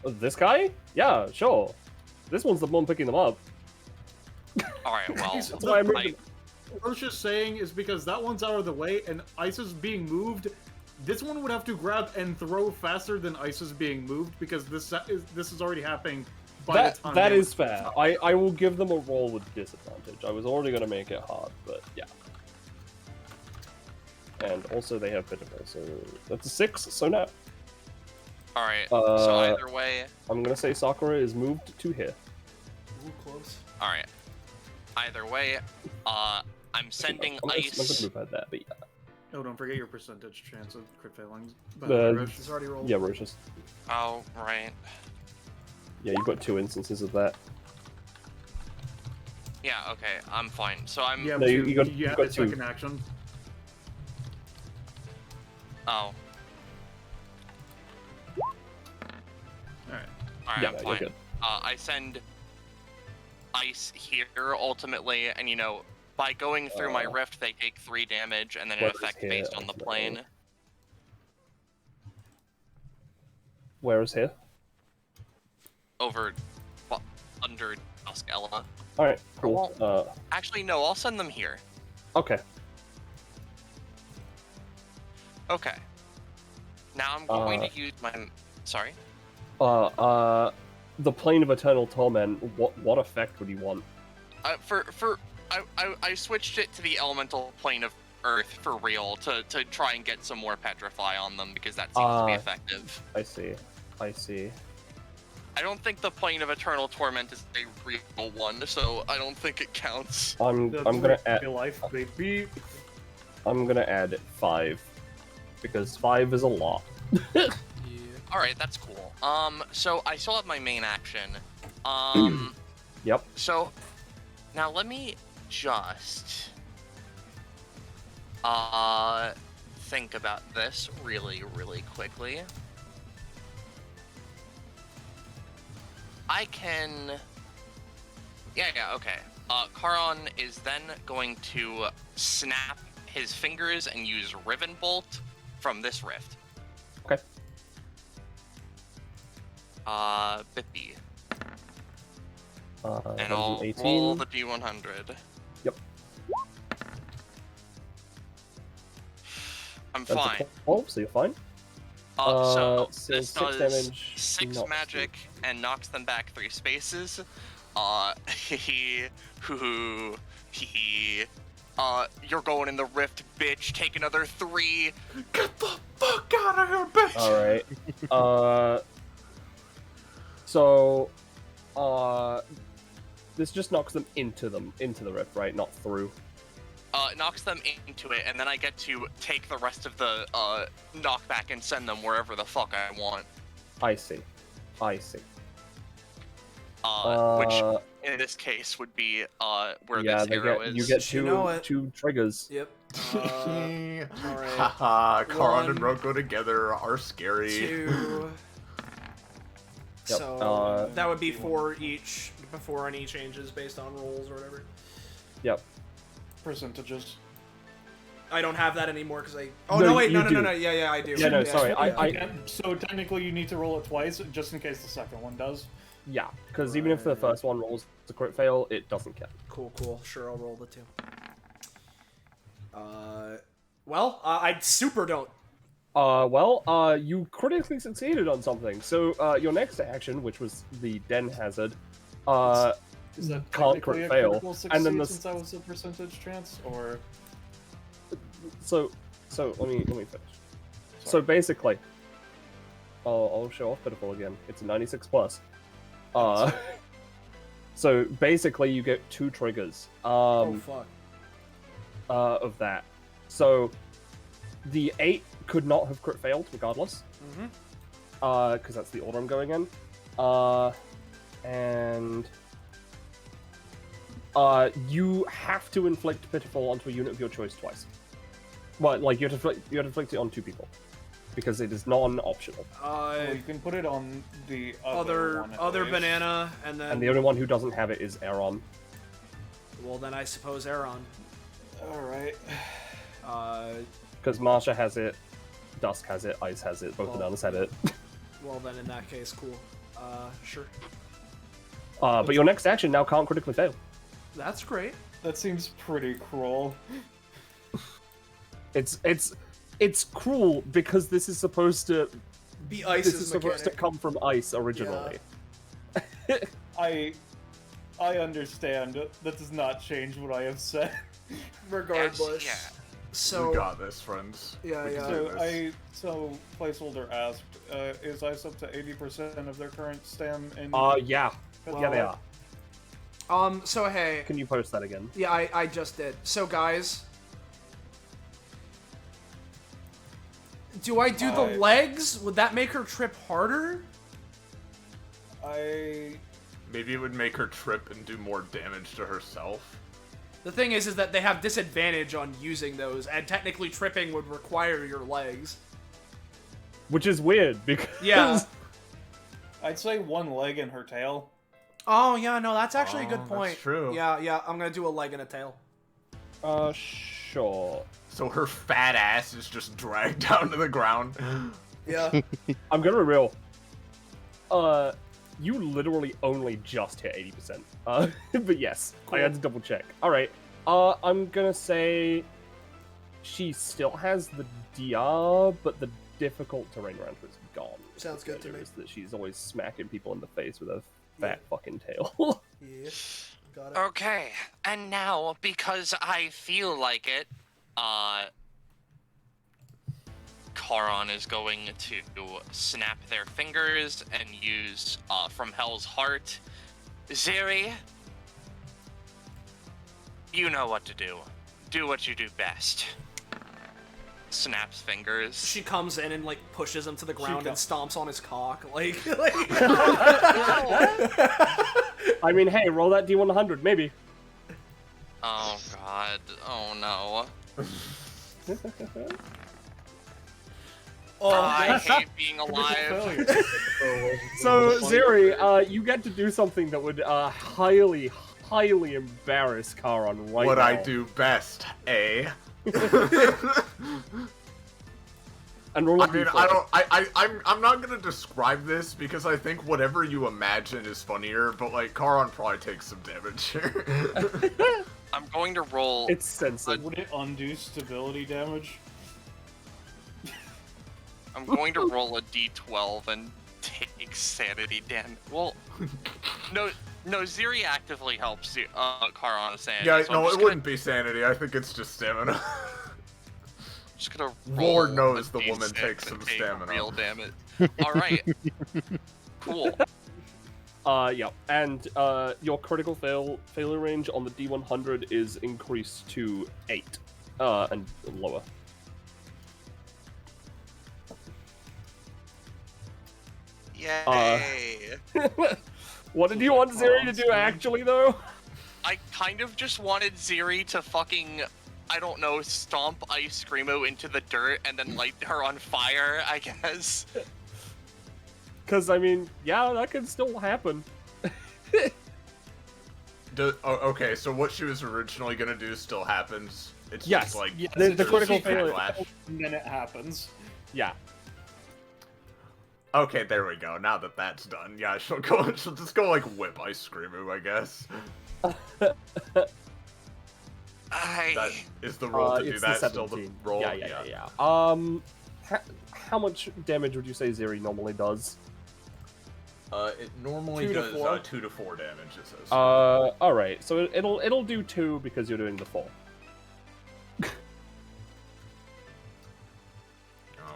This guy? Yeah, sure. This one's the one picking them up. Alright, well, He's- That's why I'm I, What I was just saying is because that one's out of the way and Ice is being moved, this one would have to grab and throw faster than Ice is being moved because this is already happening by the time That they is were- fair. I will give them a roll with disadvantage. I was already going to make it hard, but yeah. And also they have pitiful, so that's a 6, so no. alright, so either way, I'm going to say Sakura is moved to here. Ooh, close. alright. Either way, I'm sending I'm Ice... going to move at that, but yeah. Oh, don't forget your percentage chance of crit failings. He's already rolled. Yeah, Rosh's. Oh, right. Yeah, you've got 2 instances of that. Yeah, okay, I'm fine. So I'm... Yeah, No, you got- you you have got a two. second action. Oh. Alright. Alright, Yeah, I'm no, you're fine. good. I send Ice here, ultimately, and you know, by going through my rift, they take 3 damage, and then What it is affects here, based on the ultimately? plane. Where is here? Over... under Duskella. Alright, cool. Actually, no, I'll send them here. Okay. Okay. Now I'm going to use my... Sorry? The plane of eternal torment, what effect would you want? I switched it to the elemental plane of Earth for real to try and get some more petrify on them because that seems to be effective. I see. I don't think the plane of eternal torment is a real one, so I don't think it counts. I'm That's gonna add real life, baby. I'm gonna add 5 because 5 is a lot. All right, that's cool. So I still have my main action. Yep. So, now let me just think about this really, really quickly. I can... Yeah, okay. Charon is then going to snap his fingers and use Riven Bolt from this rift. Okay. Bippy. That And was I'll an 18. roll the D100. Yep. I'm That's a fine. 12, so you're fine. So so this 6 does damage, 6 knocks magic and knocks them back 3 spaces. You're going in the rift, bitch. Take another 3. Get the fuck out of here, bitch! Alright. So, this just knocks them into the rift, right? Not through. Knocks them into it, and then I get to take the rest of the knockback and send them wherever the fuck I want. I see. Which in this case would be where this arrow is. You get You know two triggers. Yep. Alright. Haha, Karan and 1, Roko together are scary. 2. Yep, So that would be 4 each before any changes based on rolls or whatever. Yep. Percentages. I don't have that anymore because I. Oh No, no! Wait, you no, do. Yeah, I do. Yeah, no, sorry. So technically, you need to roll it twice, just in case the second one does. Yeah, because even if the first one rolls a crit fail, it doesn't count. Cool. Sure, I'll roll the 2. Well, I super don't. You critically succeeded on something. So, your next action, which was the Den Hazard, Is that can't technically crit a fail. critical succeed And then the since that was a percentage chance, or so let me finish. So basically, I'll show off Pitiful again. It's a 96 plus. So basically, you get 2 triggers. Oh fuck. Of that. So the 8 could not have crit failed regardless. Mm-hmm. Because that's the order I'm going in. And you have to inflict Pitiful onto a unit of your choice twice. Well, like you have to inflict it on 2 people because it is non-optional. you can put it on the other one at other least. banana, and then. And the only one who doesn't have it is Aaron. Well, then I suppose Aaron. All right. Because Marsha has it, Dusk has it, Ice has it, both bananas had it. Well, then in that case, cool. Sure. But your next action now can't critically fail. That's great. That seems pretty cruel. It's cruel because this is supposed to Be Ice's supposed to mechanic. come from Ice originally. I understand. That does not change what I have said. Regardless. Yes, So. We got this, friends. Yeah, We can yeah. do So this. so placeholder asked, is Ice up to 80% of their current stam? And Yeah, they Well- are. So hey. Can you post that again? Yeah, I just did. So guys. Do I do the I- legs? Would that make her trip harder? Maybe it would make her trip and do more damage to herself. The thing is that they have disadvantage on using those, and technically tripping would require your legs. Which is weird because Yeah. I'd say 1 leg in her tail. Oh yeah, no, that's actually a good Oh, point. that's true. Yeah, I'm gonna do a leg and a tail. Sure. So her fat ass is just dragged down to the ground. Yeah. I'm gonna be real. You literally only just hit 80%. But yes, I had to double check. Alright, I'm gonna say she still has the DR, but the difficult terrain around her is gone. Sounds good to me. Is that she's always smacking people in the face with a fat fucking tail. Yeah. Got it. Okay, and now, because I feel like it, Charon is going to snap their fingers and use, from Hell's Heart. Zeri, you know what to do. Do what you do best. Snaps fingers. She comes in and like pushes him to the ground and stomps on his cock, like I mean, hey, roll that D100, maybe. Oh god. Oh no. Oh, I hate being alive. So, Ziri, you get to do something that would highly embarrass Charon right What now. I do best, eh? And roll I a mean, D4. I'm not gonna describe this because I think whatever you imagine is funnier, but like Charon probably takes some damage here. I'm going to roll. It's sensitive. Would it undo stability damage? I'm going to roll a d12 and take sanity damage. Well, no, Ziri actively helps you, Charon with sanity. Yeah, so no, I'm it just wouldn't be sanity. I think it's just stamina. just gonna Lord roll knows a the woman D6 takes and some take stamina. Real damage. All right. Cool. Yeah, and your critical failure range on the D100 is increased to 8, and lower. Yay! What did you want Ziri to do actually, though? I kind of just wanted Ziri to fucking, I don't know, stomp Ice Screamo into the dirt and then light her on fire, I guess. Because, I mean, yeah, that could still happen. Okay, so what she was originally gonna do still happens. It's Yes, just like yes, the it's critical just failure. backlash. And then it happens. Yeah. Okay, there we go. Now that that's done, yeah, she'll just go like whip Ice Screamo, I guess. That is the roll to do it's that. the Still the 17. roll. Yeah. How much damage would you say Ziri normally does? It normally 2 to does 4. 2 to 4 damage. It says. Alright, so it'll do 2 because you're doing the 4.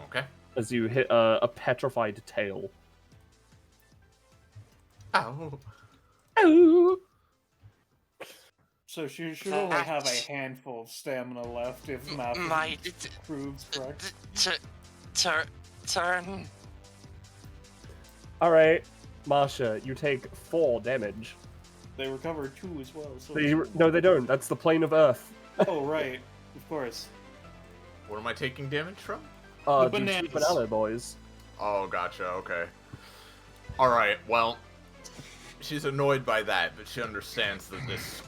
Okay. As you hit a petrified tail. Ow. Ow! So she should only have a handful of stamina left if math My proves correct. turn. Alright, Masha, you take 4 damage. They recover 2 as well. So No, they don't. That's the plane of Earth. Oh right, of course. What am I taking damage from? The due to bananas. banana boys. Oh, gotcha. Okay. All right. Well, she's annoyed by that, but she understands that this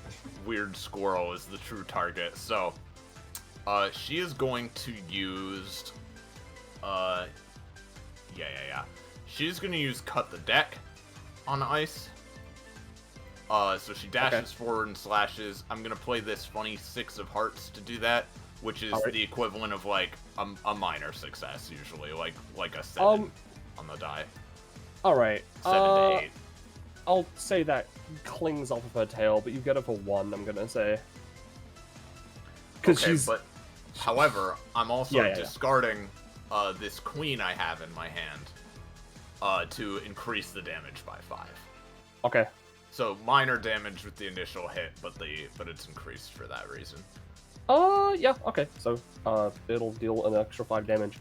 weird squirrel is the true target. So, she is going to use. Yeah. She's going to use cut the deck on ice. So she dashes forward and slashes. I'm going to play this funny 6 of hearts to do that, which is the equivalent of like a minor success usually, like a 7 on the die. All right. 7 to 8. I'll say that clings off of her tail, but you get her for 1. I'm gonna say. Because she's. But however, I'm also Yeah. discarding this queen I have in my hand to increase the damage by 5. Okay. So minor damage with the initial hit, but it's increased for that reason. Yeah. Okay. So, it'll deal an extra 5 damage.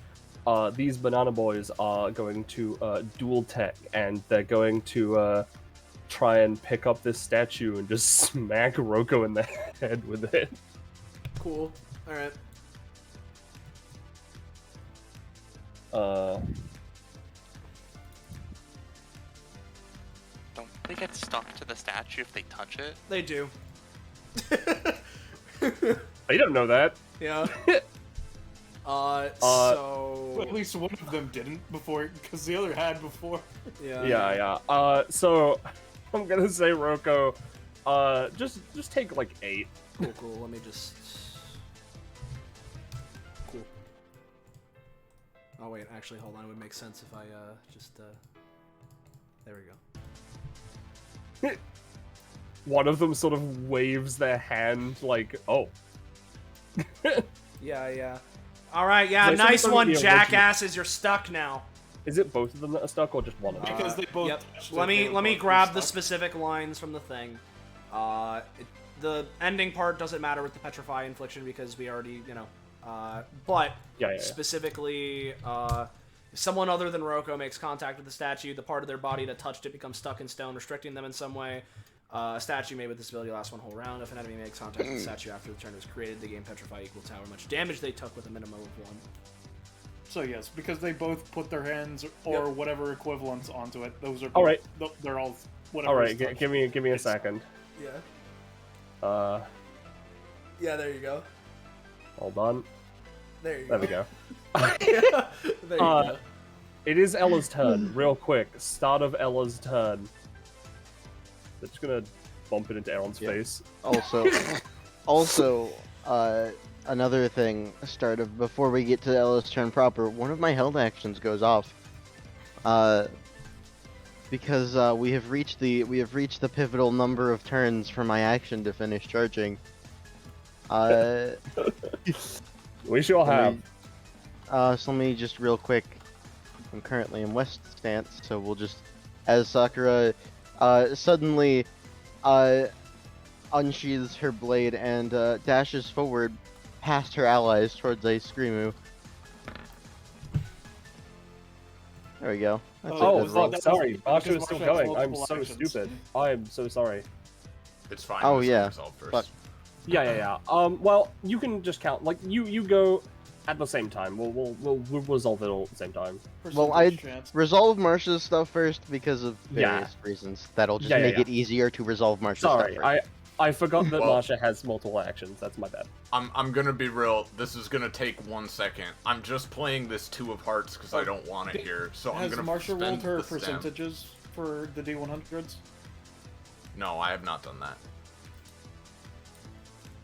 These banana boys are going to dual tech, and they're going to try and pick up this statue and just smack Roko in the head with it. Cool. Alright. Don't they get stuck to the statue if they touch it? They do. I don't know that. Yeah. Well, at least one of them didn't before, because the other had before. Yeah. So I'm gonna say Roko, just take like 8. Cool. Let me just. Cool. Oh wait, actually, hold on. It would make sense if I just. There we go. One of them sort of waves their hand like, oh. Yeah. All right, yeah, Like, nice something one, from the original- jackasses. You're stuck now. Is it both of them that are stuck or just one of them? Because they both. Yep. touched Let it, they me were let me both grab the stuck. specific lines from the thing. The ending part doesn't matter with the petrify infliction because we already, but Yeah. specifically, if someone other than Roko makes contact with the statue, the part of their body that touched it becomes stuck in stone, restricting them in some way. A statue made with this ability lasts one whole round. If an enemy makes contact with the statue after the turn was created, they gain petrify equal to however much damage they took with a minimum of 1. So yes, because they both put their hands or Yep. whatever equivalents onto it. Those are both, All right. They're all whatever. All right, is touched. give me a second. Yeah. Yeah, there you go. Hold on. There you There go. we go. There you go. It is Ella's turn. Real quick, start of Ella's turn. They're just gonna bump it into Aaron's Yep. face. Also, another thing, before we get to Ella's turn proper, one of my held actions goes off. Because we have reached the pivotal number of turns for my action to finish charging. We sure have. So let me just real quick. I'm currently in West stance, so we'll just, as Sakura suddenly unsheathes her blade and dashes forward past her allies towards a Screamu. There we go. That's a Oh, good roll. fuck, sorry. because Marsha is still Marsha has going. I'm multiple so actions. stupid. I am so sorry. It's fine. Oh, this yeah. will resolve first. Fuck. Yeah. Well, you can just count. Like, you go at the same time. We'll resolve it all at the same time. Well, Percentage I'd chance. resolve Marsha's stuff first because of Yeah. various reasons. That'll just Yeah, make yeah. it easier to resolve Marsha's Sorry, stuff first. I forgot that Well- Marsha has multiple actions. That's my bad. I'm gonna be real. This is gonna take 1 second. I'm just playing this 2 of hearts because I don't want it here. So I'm Has gonna Marsha spend rolled her the stem. percentages for the D100s? No, I have not done that.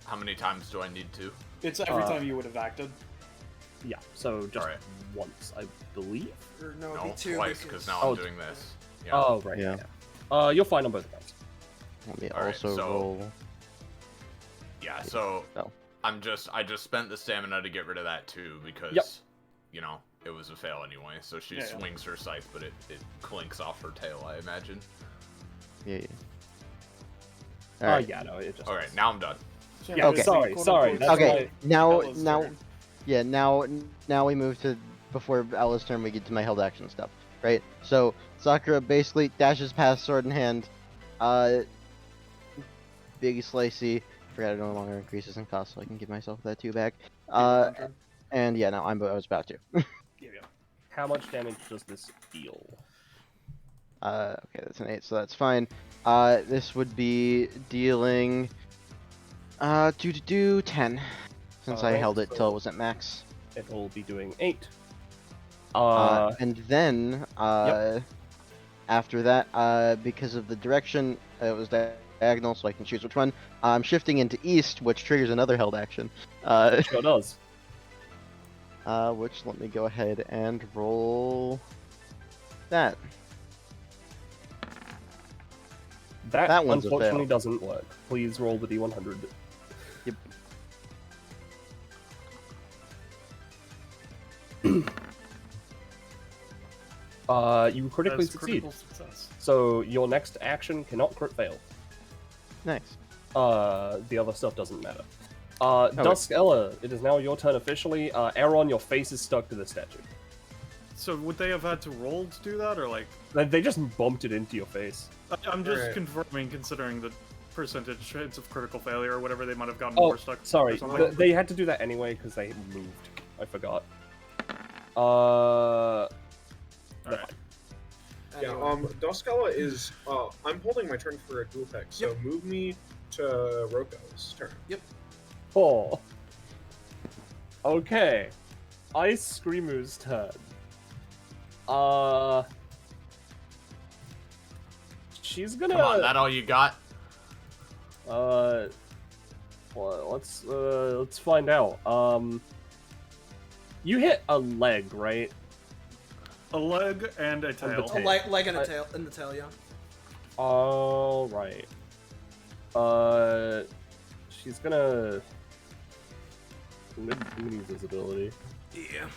How many times do I need to? It's every Uh, time you would have acted. Yeah, so just Alright. once, I believe. Or no, No, it'd be 2 twice because now Oh, I'm doing this. Yeah. Oh, right. Yeah. Yeah. You're fine on both accounts. Let me Alright, also so- roll. Yeah, so Oh. I just spent the stamina to get rid of that too because Yep. you know, it was a fail anyway. So she Yeah. swings her scythe, but it clinks off her tail, I imagine. Yeah. Alright. Yeah, no, it just. Alright, now I'm done. So Yeah, Okay. sorry, quote-unquote, that's Okay, now Ella's turn. now we move to before Ella's turn. We get to my held action stuff, right? So Sakura basically dashes past sword in hand, big slicey. Forgot it no longer increases in cost, so I can give myself that 2 back. And yeah, no, I was about to. How much damage does this deal? Okay, that's an 8, so that's fine. This would be dealing 10, since I Alright, held it so- till it was at max. It will be doing 8. And then after that, because of the direction, it was diagonal, so I can choose which one. I'm shifting into east, which triggers another held action. Sure does. Which let me go ahead and roll that. That one's a fail. unfortunately doesn't work. Please roll the D100. Yep. You critically That's succeed. critical success. So your next action cannot crit fail. Nice. The other stuff doesn't matter. Dusk Ella, it is now your turn officially. Aaron, your face is stuck to the statue. So would they have had to roll to do that, or like? They just bumped it into your face. I'm just Alright. confirming, considering the percentage chance of critical failure or whatever. They might have gotten Oh, more stuck. sorry. Or something. They had to do that anyway because they moved. I forgot. They're Alright. fine. Yeah, Doskala is, I'm holding my turn for a dual tech, so move me to Roko's turn. Oh. Okay. Ice Screamu's turn. She's gonna. Come on, that all you got? Well, let's find out. You hit a leg, right? A leg and a the tail. tail. Leg and a tail, in the tail, yeah. All right. She's gonna. I'm gonna use this ability. Yeah.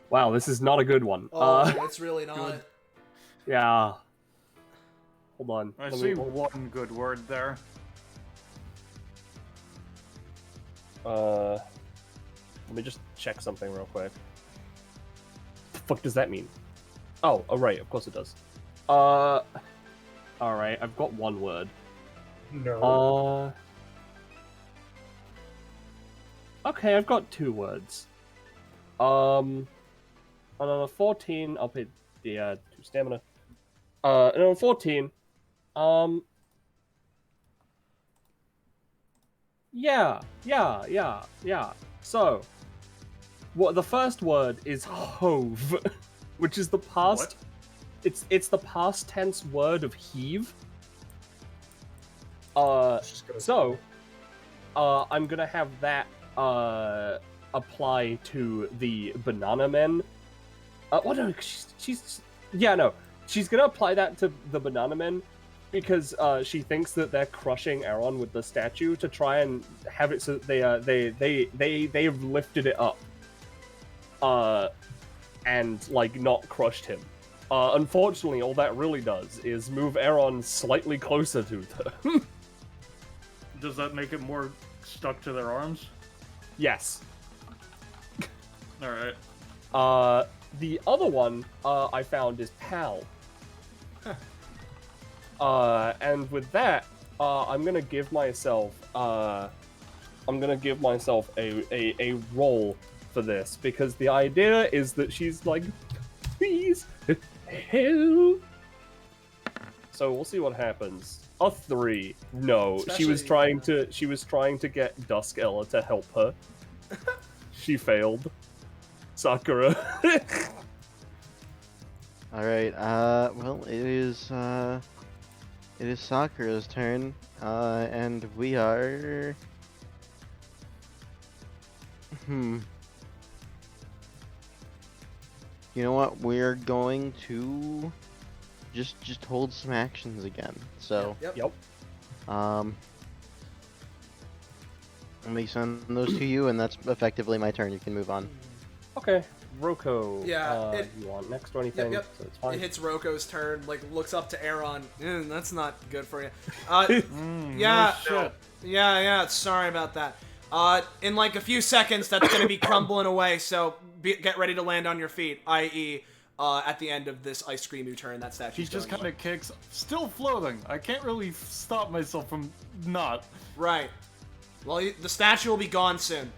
Wow, this is not a good one. Oh, it's really not. Yeah. Hold on. I Let see me- one good word there. Let me just check something real quick. fuck does that mean? Oh, right, of course it does. Alright, I've got one word. No. Okay, I've got 2 words. On a 14, I'll pay the 2 stamina. And on a 14, yeah. So, what the first word is hove, which is the past. What? It's the past tense word of heave. So, I'm gonna have that apply to the banana men. Well, no, she's gonna apply that to the banana men because she thinks that they're crushing Aaron with the statue to try and have it so that they've lifted it up, and like not crushed him. Unfortunately, all that really does is move Aaron slightly closer to them. Does that make it more stuck to their arms? Yes. Alright. The other one I found is pal. And with that, I'm gonna give myself a roll for this because the idea is that she's like, please help. So we'll see what happens. A 3. No, she was trying to get Dusk Ella to help her. She failed. Sakura. Alright, well, it is Sakura's turn, and we are... You know what, we're going to just hold some actions again, so... Yep. Let me send those to you, and that's effectively my turn. You can move on. Okay, Roko. Yeah, you want next or anything? Yep. So it's fine. It hits Roko's turn, like, looks up to Aaron. That's not good for you. Yeah, Shit. yeah, sorry about that. In like a few seconds, that's gonna be crumbling away, so get ready to land on your feet, i.e., at the end of this ice cream U-turn, that statue's He just going kind of kicks, still floating. I can't really stop myself from not. Right. Well, the statue will be gone soon.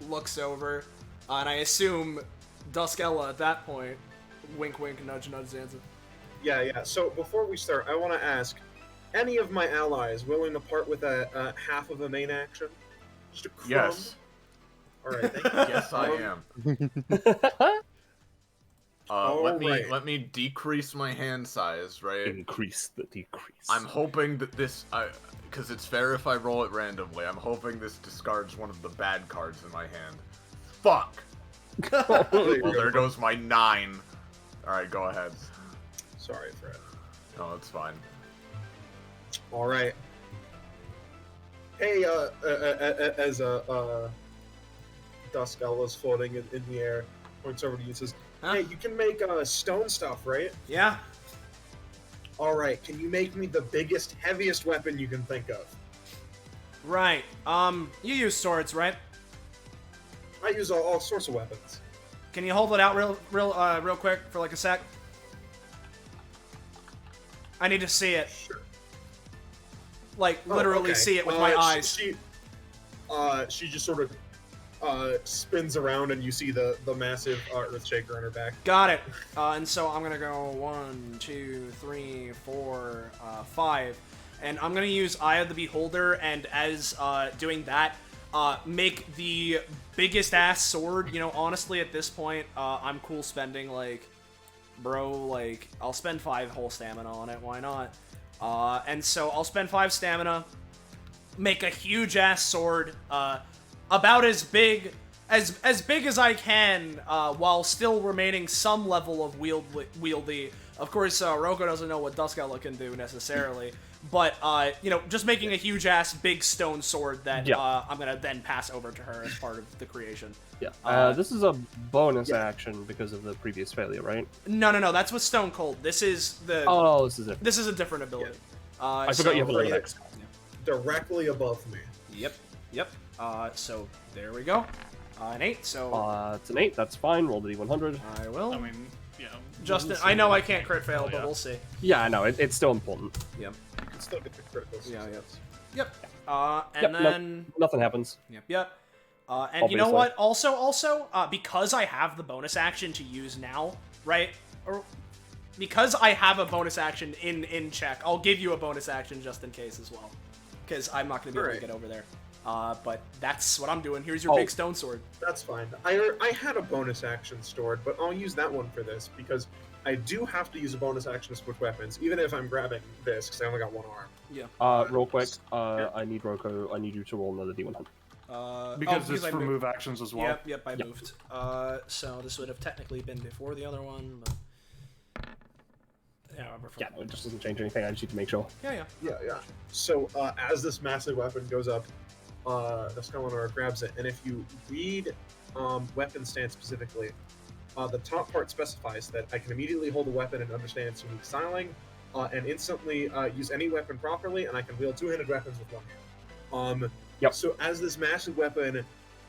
Looks over, and I assume Duskella at that point. Wink, wink, nudge, nudge, Zanza. Yeah. So before we start, I want to ask, any of my allies willing to part with a half of a main action? Just a crumb? Yes. All right. Thank you. Yes, I am. Let me decrease my hand size, right? Increase the decrease. I'm hoping that this, because it's fair if I roll it randomly. I'm hoping this discards one of the bad cards in my hand. Fuck. Well, there goes my 9. All right, go ahead. Sorry, Fred. No, it's fine. All right. Hey, as Duskella's floating in the air, points over to you and says, Huh? "Hey, you can make stone stuff, right? Yeah? All right. Can you make me the biggest, heaviest weapon you can think of? Right. You use swords, right? I use all sorts of weapons. Can you hold it out real quick for like a sec? I need to see it. Sure. Like, literally okay. see it with my eyes. She just sort of spins around, and you see the massive earth shaker on her back. Got it. And so I'm gonna go 1, 2, 3, 4, 5, and I'm gonna use Eye of the Beholder, and as doing that, make the biggest ass sword. You know, honestly, at this point, I'm cool spending like, bro, like I'll spend 5 whole stamina on it. Why not? And so I'll spend 5 stamina, make a huge ass sword, about as big as I can, while still remaining some level of wieldy. Of course, Roko doesn't know what Duskella can do necessarily, but you know, just making a huge ass big stone sword that I'm gonna then pass over to her as part of the creation. Yeah. This is a bonus action because of the previous failure, right? No. That's with Stone Cold. This is the. Oh, this is it. This is a different ability. I forgot you have a little right. X. Directly above me. Yep. So there we go. An 8, so It's an 8. That's fine. Roll the d100. I will. I mean, yeah. Justin, we'll I see. know I can't crit fail, Oh, but yeah. we'll see. Yeah, I know. It's still important. Yep. You can still get the critical Yeah, success. Yep. And Yep, no- then Nothing happens. Yep. And you know Obviously. what? Also, because I have the bonus action to use now, right? Or because I have a bonus action in check, I'll give you a bonus action just in case as well, because I'm not going to be able to Alright. get over there. But that's what I'm doing. Here's your Oh. big stone sword. That's fine. I had a bonus action stored, but I'll use that one for this because I do have to use a bonus action to switch weapons, even if I'm grabbing this because I only got one arm. Real quick, I need Roko. I need you to roll another d100. Because this I for moved. move actions as well. Yep, I moved. So this would have technically been before the other one, but yeah, Yeah, no, it just doesn't change anything. I just need to make sure. yeah. Yeah. So as this massive weapon goes up, the Skeletor grabs it, and if you read weapon stance specifically, the top part specifies that I can immediately hold a weapon and understand its unique styling, and instantly use any weapon properly, and I can wield two-handed weapons with one hand. Yep. So as this massive weapon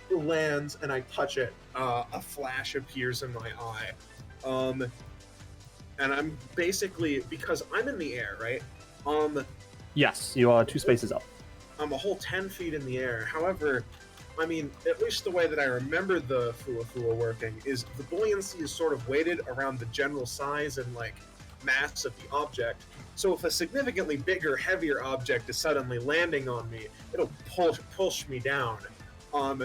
lands and I touch it, a flash appears in my eye. And I'm basically, because I'm in the air, right? Yes, you are 2 spaces up. I'm a whole 10 feet in the air. However, I mean, at least the way that I remember the Fua working is the buoyancy is sort of weighted around the general size and, like, mass of the object. So if a significantly bigger, heavier object is suddenly landing on me, it'll push me down. So I Let me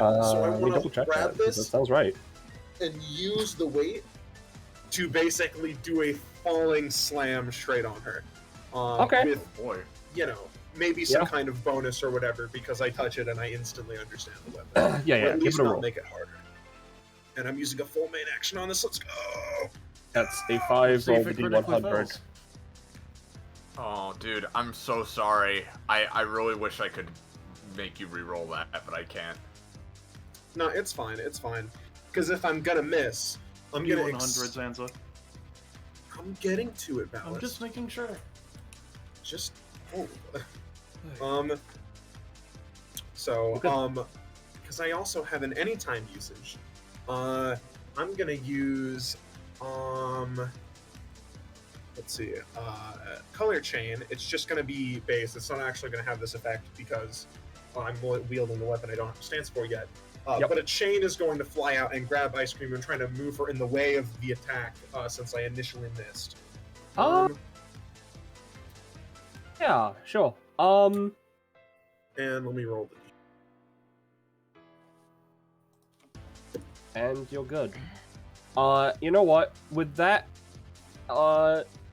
want double to check grab that. That this sounds right. and use the weight to basically do a falling slam straight on her. Okay. With, Boy. you know, maybe some Yeah. kind of bonus or whatever because I touch it and I instantly understand the weapon. Yeah, Or at give least it a not roll. make it harder. And I'm using a full main action on this. Let's go. That's a 5. See Roll if the it critically d100. fails. Oh, dude, I'm so sorry. I really wish I could make you re-roll that, but I can't. No, it's fine. It's fine. Because if I'm gonna miss, I'm gonna. D100, Zanza. I'm getting to it, Ballas. I'm just making sure. Just hold. So Okay. because I also have an anytime usage, I'm gonna use let's see, color chain. It's just gonna be base. It's not actually gonna have this effect because I'm wielding the weapon I don't have stance for yet. Yep. But a chain is going to fly out and grab Ice Cream and try to move her in the way of the attack since I initially missed. Yeah, sure. And let me roll the And you're good. You know what? With that,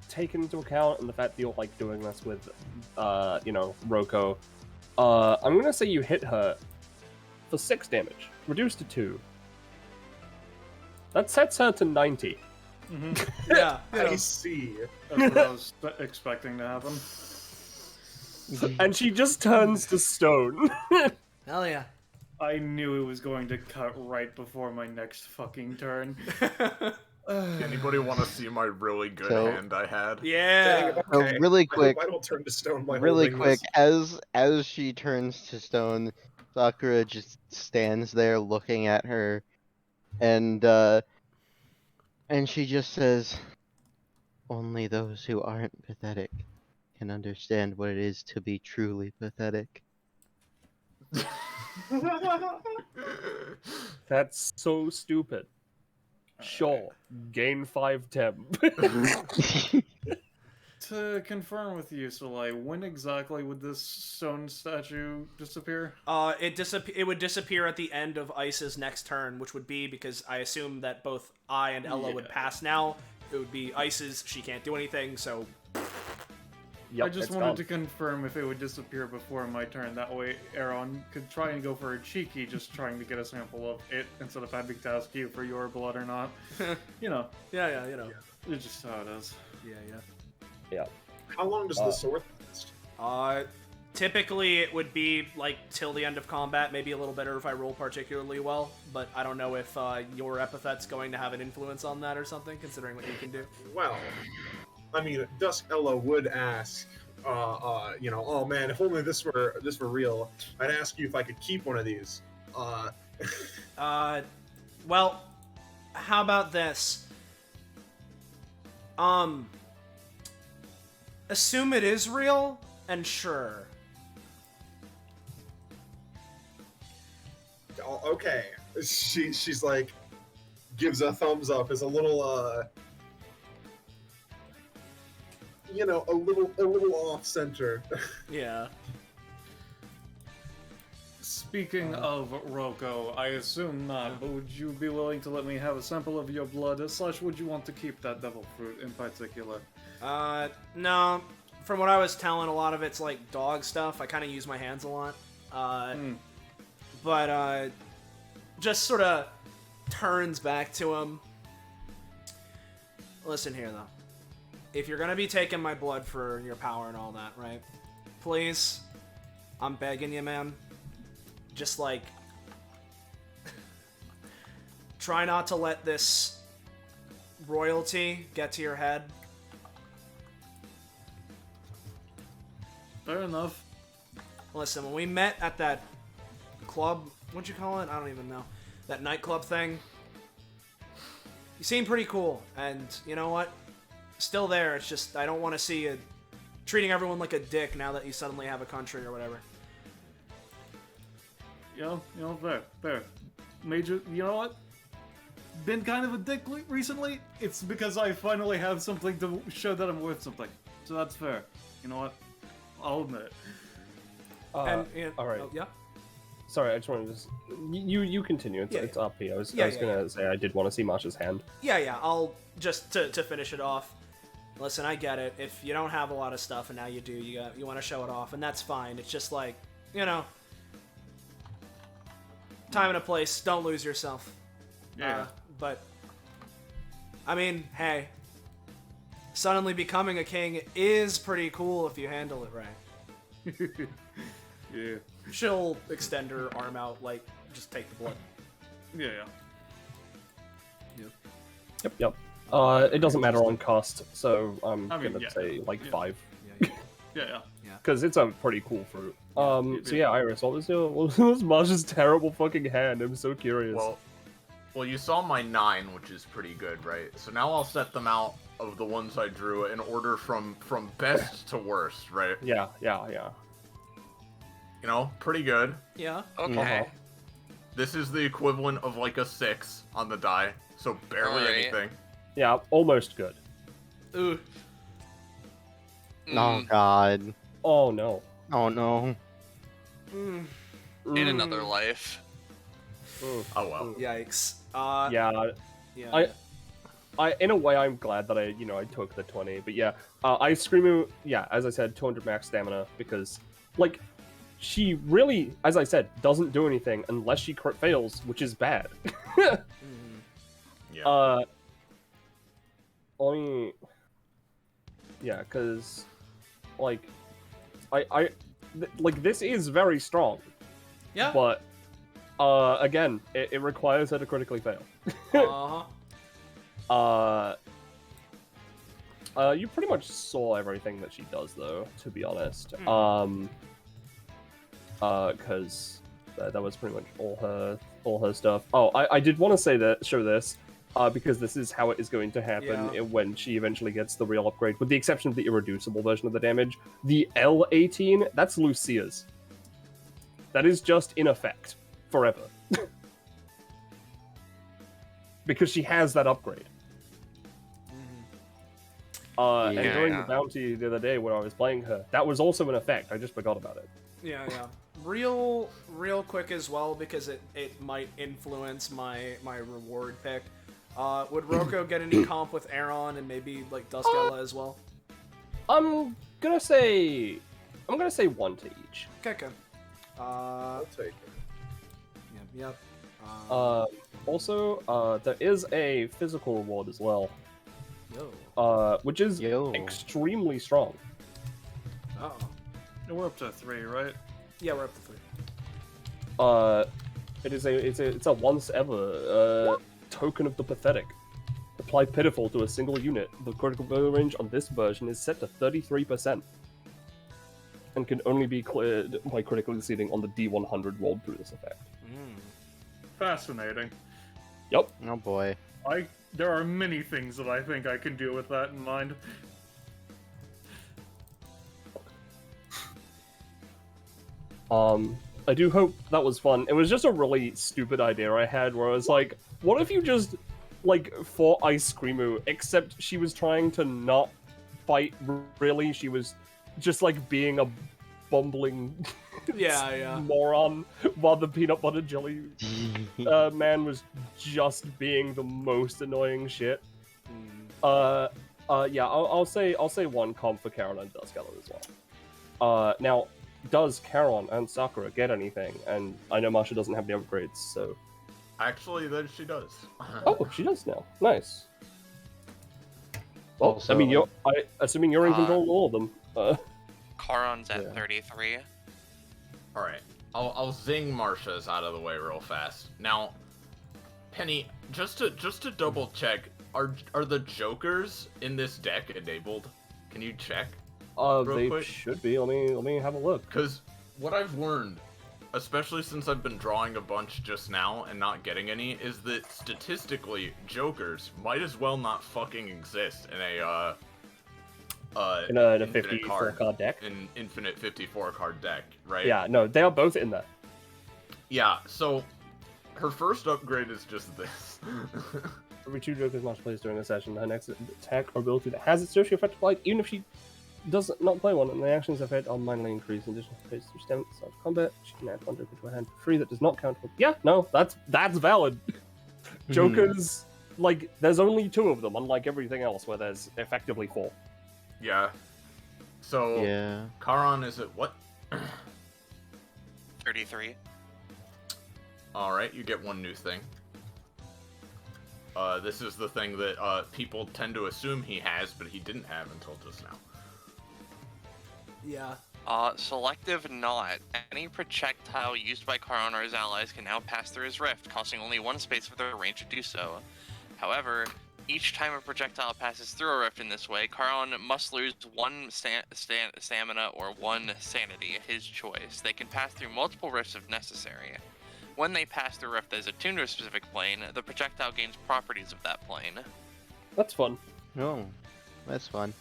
taken into account and the fact that you're like doing this with, Roko, I'm gonna say you hit her for 6 damage, reduced to 2. That sets her to 90. Yeah. I see. That's what I was expecting to happen. And she just turns to stone. Hell yeah. I knew it was going to cut right before my next fucking turn. Anybody want to see my really good So- hand I had? Yeah. Dang, So okay. really I quick, hope I don't turn to stone by really holding quick, this. as she turns to stone, Sakura just stands there looking at her, and she just says, "Only those who aren't pathetic can understand what it is to be truly pathetic." That's so stupid. Sure, gain 5 temp. To confirm with you, Soleil, when exactly would this stone statue disappear? It would disappear at the end of Ice's next turn, which would be because I assume that both I and Ella would Yeah. pass now. It would be Ice's. She can't do anything, so Yep, I just it's wanted gone. to confirm if it would disappear before my turn. That way, Aaron could try and go for a cheeky, just trying to get a sample of it instead of having to ask you for your blood or not. You know, yeah, you know. it's just how it is. Yeah. How long does the sword last? Typically it would be like till the end of combat, maybe a little better if I roll particularly well, but I don't know if your epithet's going to have an influence on that or something, considering what you can do. Well, I mean, Dusk Ella would ask, oh man, if only this were real, I'd ask you if I could keep one of these. Well, how about this? Assume it is real, and sure. Oh, okay. She's like, gives a thumbs up, is a little, you know, a little off center. Yeah. Speaking of Roko, I assume not, but would you be willing to let me have a sample of your blood, / would you want to keep that devil fruit in particular? No. From what I was telling, a lot of it's like dog stuff. I kind of use my hands a lot. But, just sort of turns back to him. Listen here, though. If you're gonna be taking my blood for your power and all that, right? Please, I'm begging you, man. Just, like, try not to let this royalty get to your head. Fair enough. Listen, when we met at that club, what'd you call it? I don't even know. That nightclub thing. You seem pretty cool, and you know what? Still there, it's just I don't want to see you treating everyone like a dick now that you suddenly have a country or whatever. You know, fair. Major, you know what? Been kind of a dick recently. It's because I finally have something to show that I'm worth something. So that's fair. You know what? I'll admit it. All right. Oh, yeah. Sorry, I just wanted to just... You continue. It's up here. I was gonna say I did want to see Masha's hand. Yeah. I'll just to finish it off. Listen, I get it. If you don't have a lot of stuff and now you do, you want to show it off, and that's fine. It's just like, you know, time and a place. Don't lose yourself. Yeah. But I mean, hey, suddenly becoming a king is pretty cool if you handle it right. Yeah. She'll extend her arm out, like, just take the blood. Yeah. Yep. It doesn't matter on cost, so I'm gonna say like 5. Yeah. Because it's a pretty cool fruit. So yeah, Iris, what was Masha's terrible fucking hand? I'm so curious. Well, you saw my 9, which is pretty good, right? So now I'll set them out of the ones I drew in order from best to worst, right? Yeah. You know, pretty good. Yeah. Okay. Uh-huh. This is the equivalent of like a 6 on the die, so barely Alright. anything. Yeah, almost good. Ooh. Oh god. Oh no. Oh no. Mm. In another life. Oh well. Yikes. Yeah. I in a way I'm glad that I took the 20, but yeah, I scream. Yeah, as I said, 200 max stamina because like she really, as I said, doesn't do anything unless she crit fails, which is bad. Yeah. Because like like this is very strong. Yeah. But again, it requires her to critically fail. You pretty much saw everything that she does, though, to be honest. Because that was pretty much all her stuff. Oh, I did want to show this, because this is how it is going to happen when she eventually gets the real upgrade, with the exception of the irreducible version of the damage. The L18, that's Lucia's. That is just in effect forever. Because she has that upgrade. And during the bounty the other day when I was playing her, that was also in effect. I just forgot about it. Yeah. Real quick as well, because it might influence my reward pick. Would Roko get any comp with Aaron and maybe like Duskella as well? I'm gonna say 1 to each. Okay. I'll take it. Yep. Also, there is a physical reward as well. Which is extremely strong. We're up to 3, right? Yeah, we're up to 3. It's a once ever token of the pathetic. Apply pitiful to a single unit. The critical blow range on this version is set to 33%. And can only be cleared by critically succeeding on the D100 rolled through this effect. fascinating. Yep. Oh boy. There are many things that I think I can do with that in mind. I do hope that was fun. It was just a really stupid idea I had where I was like, what if you just, like, fought Ice Screamo, except she was trying to not fight, really? She was just, like, being a bumbling Yeah. moron, while the peanut butter jelly man was just being the most annoying shit. Yeah, I'll say one comp for Charon and Duskella as well. Now, does Charon and Sakura get anything? And I know Masha doesn't have any upgrades, so... Actually, then she does. Oh, she does now. Nice. Well, Also- I mean, assuming you're in control of all of them. Charon's at Yeah. 33. Alright, I'll zing Marsha's out of the way real fast. Now, Penny, just to double check, are the jokers in this deck enabled? Can you check? Real They quick. should be. Let me have a look. Because what I've learned, especially since I've been drawing a bunch just now and not getting any, is that statistically, jokers might as well not fucking exist in a In a infinite 54 card deck. in infinite 54 card deck, right? Yeah, no, they are both in there. Yeah, so her first upgrade is just this. Every two jokers Masha plays during a session, her next attack or ability that has its social effect applied, even if she does not play one, and the actions effect are minorly increased in addition to phase through stem self combat. She can add one joker to her hand for free that does not count. Yeah, no, that's valid. Jokers, like, there's only 2 of them, unlike everything else where there's effectively 4. Yeah. So, Yeah. Charon is at what? 33. Alright, you get one new thing. This is the thing that people tend to assume he has, but he didn't have until just now. Yeah. Selective not. Any projectile used by Charon or his allies can now pass through his rift, costing only 1 space with their range to do so. However, each time a projectile passes through a rift in this way, Charon must lose 1 stamina or 1 sanity, his choice. They can pass through multiple rifts if necessary. When they pass through a rift that is attuned to a specific plane, the projectile gains properties of that plane. That's fun. Oh, that's fun.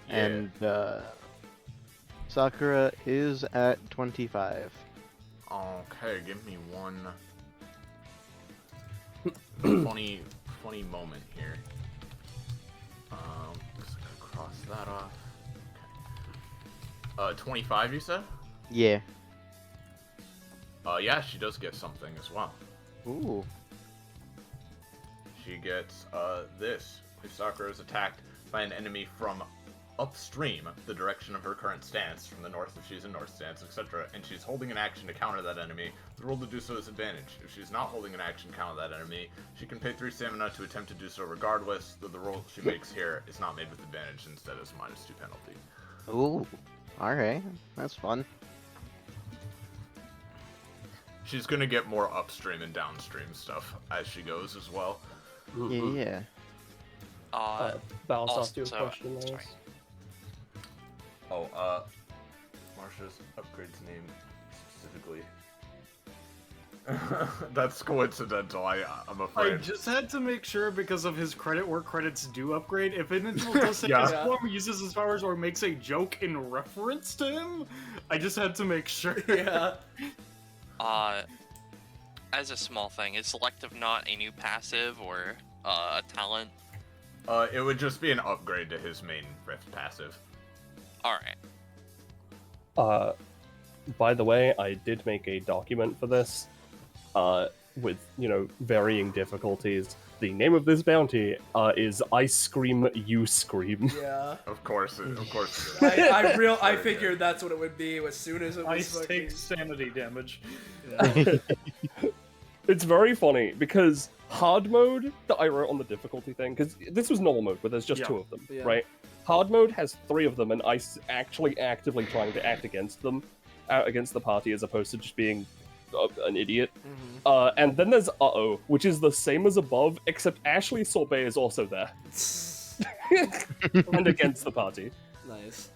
Yeah. And Sakura is at 25. Okay, give me one funny moment here. Just gonna cross that off. Okay. 25, you said? Yeah. Yeah, she does get something as well. Ooh. She gets this. If Sakura is attacked by an enemy from upstream, the direction of her current stance, from the north if she's in north stance, etc., and she's holding an action to counter that enemy, the roll to do so is advantage. If she's not holding an action to counter that enemy, she can pay 3 stamina to attempt to do so regardless, though the roll she makes here is not made with advantage, instead is -2 penalty. Ooh. Alright. That's fun. She's gonna get more upstream and downstream stuff as she goes as well. Yeah. Balance off to a Also- question. sorry. Nice. Oh, Marsha's upgrade's name specifically. That's coincidental, I'm I afraid. just had to make sure because of his credit where credits do upgrade. If an individual does say Yeah. his form, uses his powers, or makes a joke in reference to him, I just had to make sure. Yeah. As a small thing, is selective not a new passive or a talent? It would just be an upgrade to his main Rift passive. Alright. By the way, I did make a document for this, with, varying difficulties. The name of this bounty is I Scream, You Scream. Yeah. Of course it is. I figured that's what it would be as soon as it was Ice fucking... takes sanity damage. It's very funny, because hard mode that I wrote on the difficulty thing, because this was normal mode, where there's just Yeah. 2 of them, Yeah. right? Hard mode has 3 of them, and Ice actually actively trying to act against them, against the party, as opposed to just being an idiot. And then there's Uh-oh, which is the same as above, except Ashley Sorbet is also there. And against the party. Nice.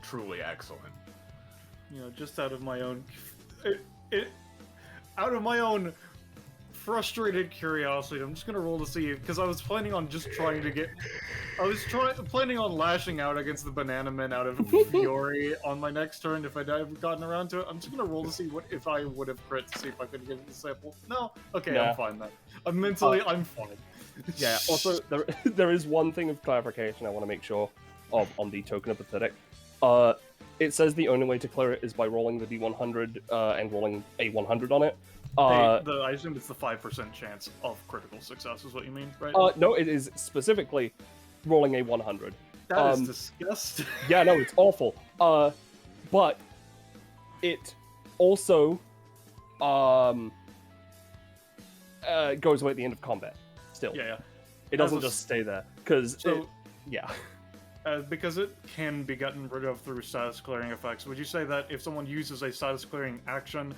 Truly excellent. Just out of my own... out of my own frustrated curiosity, I'm just gonna roll to see, because I was planning on just trying to get. I was planning on lashing out against the Banana Man out of fury on my next turn if I'd ever gotten around to it. I'm just gonna roll to see what if I would have crit to see if I could get the sample. No, okay, Nah. I'm fine then. I'm fine. Yeah. Also, there is one thing of clarification I want to make sure of on the token Epithet. It says the only way to clear it is by rolling the D100 and rolling a 100 on it. I assume it's the 5% chance of critical success, is what you mean, right? No, it is specifically rolling a 100. That is disgusting. Yeah, no, it's awful. But it also goes away at the end of combat. Still, Yeah. it doesn't just stay there because Because it can be gotten rid of through status clearing effects. Would you say that if someone uses a status clearing action,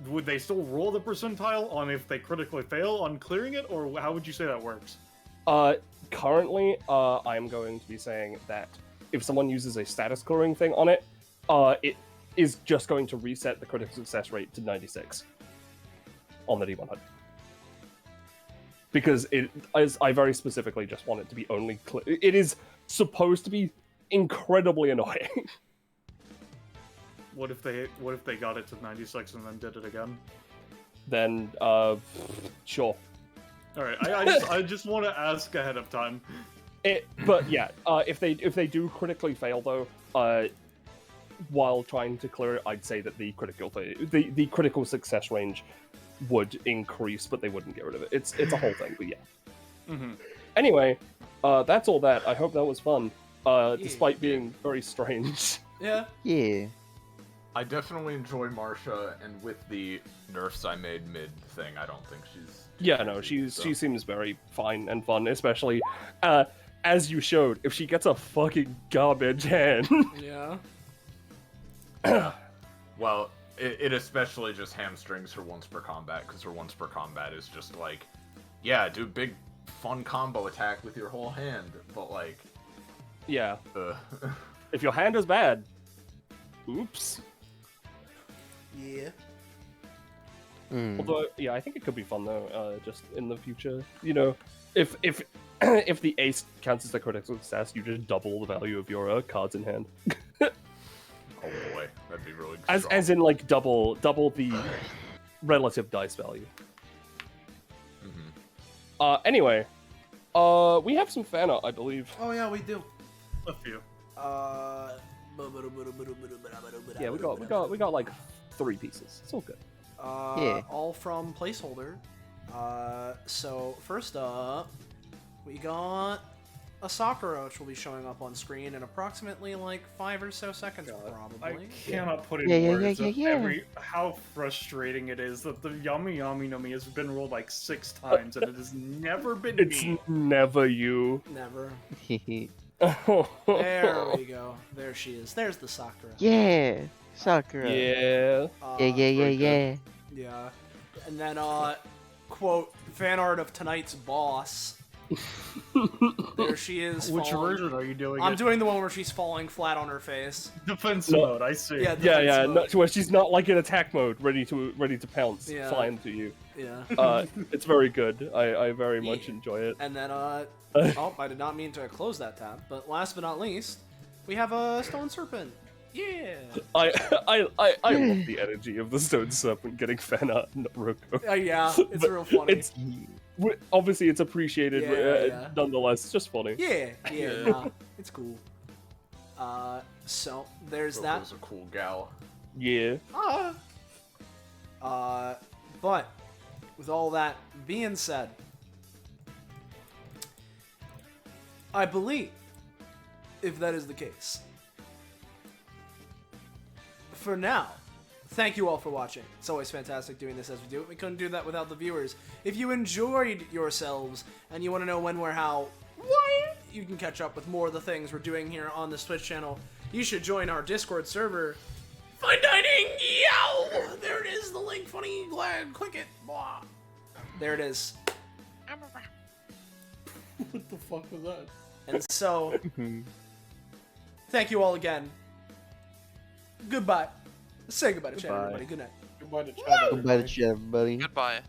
would they still roll the percentile on if they critically fail on clearing it, or how would you say that works? Currently, I am going to be saying that if someone uses a status clearing thing on it, it is just going to reset the critical success rate to 96 on the D100. Because I very specifically just want it to be only clear. It is supposed to be incredibly annoying. What if they got it to 96 and then did it again? Then, sure. All right, I just want to ask ahead of time. But yeah, if they do critically fail though, while trying to clear it, I'd say that the critical success range would increase, but they wouldn't get rid of it. It's a whole thing, but yeah. Mm-hmm. Anyway, that's all that. I hope that was fun, despite being very strange. Yeah. Yeah. I definitely enjoy Marsha, and with the nerfs I made mid thing, I don't think she's... Yeah, no, she seems very fine and fun, especially, as you showed, if she gets a fucking garbage hand. Yeah. Well, it especially just hamstrings her once per combat, because her once per combat is just like, yeah, do a big fun combo attack with your whole hand, but like... Yeah. If your hand is bad, oops. Yeah. Although, yeah, I think it could be fun though, just in the future. You know, if if the ace counts as a critical success, you just double the value of your cards in hand. Oh boy, that'd be really strong. As in like double the relative dice value. Mm-hmm. Anyway, we have some fan art, I believe. Oh yeah, we do. A few. Yeah, we got like 3 pieces. It's all good. Yeah. All from placeholder. So first up, we got a Sakura, which will be showing up on screen in approximately like 5 or so seconds, I probably. cannot put in words of how frustrating it is that the Yami Yami no Mi has been rolled like 6 times and it has never been me. Never you. Never. There There we go. There she is. There's the Sakura. Yeah. Sakura. Yeah. Yeah. Yeah. And then, quote, fan art of tonight's boss. There she is. Which falling. version are you doing? I'm doing the one where she's falling flat on her face. Defense No. mode, I see. Yeah, Yeah, mode. where she's not like in attack mode, ready to pounce, Yeah. fly into you. Yeah. It's very good. I very much Yeah. enjoy it. And then, oh, I did not mean to close that tab. But last but not least, we have a Stone Serpent. Yeah. I love the energy of the Stone Serpent getting fan art in Naruto. Yeah, it's real funny. It's obviously it's appreciated, Yeah. nonetheless. It's just funny. Yeah, nah, it's cool. So there's that. Coco's a cool gal. Yeah. But with all that being said, I believe if that is the case, for now, thank you all for watching. It's always fantastic doing this as we do it. We couldn't do that without the viewers. If you enjoyed yourselves and you want to know when, where, how, why, you can catch up with more of the things we're doing here on this Twitch channel. You should join our Discord server. Fine dining, yow! There it is, the link, funny, glad, click it, blah. There it is. What the fuck was that? And so, thank you all again. Goodbye. Say goodbye to chat, Goodbye. everybody. Good night. Goodbye to chat, Goodbye to everybody. chat, everybody. Goodbye.